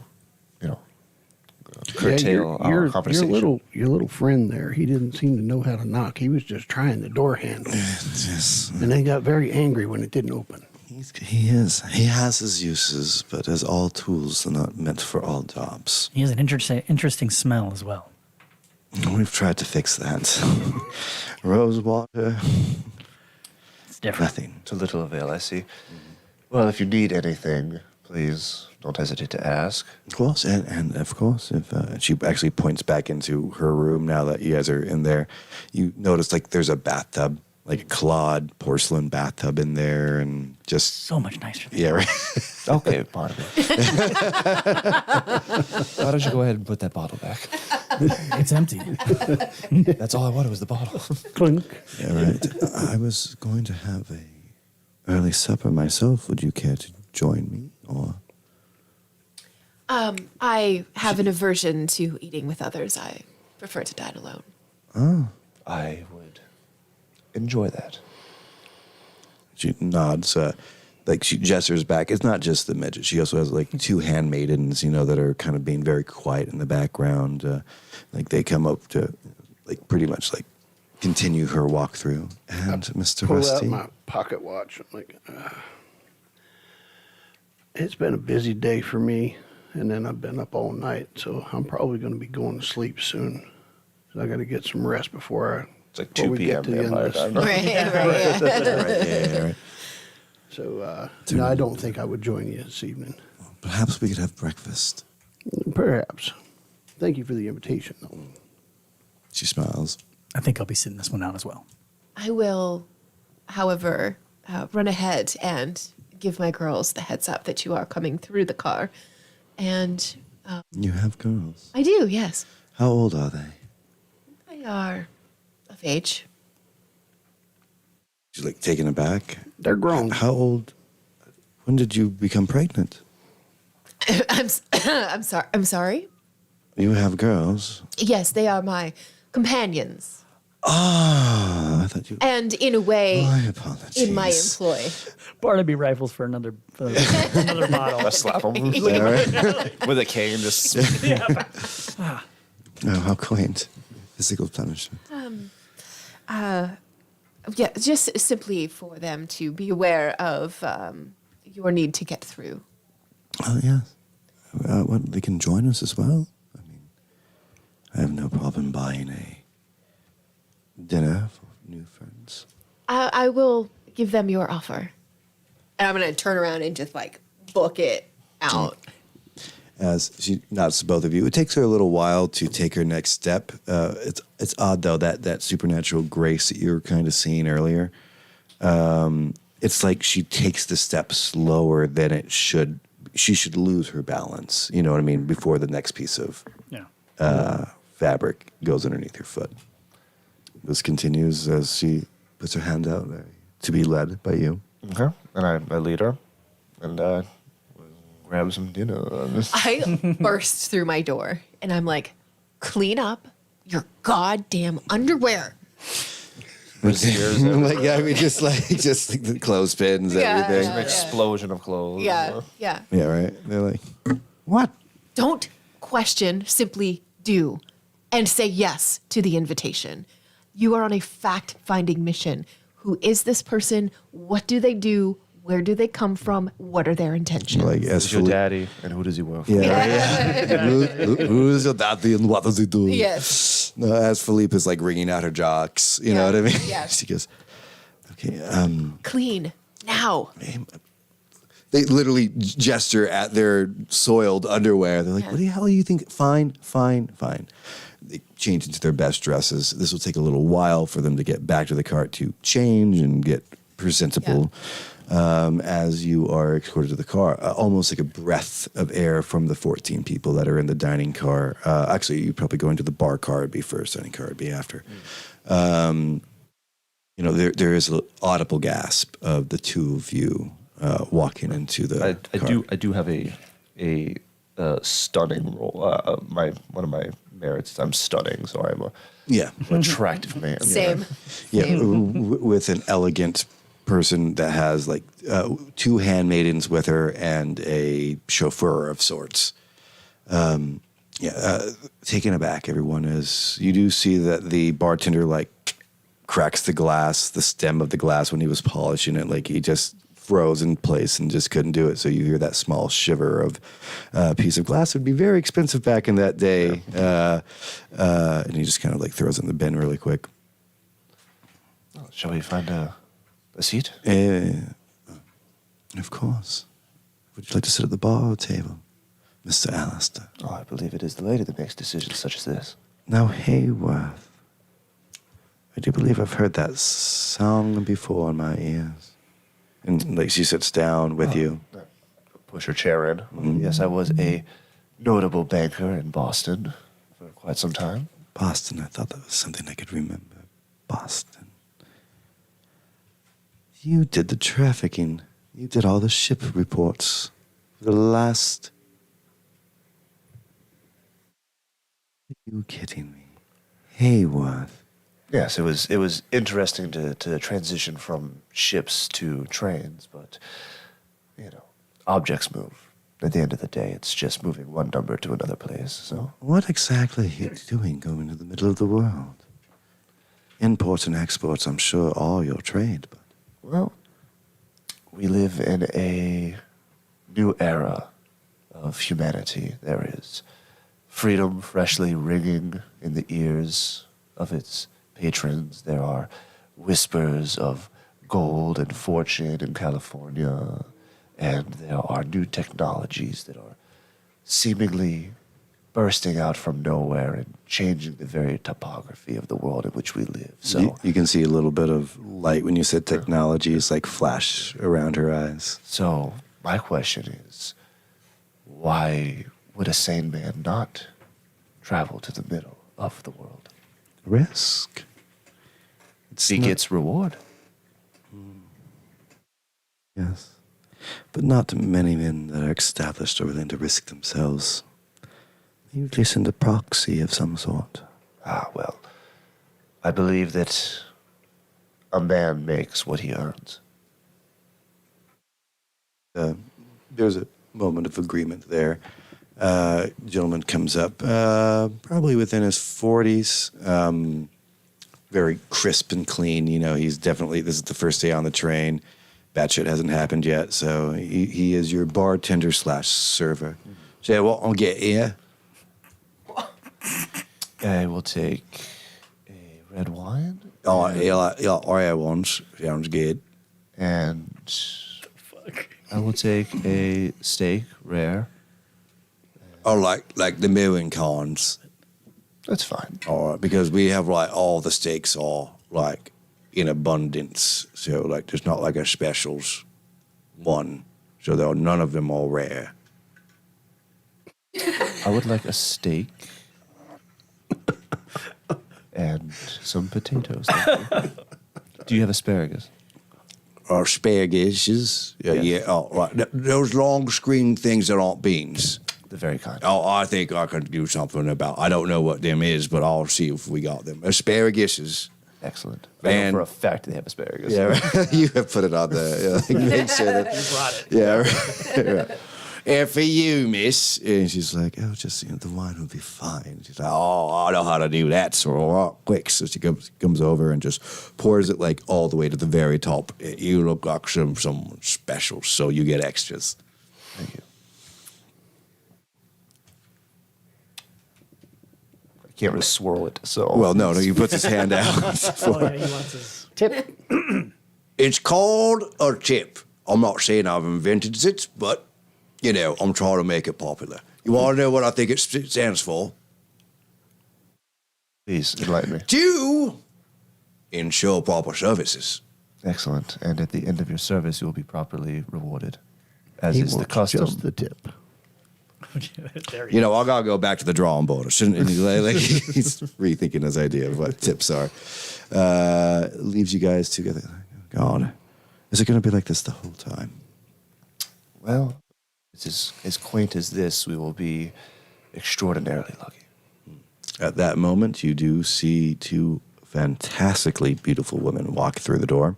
curtail our conversation. Your little friend there, he didn't seem to know how to knock. He was just trying the door handle. Yes. And they got very angry when it didn't open. He has his uses, but as all tools are not meant for all jobs. He has an interesting smell as well. We've tried to fix that. Rose water, It's different. nothing. To little avail, I see. Well, if you need anything, please don't hesitate to ask. Of course, and of course, if she actually points back into her room now that you guys are in there, you notice there's a bathtub, a clawed porcelain bathtub in there, and just So much nicer. yeah, right. Okay, Barnaby. Why don't you go ahead and put that bottle back? It's empty. That's all I wanted was the bottle. Clink. Yeah, right. I was going to have a early supper myself. Would you care to join me, or? I have an aversion to eating with others. I prefer to dine alone. Oh. I would enjoy that. She nods, she gestures back. It's not just the midget. She also has 2 handmaidens, that are kind of being very quiet in the background. They come up to, pretty much continue her walkthrough. And Mr. Pull out Rusty, my pocket watch. I'm like, it's been a busy day for me, and then I've been up all night, so I'm probably going to be going to sleep soon. So I got to get some rest before It's like before 2 we p.m. get to the end of vampire this. time. Right, yeah. right, yeah, right. So no, I don't think I would join you this evening. Perhaps we could have breakfast. Perhaps. Thank you for the invitation, though. She smiles. I think I'll be sitting this one out as well. I will, however, run ahead and give my girls the heads up that you are coming through the car. And You have girls. I do, yes. How old are they? They are of age. She's like taken aback. They're grown. How old? When did you become pregnant? I'm sorry. I'm sorry. You have girls. Yes, they are my companions, Ah, I thought you. and in a way, My apologies. in my employ. Barnaby rifles for another bottle. I slap him with a cane. Just Oh, how quaint. Physical punishment. Yeah, just simply for them to be aware of your need to get through. Oh, yes. What, they can join us as well? I mean, I have no problem buying a dinner for new friends. I will give them your offer. And I'm going to turn around and just like book it out. As she nods to both of you, it takes her a little while to take her next step. It's odd though that supernatural grace that you were kind of seeing earlier. It's like she takes the step slower than it should. She should lose her balance. You know what I mean? Before the next piece of Yeah. fabric goes underneath her foot. This continues as she puts her hand out to be led by you. okay, and I lead her, and grab some dinner. I burst through my door and I'm like, clean up your goddamn underwear. With tears everywhere. like yeah, I mean, just like the clothespins, Yeah, everything. An explosion of clothes. Yeah, yeah. Yeah, right. They're like, what? Don't question, simply do. And say yes to the invitation. You are on a fact-finding mission. Who is this person? What do they do? Where do they come from? What are their intentions? Like as Who's your Philippe- daddy, and who does he work for? Yeah, yeah. Who's your daddy and what does he do? Yes. No, as Philippe is like wringing out her jocks, you know Yeah, what I mean? yeah. She goes, okay. Clean. Now. They literally gesture at their soiled underwear. They're like, Yeah. what the hell do you think? Fine, fine, fine. They change into their best dresses. This will take a little while for them to get back to the cart to change and get presentable. As you are escorted to the car, almost like a breath of air from the 14 people that are in the dining car. Actually, you probably go into the bar car would be first, dining car would be after. You know, there is an audible gasp of the two of you walking into the car. I do have a stunning role. One of my merits is I'm stunning, so I'm Yeah. an attractive man. Same. Yeah, Same. with an elegant person that has like two handmaidens with her and a chauffeur of sorts. Taken aback, everyone is. You do see that the bartender like cracks the glass, the stem of the glass when he was polishing it. Like he just froze in place and just couldn't do it. So you hear that small shiver of a piece of glass. It would be very expensive back in that day. And he just kind of like throws it in the bin really quick. Shall we find a seat? Of course. Would you like to sit at the bar table, Mr. Alister? Oh, I believe it is the lady that makes decisions such as this. Now, Hayworth, I do believe I've heard that song before in my ears. And like she sits down with you. Push her chair in. Yes, I was a notable banker in Boston for quite some time. Boston, I thought that was something I could remember. Boston. You did the trafficking. You did all the ship reports. The last... Are you kidding me? Hayworth. Yes, it was interesting to transition from ships to trains, but objects move. At the end of the day, it's just moving one number to another place. So What exactly are you doing going to the middle of the world? Imports and exports, I'm sure, are your trade, but... well, we live in a new era of humanity. There is freedom freshly ringing in the ears of its patrons. There are whispers of gold and fortune in California, and there are new technologies that are seemingly bursting out from nowhere and changing the very topography of the world in which we live. So You can see a little bit of light when you said technology is like flash around her eyes. So my question is, why would a sane man not travel to the middle of the world? Risk. He gets reward. Yes. But not many men that are established are willing to risk themselves. They usually send a proxy of some sort. Ah, well, I believe that a man makes what he earns. There's a moment of agreement there. Gentleman comes up, probably within his 40s, very crisp and clean. You know, he's definitely, this is the first day on the train. Bad shit hasn't happened yet, so he is your bartender / server. So what I'll get here? I will take a red wine Oh, yeah, Oreo ones. Sounds good. and I will take a steak rare. Oh, like the milling cons. That's fine. All right, because we have like all the steaks are like in abundance. So like there's not like a specials one. So there are none of them all rare. I would like a steak and some potatoes. Thank you. Do you have asparagus? Asparagus. Yeah, Yes. yeah. Oh, right. Those long screen things that aren't beans. The very kind. Oh, I think I could do something about. I don't know what them is, but I'll see if we got them. Asparaguses. Excellent. Man. I know for a fact they have asparagus. Yeah, right. You have put it on the. Yeah, make sure that. You brought it. Yeah. Right. And for you, miss. And she's like, oh, just, the wine will be fine. She's like, oh, I know how to do that. So quick. So she comes over and just pours it like all the way to the very top. You look like some special, so you get extras. Thank you. I can't really swirl it, so. Well, no, he puts his hand out. Oh, yeah, he wants his tip. It's called a tip. I'm not saying I've invented it, but, I'm trying to make it popular. You want to know what I think it stands for? Please enlighten me. To ensure proper services. Excellent. And at the end of your service, you will be properly rewarded, as He is the wants custom. just the tip. There I gotta go back to the drawing board. I shouldn't. Like, he's rethinking his idea of what tips are. Leaves you guys together. God, is it gonna be like this the whole time? Well, it's as quaint as this, we will be extraordinarily lucky. At that moment, you do see two fantastically beautiful women walk through the door.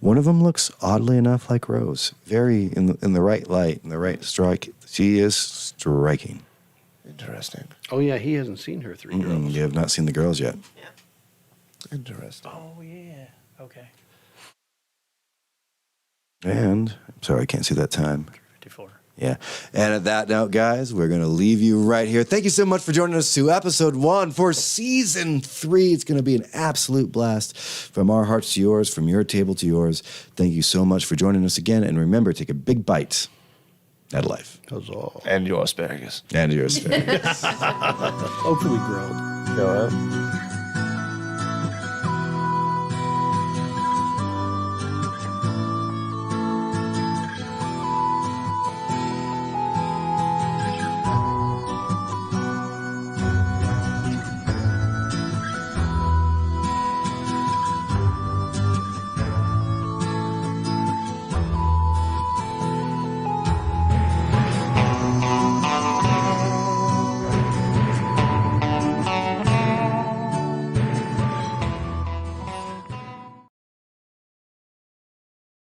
One of them looks oddly enough like Rose, very in the right light, in the right strike. She is striking. Interesting. Oh, yeah, he hasn't seen her 3 girls. You have not seen the girls yet. Interesting. Oh, yeah. Okay. And I'm sorry, I can't see that time. 54. Yeah. And at that note, guys, we're going to leave you right here. Thank you so much for joining us to episode 1 for season 3. It's going to be an absolute blast from our hearts to yours, from your table to yours. Thank you so much for joining us again. And remember, take a big bite at life. Huzzah. And your asparagus. And yours. Hopefully grilled. All right.